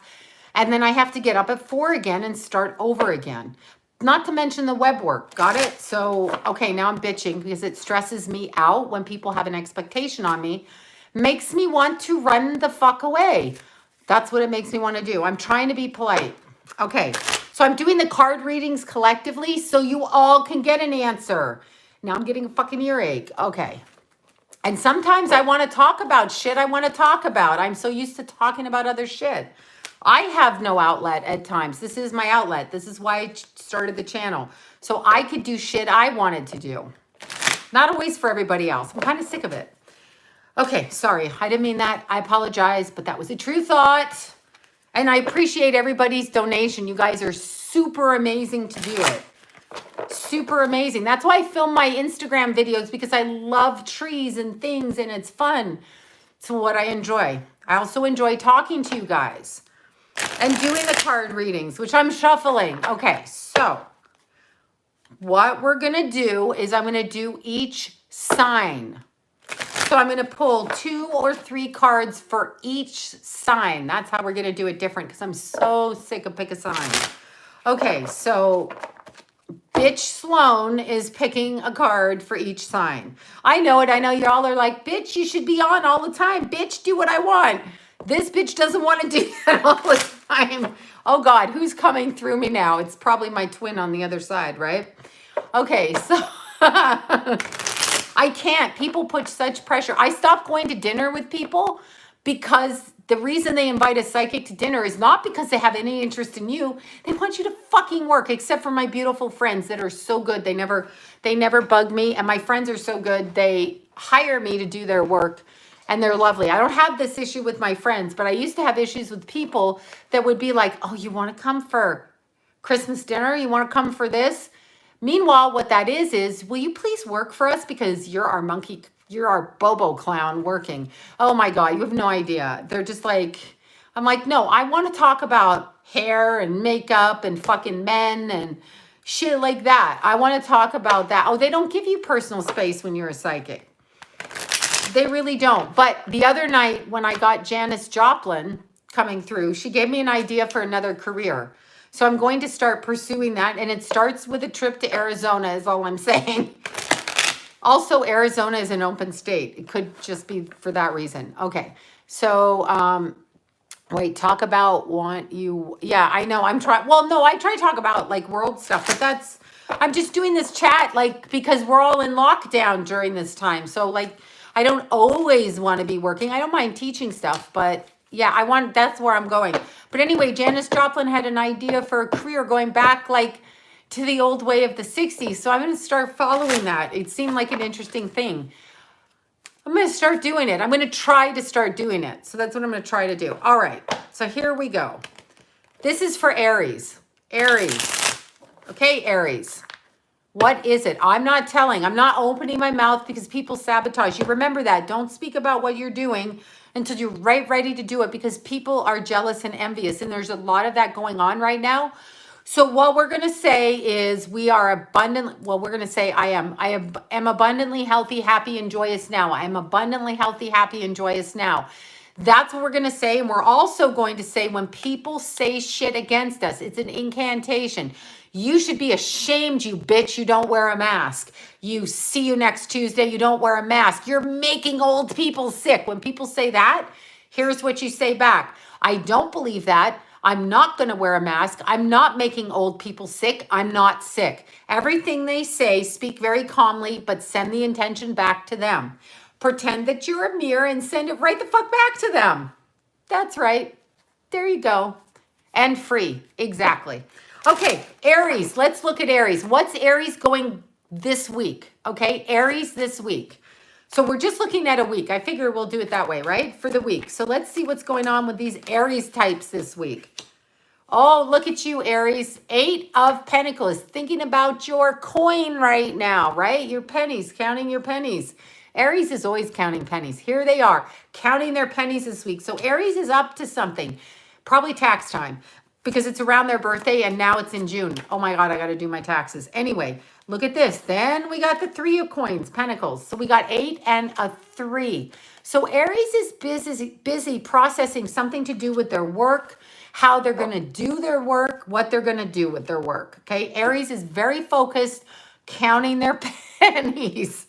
And then I have to get up at 4 again and start over again. Not to mention the web work. Got it? So, okay, now I'm bitching because it stresses me out when people have an expectation on me. Makes me want to run the fuck away. That's what it makes me want to do. I'm trying to be polite. Okay, so I'm doing the card readings collectively so you all can get an answer. Now I'm getting a fucking earache. Okay. And sometimes I want to talk about shit I want to talk about. I'm so used to talking about other shit. I have no outlet at times. This is my outlet. This is why I started the channel. So I could do shit I wanted to do. Not always for everybody else. I'm kind of sick of it. Okay, sorry. I didn't mean that. I apologize, but that was a true thought. And I appreciate everybody's donation. You guys are super amazing to do it. Super amazing. That's why I film my Instagram videos, because I love trees and things and it's fun. It's what I enjoy. I also enjoy talking to you guys and doing the card readings, which I'm shuffling. Okay, so what we're going to do is I'm going to do each sign. So I'm going to pull 2 or 3 cards for each sign. That's how we're going to do it different because I'm so sick of pick a sign. Okay, so Bitch Sloan is picking a card for each sign. I know it. I know y'all are like, bitch, you should be on all the time. Bitch, do what I want. This bitch doesn't want to do that all the time. Oh, God, who's coming through me now? It's probably my twin on the other side, right? Okay, so... I can't. People put such pressure. I stopped going to dinner with people because the reason they invite a psychic to dinner is not because they have any interest in you. They want you to fucking work, except for my beautiful friends that are so good. They never bug me. And my friends are so good. They hire me to do their work and they're lovely. I don't have this issue with my friends, but I used to have issues with people that would be like, oh, you want to come for Christmas dinner? You want to come for this? Meanwhile, what that is, will you please work for us? Because you're our Bobo clown working. Oh my God, you have no idea. They're just like, I'm like, no, I want to talk about hair and makeup and fucking men and shit like that. I want to talk about that. Oh, they don't give you personal space when you're a psychic. They really don't. But the other night when I got Janis Joplin coming through, she gave me an idea for another career. So I'm going to start pursuing that. And it starts with a trip to Arizona is all I'm saying. Also, Arizona is an open state. It could just be for that reason. Okay. So, wait, talk about yeah, I know I'm trying. Well, no, I try to talk about like world stuff, but I'm just doing this chat like because we're all in lockdown during this time. So like, I don't always want to be working. I don't mind teaching stuff, but yeah, that's where I'm going. But anyway, Janis Joplin had an idea for a career going back like to the old way of the 60s. So I'm going to start following that. It seemed like an interesting thing. I'm going to start doing it. I'm going to try to start doing it. So that's what I'm going to try to do. All right. So here we go. This is for Aries. Aries. Okay, Aries. What is it? I'm not telling. I'm not opening my mouth because people sabotage you. Remember that. Don't speak about what you're doing until you're ready to do it, because people are jealous and envious. And there's a lot of that going on right now. So what we're going to say is we are abundant. Well, we're going to say I am abundantly healthy, happy, and joyous now. I am abundantly healthy, happy, and joyous now. That's what we're going to say. And we're also going to say when people say shit against us, it's an incantation. You should be ashamed, you bitch. You don't wear a mask. You see you next Tuesday. You don't wear a mask. You're making old people sick. When people say that, here's what you say back. I don't believe that. I'm not going to wear a mask. I'm not making old people sick. I'm not sick. Everything they say, speak very calmly, but send the intention back to them. Pretend that you're a mirror and send it right the fuck back to them. That's right. There you go. And free. Exactly. Okay, Aries. Let's look at Aries. What's Aries going this week? Okay, Aries this week. So we're just looking at a week. I figure we'll do it that way, right? For the week. So let's see what's going on with these Aries types this week. Oh, look at you, Aries. 8 of Pentacles. Thinking about your coin right now, right? Your pennies, counting your pennies. Aries is always counting pennies. Here they are, counting their pennies this week. So Aries is up to something. Probably tax time because it's around their birthday and now it's in June. Oh my God, I got to do my taxes. Anyway, look at this. Then we got the 3 of coins, Pentacles. So we got 8 and a 3. So Aries is busy processing something to do with their work, how they're going to do their work, what they're going to do with their work. Okay. Aries is very focused, counting their pennies.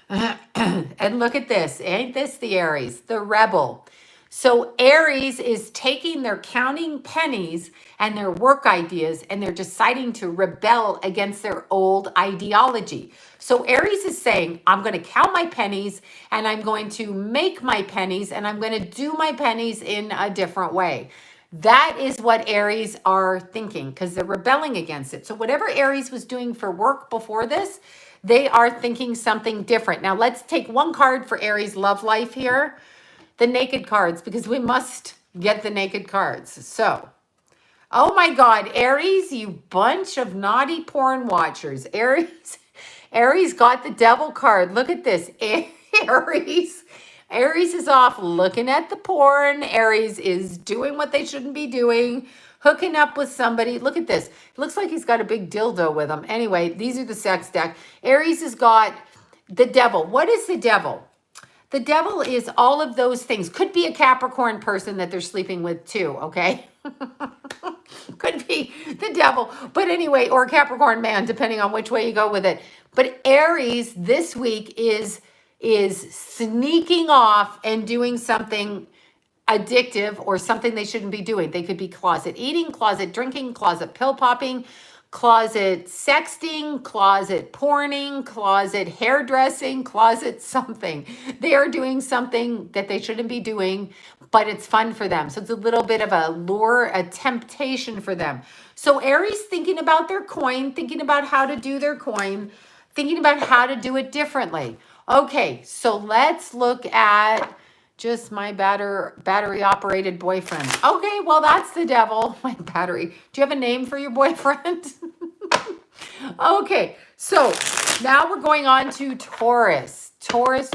And look at this. Ain't this the Aries? The rebel. So Aries is taking their counting pennies and their work ideas and they're deciding to rebel against their old ideology. So Aries is saying, I'm going to count my pennies and I'm going to make my pennies and I'm going to do my pennies in a different way. That is what Aries are thinking because they're rebelling against it. So whatever Aries was doing for work before this, they are thinking something different. Now let's take one card for Aries love life here. The naked cards, because we must get the naked cards. So, oh my God, Aries, you bunch of naughty porn watchers. Aries got the devil card. Look at this. Aries is off looking at the porn. Aries is doing what they shouldn't be doing, hooking up with somebody. Look at this. It looks like he's got a big dildo with him. Anyway, these are the sex deck. Aries has got the devil. What is the devil? The devil is all of those things. Could be a Capricorn person that they're sleeping with too, okay? Could be the devil. But anyway, or a Capricorn man, depending on which way you go with it. But Aries this week is sneaking off and doing something addictive or something they shouldn't be doing. They could be closet eating, closet drinking, closet pill popping, closet sexting, closet porning, closet hairdressing, closet something. They are doing something that they shouldn't be doing, but it's fun for them. So it's a little bit of a lure, a temptation for them. So Aries thinking about their coin, thinking about how to do their coin, thinking about how to do it differently. Okay, so let's look at just my battery operated boyfriend. Okay, well, that's the devil. My battery. Do you have a name for your boyfriend? Okay, so now we're going on to Taurus. Taurus,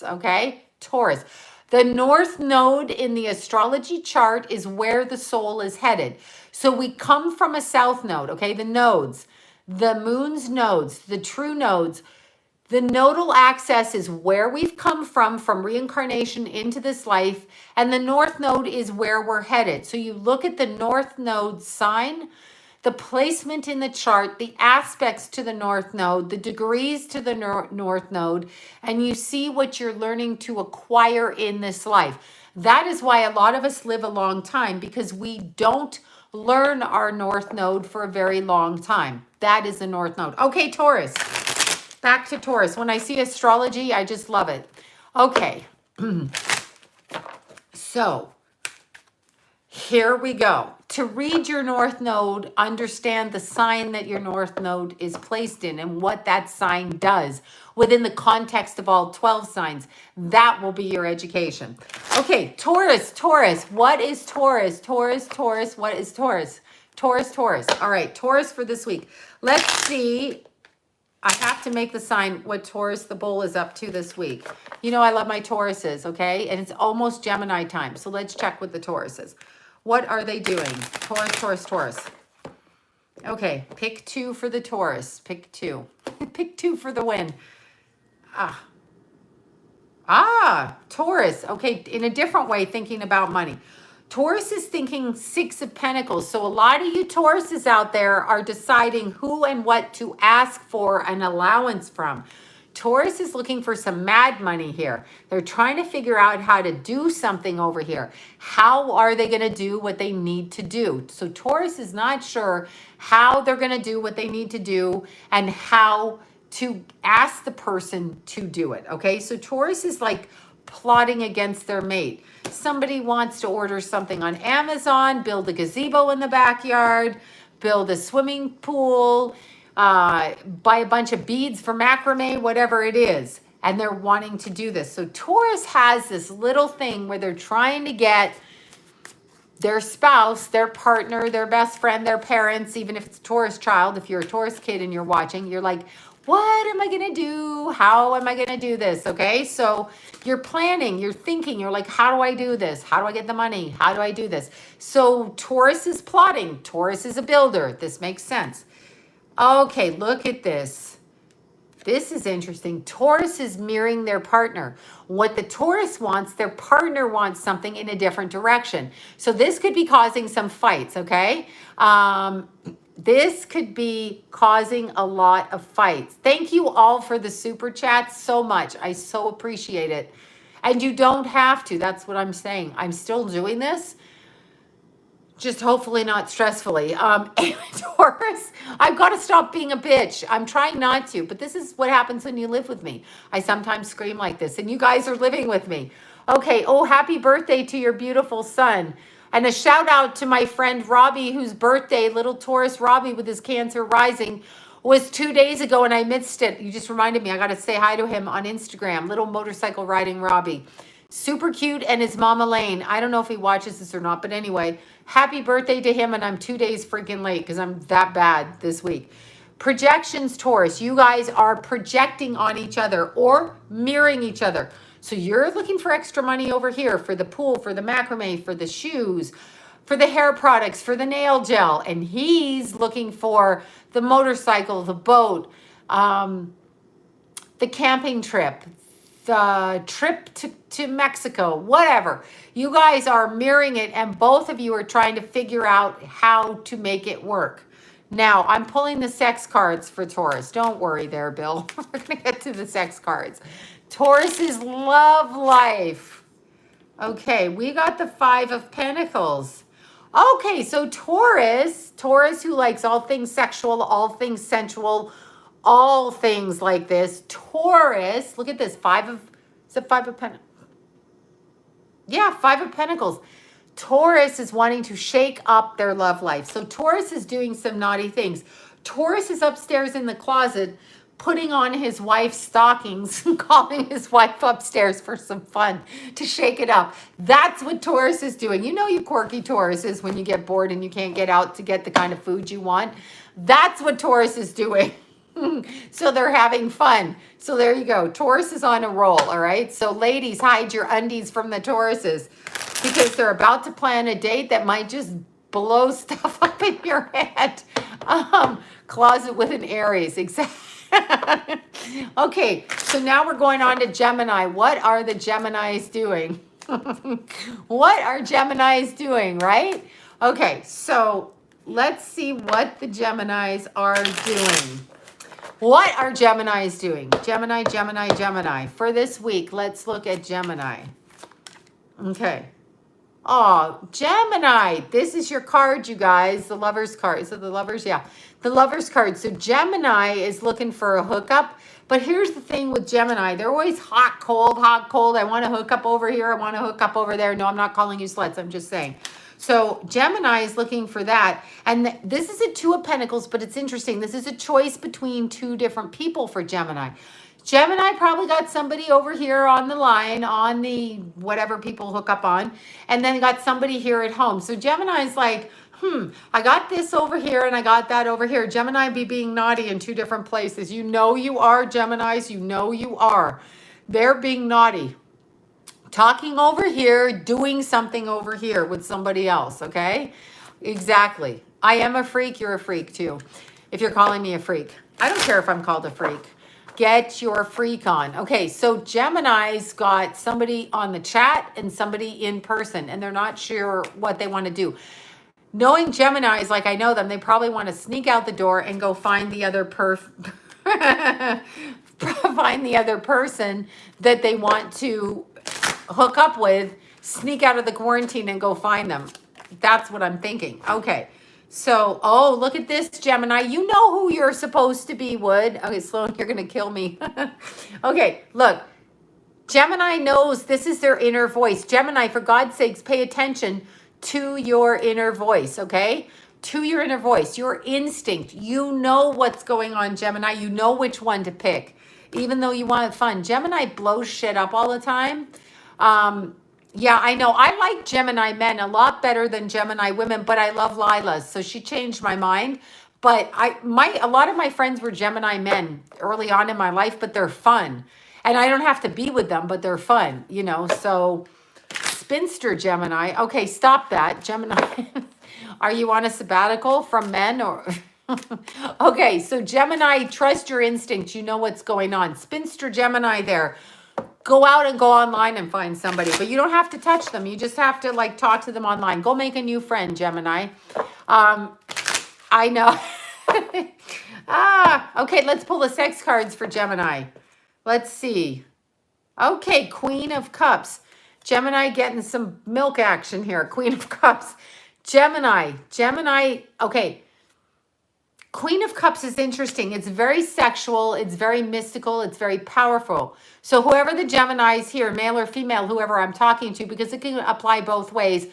okay? Taurus. The North Node in the astrology chart is where the soul is headed. So we come from a South Node, okay? The nodes, the moon's nodes, the true nodes. The nodal axis is where we've come from reincarnation into this life. And the North Node is where we're headed. So you look at the North Node sign, the placement in the chart, the aspects to the North Node, the degrees to the North Node, and you see what you're learning to acquire in this life. That is why a lot of us live a long time, because we don't learn our North Node for a very long time. That is the North Node. Okay, Taurus. Back to Taurus. When I see astrology, I just love it. Okay. So here we go. To read your North Node, understand the sign that your North Node is placed in and what that sign does within the context of all 12 signs. That will be your education. Okay, Taurus. What is Taurus? Taurus. What is Taurus? Taurus. All right, Taurus for this week. Let's see. I have to make the sign what Taurus the bull is up to this week. You know I love my Tauruses, okay? And it's almost Gemini time. So let's check with the Tauruses. What are they doing? Taurus. Okay, pick 2 for the Taurus. Pick 2. Pick 2 for the win. Taurus. Okay, in a different way, thinking about money. Taurus is thinking Six of Pentacles. So a lot of you Tauruses out there are deciding who and what to ask for an allowance from. Taurus is looking for some mad money here. They're trying to figure out how to do something over here. How are they going to do what they need to do? So Taurus is not sure how they're going to do what they need to do and how to ask the person to do it. Okay, so Taurus is like plotting against their mate. Somebody wants to order something on Amazon, build a gazebo in the backyard, build a swimming pool, buy a bunch of beads for macrame, whatever it is. And they're wanting to do this. So Taurus has this little thing where they're trying to get their spouse, their partner, their best friend, their parents, even if it's a Taurus child, if you're a Taurus kid and you're watching, you're like, what am I going to do? How am I going to do this? Okay, so you're planning, you're thinking, you're like, how do I do this? How do I get the money? How do I do this? So Taurus is plotting. Taurus is a builder. This makes sense. Okay, look at this. This is interesting. Taurus is mirroring their partner. What the Taurus wants, their partner wants something in a different direction. So this could be causing some fights, okay? This could be causing a lot of fights. Thank you all for the super chats so much. I so appreciate it. And you don't have to. That's what I'm saying. I'm still doing this. Just hopefully not stressfully. Anyway, Taurus, I've got to stop being a bitch. I'm trying not to, but this is what happens when you live with me. I sometimes scream like this, and you guys are living with me. Okay, oh, happy birthday to your beautiful son. And a shout out to my friend Robbie, whose birthday, little Taurus Robbie with his Cancer rising, was 2 days ago, and I missed it. You just reminded me. I got to say hi to him on Instagram. Little motorcycle riding Robbie. Super cute, and his mom Elaine. I don't know if he watches this or not, but anyway, happy birthday to him, and I'm 2 days freaking late because I'm that bad this week. Projections, Taurus. You guys are projecting on each other or mirroring each other. So you're looking for extra money over here for the pool, for the macrame, for the shoes, for the hair products, for the nail gel. And he's looking for the motorcycle, the boat, the camping trip, the trip to Mexico, whatever. You guys are mirroring it, and both of you are trying to figure out how to make it work. Now, I'm pulling the sex cards for Taurus. Don't worry there, Bill. We're going to get to the sex cards. Taurus's love life. Okay, we got the Five of Pentacles. Okay, so Taurus who likes all things sexual, all things sensual, all things like this. Taurus, look at this, Five of Pentacles? Yeah, Five of Pentacles. Taurus is wanting to shake up their love life. So Taurus is doing some naughty things. Taurus is upstairs in the closet putting on his wife's stockings and calling his wife upstairs for some fun to shake it up. That's what Taurus is doing. You know you quirky Tauruses when you get bored and you can't get out to get the kind of food you want. That's what Taurus is doing. So they're having fun. So there you go. Taurus is on a roll, all right? So ladies, hide your undies from the Tauruses because they're about to plan a date that might just blow stuff up in your head. Closet with an Aries, exactly. Okay, so now we're going on to Gemini. What are the Geminis doing? What are Geminis doing, right? Okay, so let's see what the Geminis are doing. What are Geminis doing? Gemini, Gemini, Gemini. For this week, let's look at Gemini. Okay. Oh, Gemini. This is your card, you guys. The Lover's card. Is it the Lover's? Yeah. The Lover's card. So Gemini is looking for a hookup. But here's the thing with Gemini. They're always hot, cold, hot, cold. I want to hook up over here. I want to hook up over there. No, I'm not calling you sluts. I'm just saying. So Gemini is looking for that. And this is a Two of Pentacles, but it's interesting. This is a choice between two different people for Gemini. Gemini probably got somebody over here on the line, on the whatever people hook up on, and then got somebody here at home. So Gemini is like, I got this over here and I got that over here. Gemini be being naughty in two different places. You know you are, Geminis. You know you are. They're being naughty. Talking over here, doing something over here with somebody else, okay? Exactly. I am a freak. You're a freak too. If you're calling me a freak. I don't care if I'm called a freak. Get your freak on. Okay, so Gemini's got somebody on the chat and somebody in person, and they're not sure what they want to do. Knowing Geminis like I know them, they probably want to sneak out the door and go find the other find the other person that they want to hook up with, sneak out of the quarantine and go find them. That's what I'm thinking. Okay. So, oh, look at this, Gemini. You know who you're supposed to be, Wood. Okay, Sloan, you're going to kill me. Okay, look. Gemini knows this is their inner voice. Gemini, for God's sakes, pay attention to your inner voice, okay? To your inner voice, your instinct. You know what's going on, Gemini. You know which one to pick, even though you want fun. Gemini blows shit up all the time. Yeah, I know. I like Gemini men a lot better than Gemini women, but I love Lila's, so she changed my mind. But a lot of my friends were Gemini men early on in my life, but they're fun. And I don't have to be with them, but they're fun, you know. So spinster Gemini. Okay, stop that. Gemini. Are you on a sabbatical from men or Okay, so Gemini, trust your instinct. You know what's going on. Spinster Gemini there. Go out and go online and find somebody, but you don't have to touch them. You just have to like talk to them online. Go make a new friend, Gemini. I know. Okay, let's pull the sex cards for Gemini. Let's see. Okay, Queen of Cups. Gemini getting some milk action here. Queen of Cups. Gemini. Okay. Queen of Cups is interesting. It's very sexual. It's very mystical. It's very powerful. So whoever the Gemini is here, male or female, whoever I'm talking to, because it can apply both ways,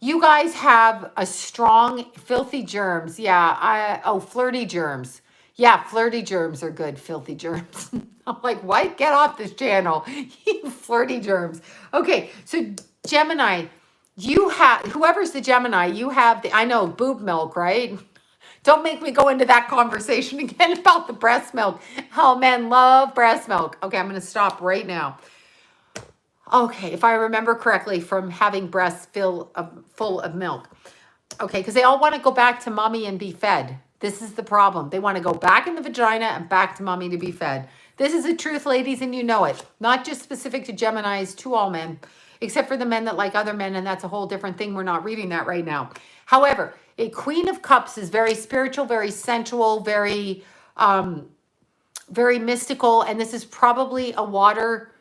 you guys have a strong, filthy germs. Yeah. Flirty germs. Yeah, flirty germs are good. Filthy germs. I'm like, what? Get off this channel. You flirty germs. Okay, so Gemini, you have, whoever's the Gemini, you have the, I know, boob milk, right? Don't make me go into that conversation again about the breast milk. Oh, men love breast milk. Okay, I'm going to stop right now. Okay, if I remember correctly from having breasts full of milk. Okay, because they all want to go back to mommy and be fed. This is the problem. They want to go back in the vagina and back to mommy to be fed. This is the truth, ladies, and you know it. Not just specific to Geminis, to all men, except for the men that like other men, and that's a whole different thing. We're not reading that right now. However, a Queen of Cups is very spiritual, very sensual, very mystical, and this is probably a water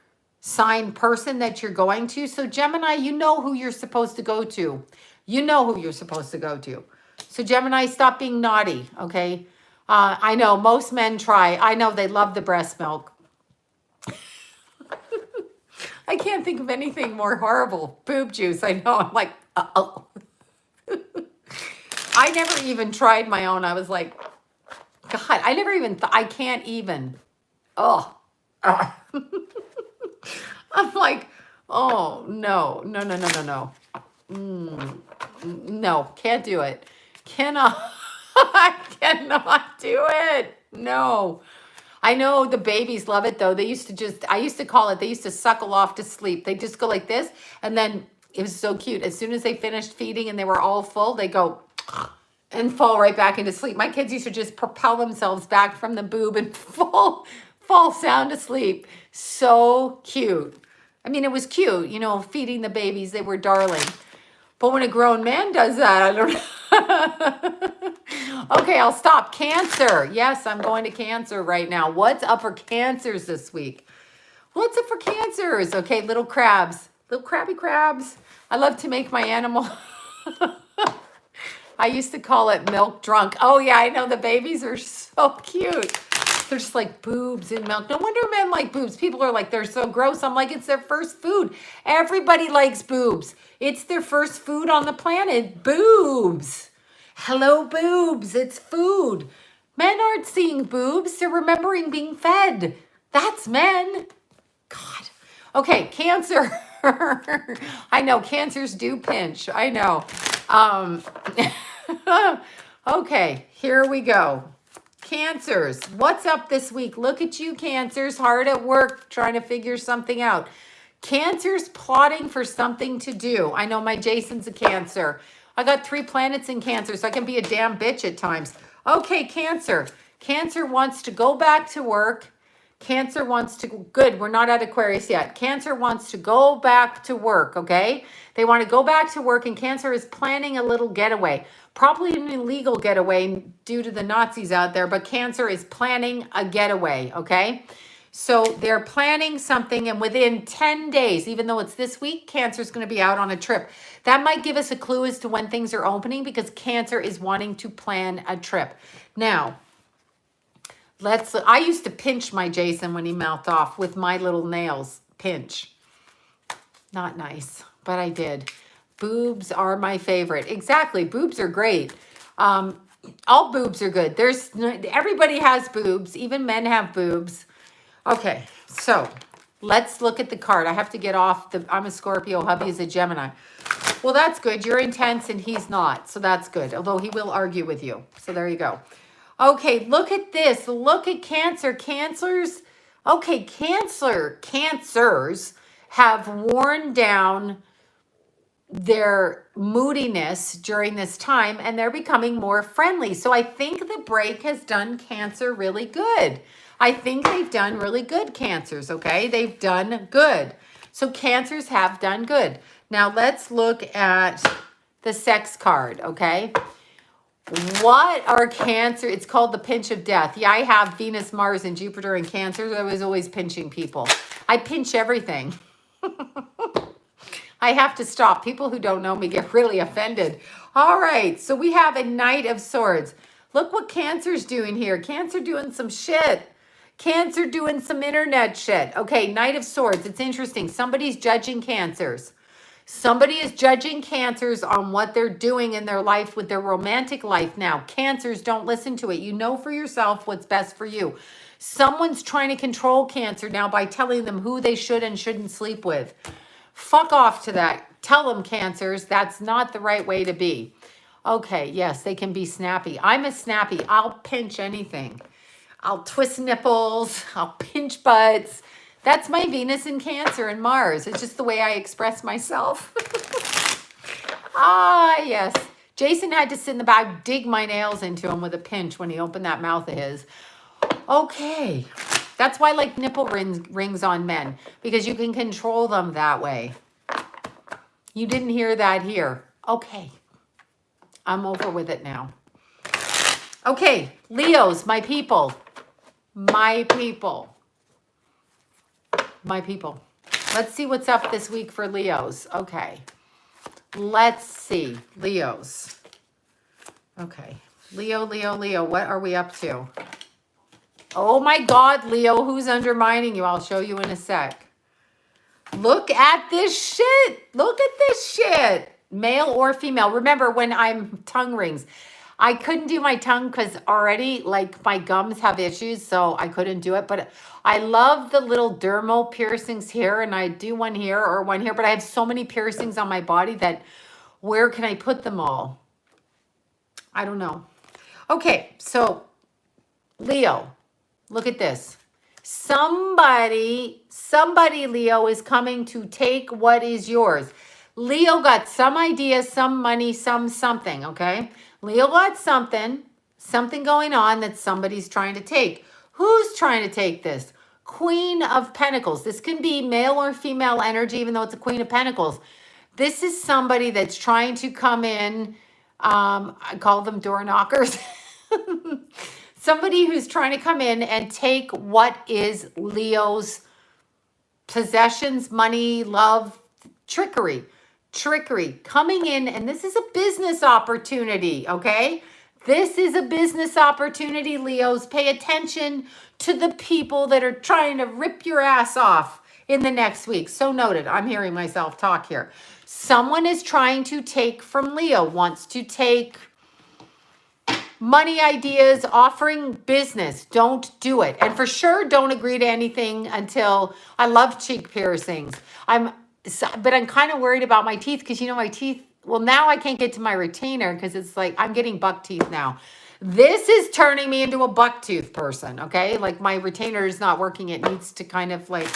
sign person that you're going to. So Gemini, you know who you're supposed to go to. You know who you're supposed to go to. So Gemini, stop being naughty, okay? I know most men try. I know they love the breast milk. I can't think of anything more horrible. Boob juice, I know. I'm like, uh-oh. I never even tried my own. I was like, God, I never even, I can't even. Oh. I'm like, oh, no. No, can't do it. I cannot do it. No. I know the babies love it though. I used to call it, they used to suckle off to sleep. They just go like this. And then it was so cute. As soon as they finished feeding and they were all full, they go and fall right back into sleep. My kids used to just propel themselves back from the boob and fall sound asleep. So cute. I mean, it was cute, you know, feeding the babies. They were darling. But when a grown man does that, I don't know. Okay, I'll stop. Cancer. Yes, I'm going to Cancer right now. What's up for Cancers this week? What's up for Cancers? Okay, little crabs. Little crabby crabs. I love to make my animal. I used to call it milk drunk. Oh, yeah, I know. The babies are so cute. They're just like boobs and milk. No wonder men like boobs. People are like, they're so gross. I'm like, it's their first food. Everybody likes boobs. It's their first food on the planet. Boobs. Hello, boobs. It's food. Men aren't seeing boobs. They're remembering being fed. That's men. God. Okay, Cancer. I know, Cancers do pinch. I know. Okay, here we go. Cancers, what's up this week? Look at you, Cancers, hard at work trying to figure something out. Cancers plotting for something to do. I know my Jason's a Cancer. I got 3 planets in Cancer, so I can be a damn bitch at times. Okay, Cancer. Cancer wants to go back to work, Cancer wants to, good, we're not at Aquarius yet. Cancer wants to go back to work, okay? They want to go back to work, and Cancer is planning a little getaway. Probably an illegal getaway due to the Nazis out there, but Cancer is planning a getaway, okay? So they're planning something, and within 10 days, even though it's this week, Cancer's going to be out on a trip. That might give us a clue as to when things are opening, because Cancer is wanting to plan a trip. Now, I used to pinch my Jason when he mouthed off with my little nails. Pinch. Not nice, but I did. Boobs are my favorite. Exactly. Boobs are great. All boobs are good. Everybody has boobs. Even men have boobs. Okay, so let's look at the card. I have to get off I'm a Scorpio. Hubby is a Gemini. Well, that's good. You're intense and he's not. So that's good. Although he will argue with you. So there you go. Okay, look at this. Look at Cancer. Cancers. Okay, Cancers have worn down their moodiness during this time, and they're becoming more friendly. So I think the break has done Cancer really good. I think they've done really good, Cancers, okay? They've done good. So Cancers have done good. Now let's look at the sex card, okay? What are Cancer? It's called the pinch of death. Yeah, I have Venus, Mars, and Jupiter in Cancer. I was always pinching people. I pinch everything. I have to stop. People who don't know me get really offended. All right, so we have a Knight of Swords. Look what Cancer's doing here. Cancer doing some shit. Cancer doing some internet shit. Okay, Knight of Swords. It's interesting. Somebody's judging Cancers. Somebody is judging Cancers on what they're doing in their life with their romantic life now. Cancers, don't listen to it. You know for yourself what's best for you. Someone's trying to control Cancer now by telling them who they should and shouldn't sleep with. Fuck off to that. Tell them, Cancers, that's not the right way to be. Okay, yes, they can be snappy. I'm a snappy. I'll pinch anything. I'll twist nipples. I'll pinch butts. That's my Venus in Cancer and Mars. It's just the way I express myself. Yes. Jason had to sit in the back, dig my nails into him with a pinch when he opened that mouth of his. Okay. That's why I like nipple rings on men, because you can control them that way. You didn't hear that here. Okay. I'm over with it now. Okay. Leos, my people. My people. My people. Let's see what's up this week for Leos. Okay. Let's see. Leos. Okay. Leo, Leo, Leo. What are we up to? Oh my God, Leo, who's undermining you? I'll show you in a sec. Look at this shit. Look at this shit. Male or female. Remember when I'm tongue rings, I couldn't do my tongue because already like my gums have issues, so I couldn't do it. But I love the little dermal piercings here, and I do one here or one here, but I have so many piercings on my body that where can I put them all? I don't know. Okay, so Leo, look at this. Somebody, Leo, is coming to take what is yours. Leo got some idea, some money, something, okay? Leo got something going on that somebody's trying to take. Who's trying to take this? Queen of Pentacles. This can be male or female energy, even though it's a Queen of Pentacles. This is somebody that's trying to come in. I call them door knockers. Somebody who's trying to come in and take what is Leo's possessions, money, love, trickery. Coming in, and this is a business opportunity, okay? This is a business opportunity, Leos. Pay attention to the people that are trying to rip your ass off in the next week. So noted. I'm hearing myself talk here. Someone is trying to take from Leo, wants to take money ideas, offering business. Don't do it. And for sure, don't agree to anything until, I love cheek piercings. But I'm kind of worried about my teeth because, you know, my teeth, well, now I can't get to my retainer because it's like I'm getting buck teeth now. This is turning me into a buck tooth person, okay? Like my retainer is not working. It needs to kind of like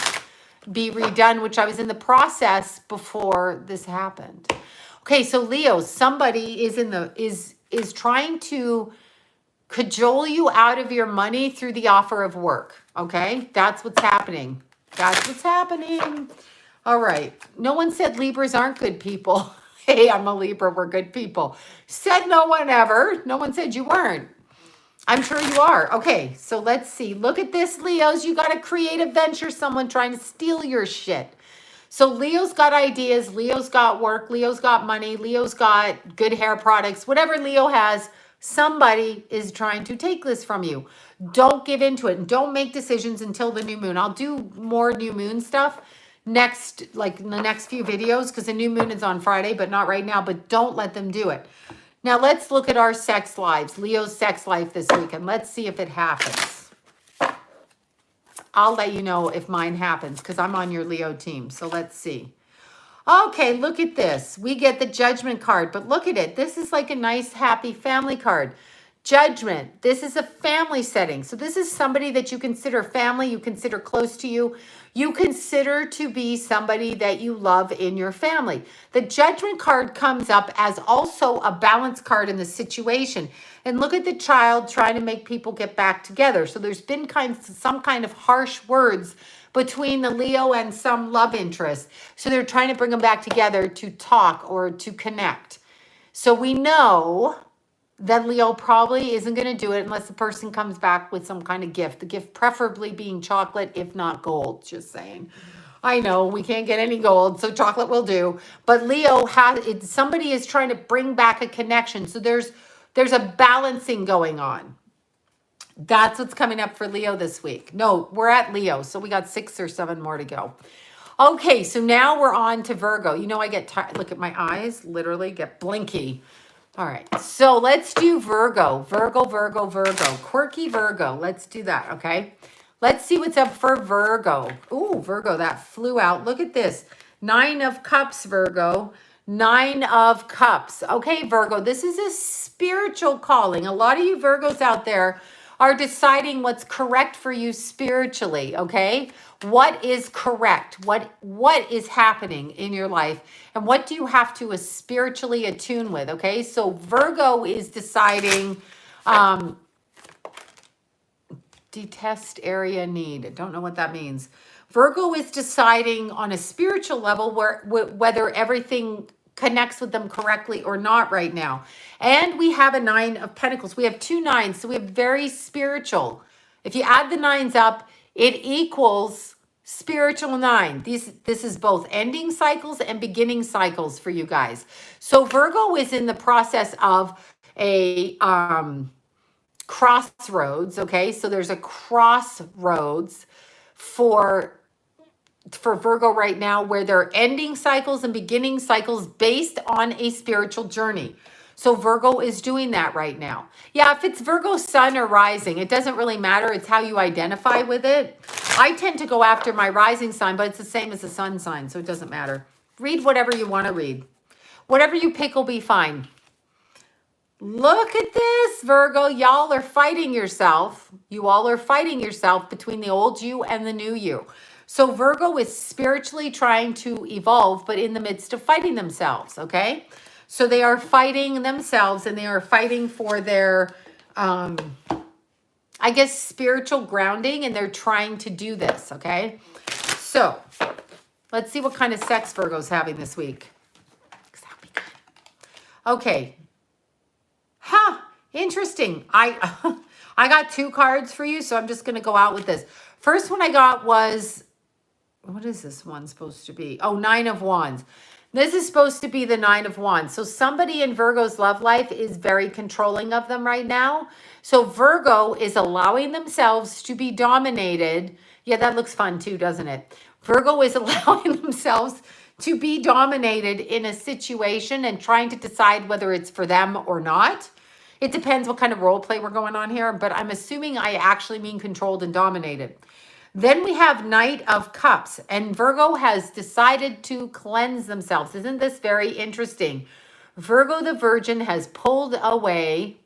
be redone, which I was in the process before this happened. Okay, so Leo, somebody is trying to cajole you out of your money through the offer of work. Okay, that's what's happening. That's what's happening. All right. No one said Libras aren't good people. Hey, I'm a Libra. We're good people. Said no one ever. No one said you weren't. I'm sure you are. Okay, so let's see. Look at this, Leos. You got a creative venture, someone trying to steal your shit. So Leo's got ideas. Leo's got work. Leo's got money. Leo's got good hair products. Whatever Leo has, somebody is trying to take this from you. Don't give into it. And don't make decisions until the new moon. I'll do more new moon stuff next, like in the next few videos, because the new moon is on Friday, but not right now. But don't let them do it. Now let's look at our sex lives, Leo's sex life this week, and let's see if it happens. I'll let you know if mine happens because I'm on your Leo team. So let's see. Okay, look at this. We get the Judgment card, but look at it. This is like a nice, happy family card. Judgment. This is a family setting. So this is somebody that you consider family, you consider close to you. You consider to be somebody that you love in your family. The Judgment card comes up as also a balance card in the situation. And look at the child trying to make people get back together. So there's been some kind of harsh words between the Leo and some love interest. So they're trying to bring them back together to talk or to connect. So we know that Leo probably isn't going to do it unless the person comes back with some kind of gift. The gift preferably being chocolate, if not gold, just saying. I know we can't get any gold, so chocolate will do. But Leo has, somebody is trying to bring back a connection. So there's a balancing going on. That's what's coming up for Leo this week. No, we're at Leo, so we got 6 or 7 more to go. Okay, so now we're on to Virgo. You know I get tired. Look at my eyes, literally get blinky. All right, so let's do Virgo. Virgo. Quirky Virgo. Let's do that, okay? Let's see what's up for Virgo. Ooh, Virgo, that flew out. Look at this. 9 of Cups, Virgo. 9 of Cups. Okay, Virgo, this is a spiritual calling. A lot of you Virgos out there are deciding what's correct for you spiritually, okay? What is correct? What is happening in your life? And what do you have to spiritually attune with, okay? So Virgo is deciding, detest area need. I don't know what that means. Virgo is deciding on a spiritual level whether everything connects with them correctly or not right now. And we have a 9 of Pentacles. We have 2 9s, so we have very spiritual. If you add the 9s up, it equals spiritual 9. This is both ending cycles and beginning cycles for you guys. So Virgo is in the process of a crossroads, okay? So there's a crossroads for Virgo right now where they're ending cycles and beginning cycles based on a spiritual journey. So Virgo is doing that right now. Yeah, if it's Virgo sun or rising, it doesn't really matter. It's how you identify with it. I tend to go after my rising sign, but it's the same as the sun sign, so it doesn't matter. Read whatever you want to read. Whatever you pick will be fine. Look at this, Virgo. Y'all are fighting yourself. You all are fighting yourself between the old you and the new you. So Virgo is spiritually trying to evolve, but in the midst of fighting themselves, okay? So they are fighting themselves and they are fighting for their, I guess, spiritual grounding, and they're trying to do this, okay? So let's see what kind of sex Virgo's having this week. Okay. Interesting. I got 2 cards for you, so I'm just going to go out with this. First one I got was, what is this one supposed to be? Oh, 9 of Wands. This is supposed to be the 9 of Wands. So somebody in Virgo's love life is very controlling of them right now. So Virgo is allowing themselves to be dominated. Yeah, that looks fun too, doesn't it? Virgo is allowing themselves to be dominated in a situation and trying to decide whether it's for them or not. It depends what kind of role play we're going on here, but I'm assuming I actually mean controlled and dominated. Then we have Knight of Cups, and Virgo has decided to cleanse themselves. Isn't this very interesting? Virgo the Virgin has pulled away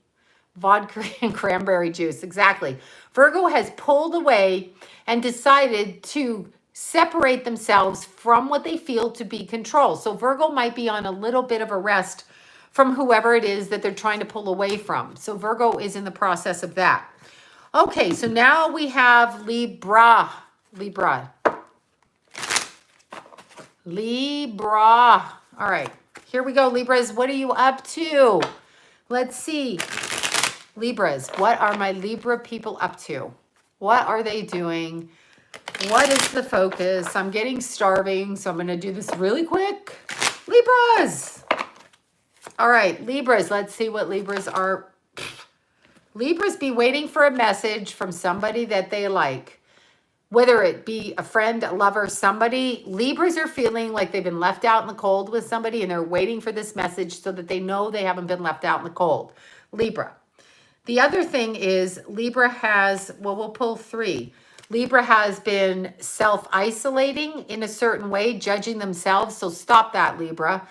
vodka and cranberry juice. Exactly. Virgo has pulled away and decided to separate themselves from what they feel to be control. So Virgo might be on a little bit of a rest from whoever it is that they're trying to pull away from. So Virgo is in the process of that. Okay, so now we have Libra. Libra. All right, here we go, Libras. What are you up to? Let's see. Libras, what are my Libra people up to? What are they doing? What is the focus? I'm getting starving, so I'm going to do this really quick. Libras. All right, Libras. Let's see what Libras are. Libras be waiting for a message from somebody that they like. Whether it be a friend, a lover, somebody. Libras are feeling like they've been left out in the cold with somebody, and they're waiting for this message so that they know they haven't been left out in the cold. Libra. The other thing is Libra has, well, we'll pull 3. Libra has been self-isolating in a certain way, judging themselves. So stop that, Libra.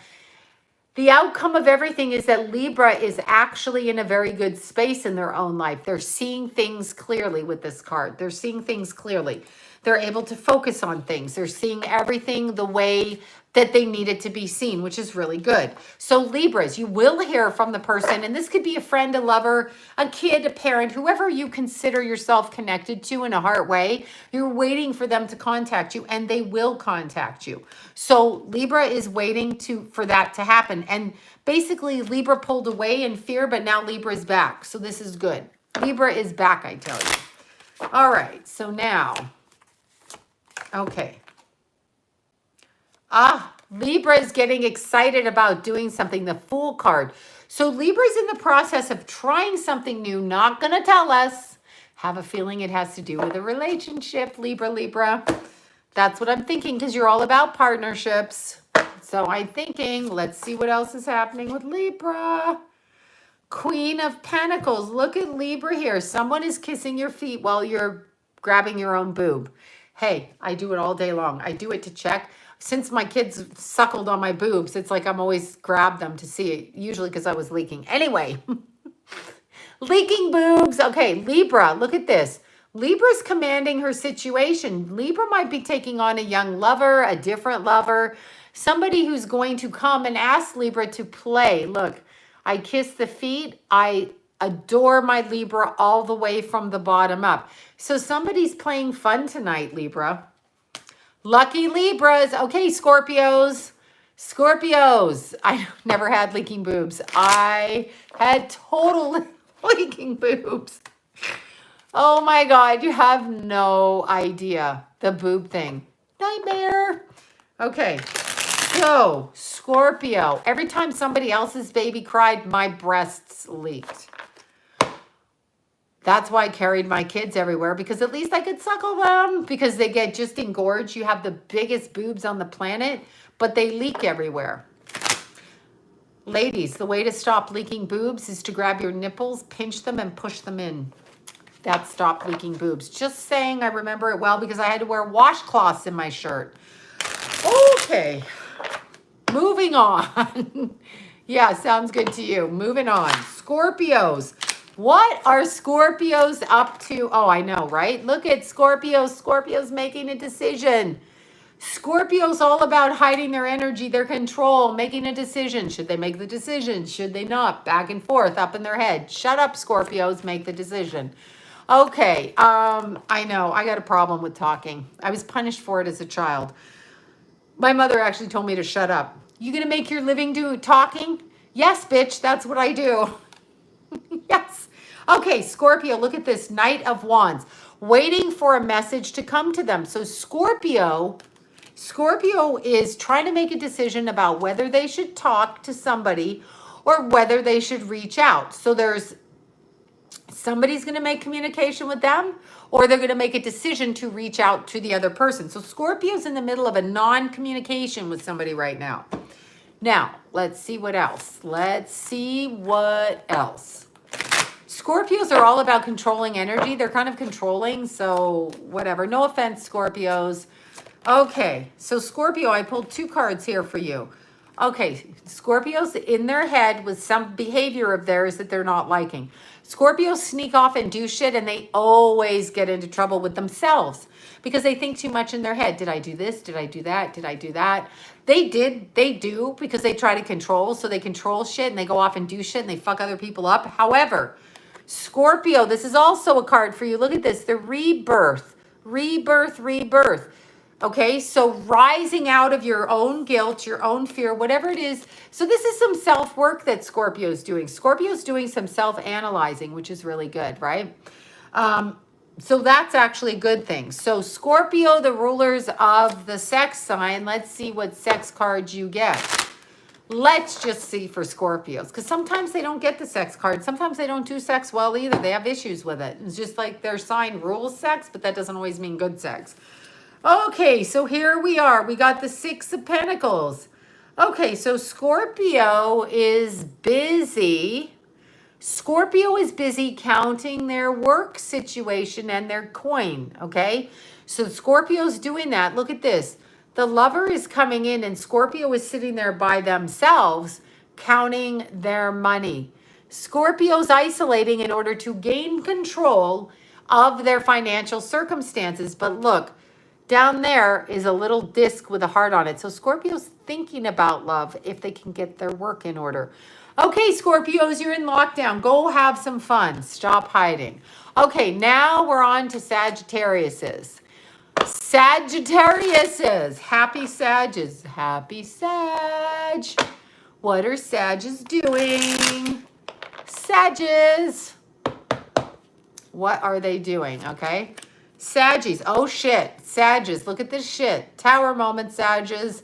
The outcome of everything is that Libra is actually in a very good space in their own life. They're seeing things clearly with this card. They're seeing things clearly. They're able to focus on things. They're seeing everything the way that they need it to be seen, which is really good. So Libras, you will hear from the person, and this could be a friend, a lover, a kid, a parent, whoever you consider yourself connected to in a heart way. You're waiting for them to contact you, and they will contact you. So Libra is waiting for that to happen. And basically Libra pulled away in fear, but now Libra is back. So this is good. Libra is back, I tell you. All right, so now, okay. Libra is getting excited about doing something, the Fool card. So Libra's in the process of trying something new, not going to tell us. Have a feeling it has to do with a relationship, Libra. That's what I'm thinking, because you're all about partnerships. So I'm thinking, let's see what else is happening with Libra. Queen of Pentacles. Look at Libra here. Someone is kissing your feet while you're grabbing your own boob. Hey, I do it all day long. I do it to check. Since my kids suckled on my boobs, it's like I'm always grab them to see it, usually because I was leaking. Anyway, leaking boobs. Okay, Libra, look at this. Libra's commanding her situation. Libra might be taking on a young lover, a different lover, somebody who's going to come and ask Libra to play. Look, I kiss the feet. I adore my Libra all the way from the bottom up. So somebody's playing fun tonight, Libra. Lucky Libras. Okay, Scorpios. Scorpios. I never had leaking boobs. I had total leaking boobs. Oh my God, you have no idea. The boob thing. Nightmare. Okay, so Scorpio. Every time somebody else's baby cried, my breasts leaked. That's why I carried my kids everywhere, because at least I could suckle them, because they get just engorged. You have the biggest boobs on the planet, but they leak everywhere. Ladies, the way to stop leaking boobs is to grab your nipples, pinch them, and push them in. That stopped leaking boobs. Just saying, I remember it well because I had to wear washcloths in my shirt. Okay, moving on. Yeah, sounds good to you. Moving on. Scorpios. What are Scorpios up to? Oh, I know, right? Look at Scorpios. Scorpios making a decision. Scorpios all about hiding their energy, their control, making a decision. Should they make the decision? Should they not? Back and forth, up in their head. Shut up, Scorpios. Make the decision. Okay, I know. I got a problem with talking. I was punished for it as a child. My mother actually told me to shut up. You gonna make your living talking? Yes, bitch. That's what I do. Yes. Okay, Scorpio, look at this. Knight of Wands. Waiting for a message to come to them. So Scorpio is trying to make a decision about whether they should talk to somebody or whether they should reach out. So there's somebody's going to make communication with them, or they're going to make a decision to reach out to the other person. So Scorpio's in the middle of a non-communication with somebody right now. Now, let's see what else. Scorpios are all about controlling energy. They're kind of controlling, so whatever. No offense, Scorpios. Okay, so Scorpio, I pulled 2 cards here for you. Okay, Scorpios in their head with some behavior of theirs that they're not liking. Scorpios sneak off and do shit, and they always get into trouble with themselves because they think too much in their head. Did I do this? Did I do that? Did I do that? They do, because they try to control. So they control shit and they go off and do shit and they fuck other people up. However, Scorpio, this is also a card for you. Look at this, the rebirth, rebirth. Okay, so rising out of your own guilt, your own fear, whatever it is. So this is some self-work that Scorpio's doing. Scorpio's doing some self-analyzing, which is really good, right? So that's actually a good thing. So Scorpio, the rulers of the sex sign, let's see what sex cards you get. Let's just see for Scorpios, because sometimes they don't get the sex card. Sometimes they don't do sex well either. They have issues with it. It's just like their sign rules sex, but that doesn't always mean good sex. Okay, so here we are. We got the Six of Pentacles. Okay, so Scorpio is busy. Scorpio is busy counting their work situation and their coin, okay? So Scorpio's doing that. Look at this. The Lover is coming in and Scorpio is sitting there by themselves counting their money. Scorpio's isolating in order to gain control of their financial circumstances. But look, down there is a little disc with a heart on it. So Scorpio's thinking about love if they can get their work in order. Okay, Scorpios, you're in lockdown. Go have some fun. Stop hiding. Okay, now we're on to Sagittariuses. Sagittariuses. Happy Sages. Happy Sag. What are Sages doing? Sages. What are they doing? Okay. Saggies. Oh, shit. Sages. Look at this shit. Tower moment, Sages.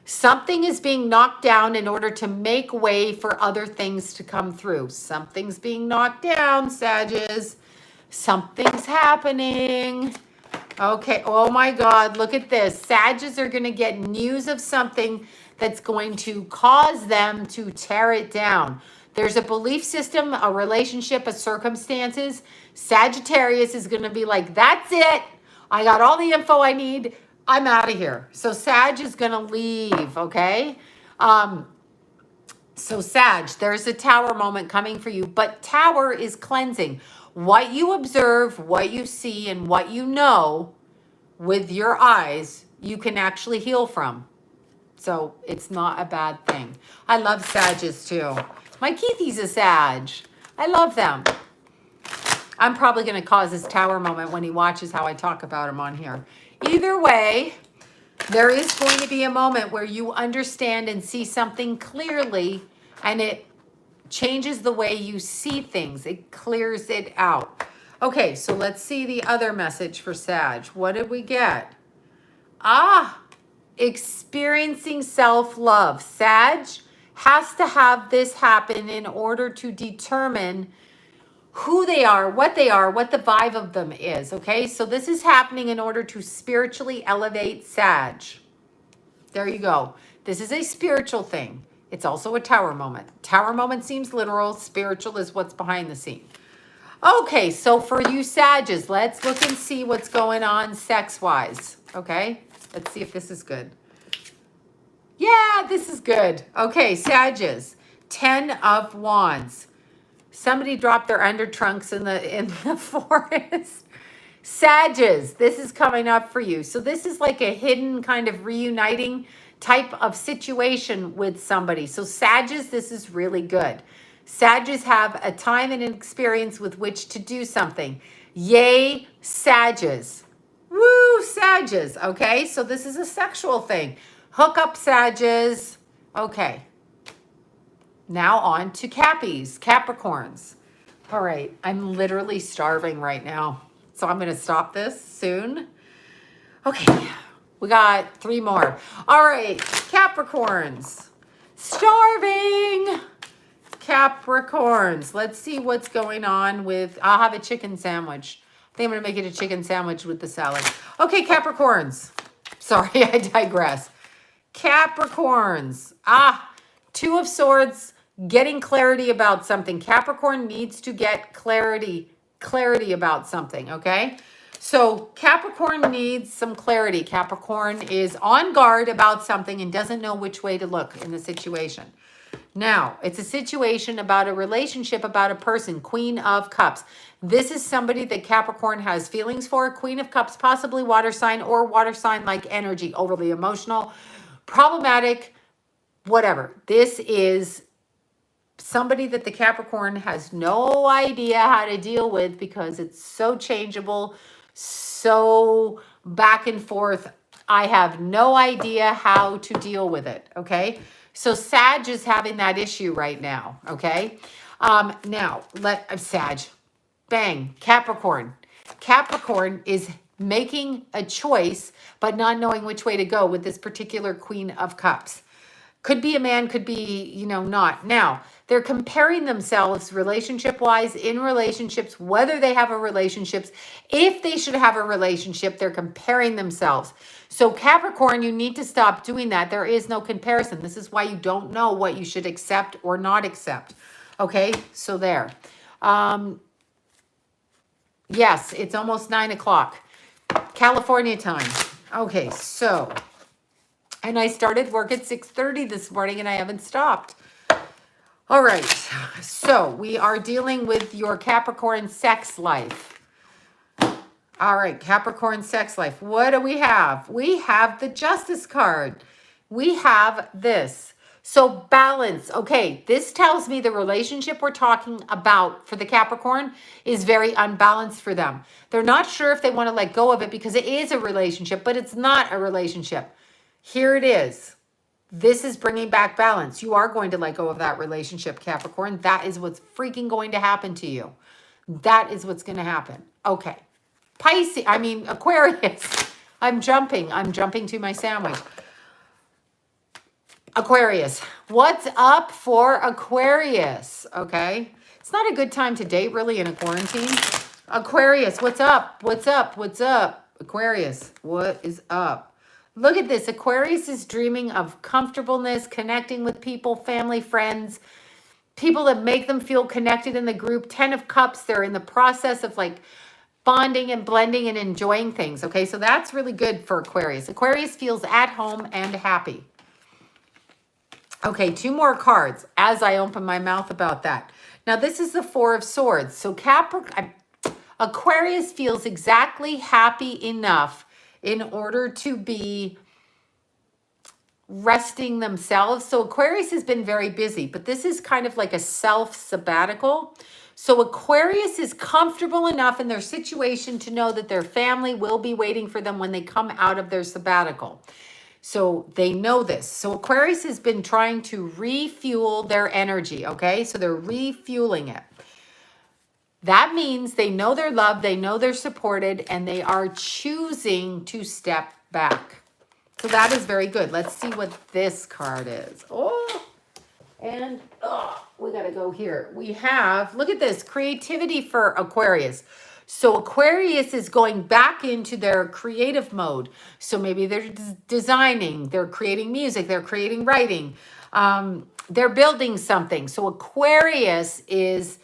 Something is being knocked down in order to make way for other things to come through. Something's being knocked down, Sages. Something's happening. Okay. Oh, my God. Look at this. Sages are going to get news of something that's going to cause them to tear it down. There's a belief system, a relationship, a circumstances. Sagittarius is going to be like, that's it. I got all the info I need. I'm out of here. So Sag is going to leave, okay? So Sag, there's a Tower moment coming for you, but Tower is cleansing. What you observe, what you see, and what you know with your eyes, you can actually heal from. So it's not a bad thing. I love Sages too. My Keithy's a Sag. I love them. I'm probably going to cause this Tower moment when he watches how I talk about him on here. Either way, there is going to be a moment where you understand and see something clearly, and it changes the way you see things. It clears it out. Okay, so let's see the other message for Sag. What did we get? Experiencing self-love. Sag has to have this happen in order to determine who they are, what the vibe of them is, okay? So this is happening in order to spiritually elevate Sag. There you go. This is a spiritual thing. It's also a Tower moment. Tower moment seems literal. Spiritual is what's behind the scene. Okay, so for you Sages, let's look and see what's going on sex-wise, okay? Let's see if this is good. Yeah, this is good. Okay, Sages, 10 of Wands. Somebody dropped their undertrunks in the forest. Sages, this is coming up for you. So this is like a hidden kind of reuniting type of situation with somebody. So Sages, this is really good. Sages have a time and an experience with which to do something. Yay, Sages. Woo, Sages. Okay, so this is a sexual thing. Hook up, Sages. Okay. Now on to Cappies, Capricorns. All right, I'm literally starving right now. So I'm going to stop this soon. Okay, we got 3 more. All right, Capricorns. Starving. Capricorns. Let's see what's going on with, I'll have a chicken sandwich. I think I'm going to make it a chicken sandwich with the salad. Okay, Capricorns. Sorry, I digress. Capricorns. 2 of Swords. Getting clarity about something. Capricorn needs to get clarity about something, okay? So Capricorn needs some clarity. Capricorn is on guard about something and doesn't know which way to look in the situation. Now, it's a situation about a relationship, about a person. Queen of Cups. This is somebody that Capricorn has feelings for. Queen of Cups, possibly water sign or water sign like energy, overly emotional, Problematic, whatever. This is somebody that the Capricorn has no idea how to deal with because it's so changeable, so back and forth. I have no idea how to deal with it, okay? So Sag is having that issue right now, okay? Now, Sag, bang, Capricorn. Capricorn is making a choice, but not knowing which way to go with this particular Queen of Cups. Could be a man, could be, not. Now, they're comparing themselves relationship-wise in relationships, whether they have a relationship, if they should have a relationship, they're comparing themselves. So Capricorn, you need to stop doing that. There is no comparison. This is why you don't know what you should accept or not accept. Okay, so there. Yes, it's almost 9 o'clock. California time. Okay, so... And I started work at 6:30 this morning and I haven't stopped. All right. So we are dealing with your Capricorn sex life. All right. Capricorn sex life. What do we have? We have the Justice card. We have this. So balance. Okay. This tells me the relationship we're talking about for the Capricorn is very unbalanced for them. They're not sure if they want to let go of it because it is a relationship, but it's not a relationship. Here it is. This is bringing back balance. You are going to let go of that relationship, Capricorn. That is what's freaking going to happen to you. That is what's going to happen. Okay. Aquarius. I'm jumping to my sandwich. Aquarius. What's up for Aquarius? Okay. It's not a good time to date really in a quarantine. Aquarius, what's up? What's up? What's up? Aquarius, what is up? Look at this. Aquarius is dreaming of comfortableness, connecting with people, family, friends, people that make them feel connected in the group. 10 of Cups, they're in the process of like bonding and blending and enjoying things. Okay, so that's really good for Aquarius. Aquarius feels at home and happy. Okay, 2 more cards as I open my mouth about that. Now, this is the 4 of Swords. So Aquarius feels exactly happy enough in order to be resting themselves. So Aquarius has been very busy, but this is kind of like a self-sabbatical. So Aquarius is comfortable enough in their situation to know that their family will be waiting for them when they come out of their sabbatical. So they know this. So Aquarius has been trying to refuel their energy, okay? So they're refueling it. That means they know they're loved, they know they're supported, and they are choosing to step back. So that is very good. Let's see what this card is. We got to go here. We have, look at this, creativity for Aquarius. So Aquarius is going back into their creative mode. So maybe they're designing, they're creating music, they're creating writing, they're building something. So Aquarius is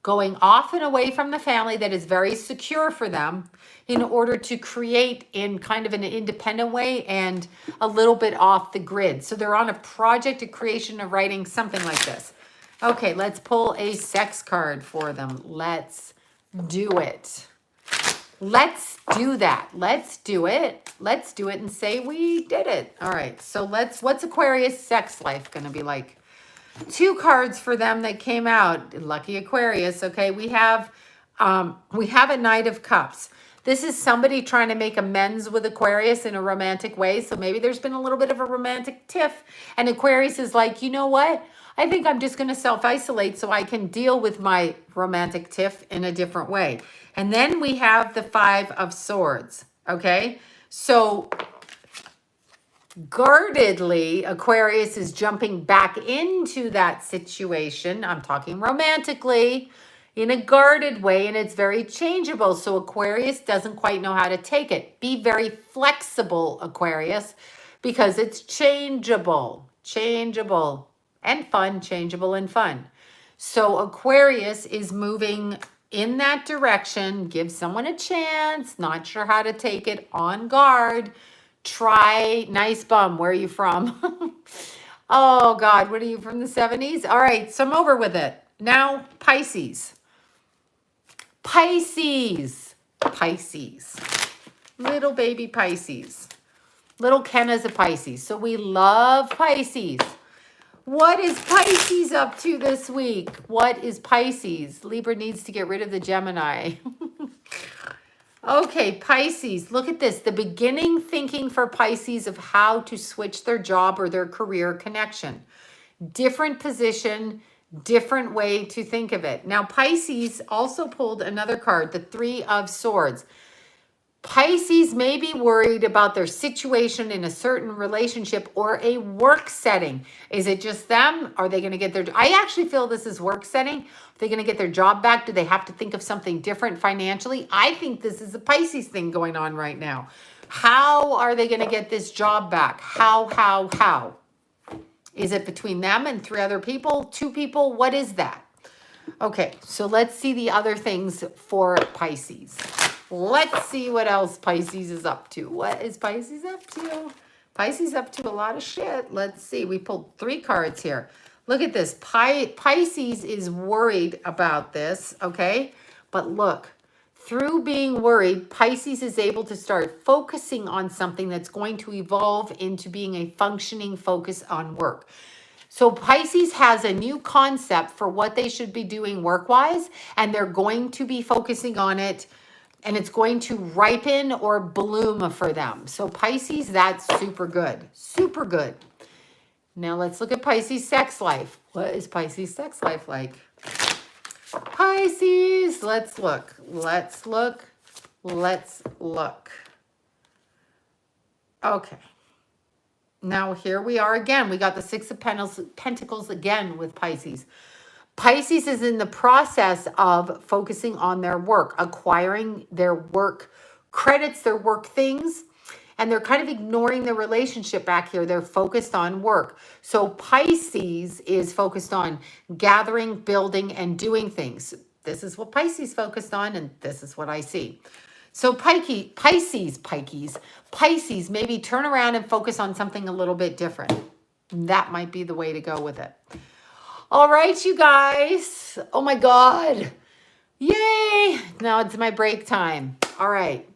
going off and away from the family that is very secure for them in order to create in kind of an independent way and a little bit off the grid. So they're on a project, a creation, of writing, something like this. Okay, let's pull a sex card for them. Let's do it. Let's do that. Let's do it. Let's do it and say we did it. All right, so what's Aquarius sex life going to be like? 2 cards for them that came out. Lucky Aquarius. Okay, we have a Knight of Cups. This is somebody trying to make amends with Aquarius in a romantic way. So maybe there's been a little bit of a romantic tiff. And Aquarius is like, you know what? I think I'm just going to self-isolate so I can deal with my romantic tiff in a different way. And then we have the 5 of Swords. Okay, so guardedly, Aquarius is jumping back into that situation. I'm talking romantically in a guarded way, and it's very changeable. So Aquarius doesn't quite know how to take it. Be very flexible, Aquarius, because it's changeable and fun, changeable and fun. So Aquarius is moving in that direction. Give someone a chance, not sure how to take it, on guard. Try, nice bum, where are you from? Oh God, what are you, from the 70s? All right, so I'm over with it. Now, Pisces. Pisces. Little baby Pisces. Little Kenna's a Pisces, so we love Pisces. What is Pisces up to this week? What is Pisces? Libra needs to get rid of the Gemini. Okay, Pisces, look at this. The beginning thinking for Pisces of how to switch their job or their career connection. Different position, different way to think of it. Now, Pisces also pulled another card, the Three of Swords. Pisces may be worried about their situation in a certain relationship or a work setting. Is it just them? Are they going to get their... I actually feel this is work setting. Are they going to get their job back? Do they have to think of something different financially? I think this is a Pisces thing going on right now. How are they going to get this job back? How? Is it between them and 3 other people? 2 people? What is that? Okay, so let's see the other things for Pisces. Let's see what else Pisces is up to. What is Pisces up to? Pisces up to a lot of shit. Let's see. We pulled 3 cards here. Look at this. Pisces is worried about this, okay? But look, through being worried, Pisces is able to start focusing on something that's going to evolve into being a functioning focus on work. So Pisces has a new concept for what they should be doing work-wise, and they're going to be focusing on it, and it's going to ripen or bloom for them. So Pisces, that's super good. Super good. Now let's look at Pisces sex life. What is Pisces sex life like? Pisces, let's look. Okay. Now here we are again. We got the 6 of Pentacles again with Pisces. Pisces is in the process of focusing on their work, acquiring their work credits, their work things, and they're kind of ignoring the relationship back here. They're focused on work. So Pisces is focused on gathering, building, and doing things. This is what Pisces focused on, and this is what I see. So Pisces, maybe turn around and focus on something a little bit different. That might be the way to go with it. All right, you guys. Oh my God. Yay. Now it's my break time. All right.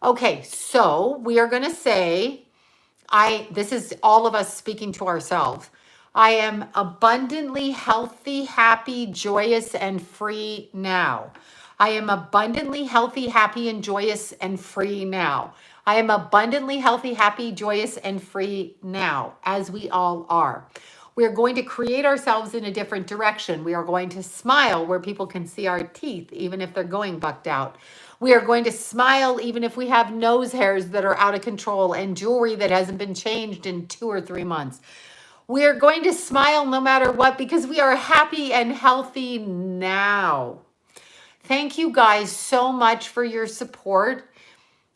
Okay, so we are going to say, this is all of us speaking to ourselves. I am abundantly healthy, happy, joyous, and free now. I am abundantly healthy, happy, and joyous and free now. I am abundantly healthy, happy, joyous, and free now, as we all are. We're going to create ourselves in a different direction. We are going to smile where people can see our teeth, even if they're going bucked out. We are going to smile even if we have nose hairs that are out of control and jewelry that hasn't been changed in 2 or 3 months. We are going to smile no matter what because we are happy and healthy now. Thank you guys so much for your support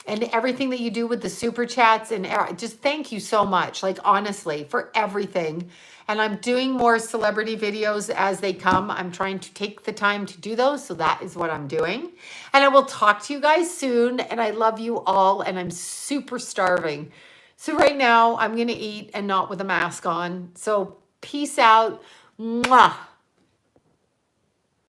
and everything that you do with the super chats, and just thank you so much, like honestly, for everything. And I'm doing more celebrity videos as they come. I'm trying to take the time to do those, so that is what I'm doing. And I will talk to you guys soon, and I love you all, and I'm super starving. So right now, I'm going to eat and not with a mask on. So peace out. Mwah.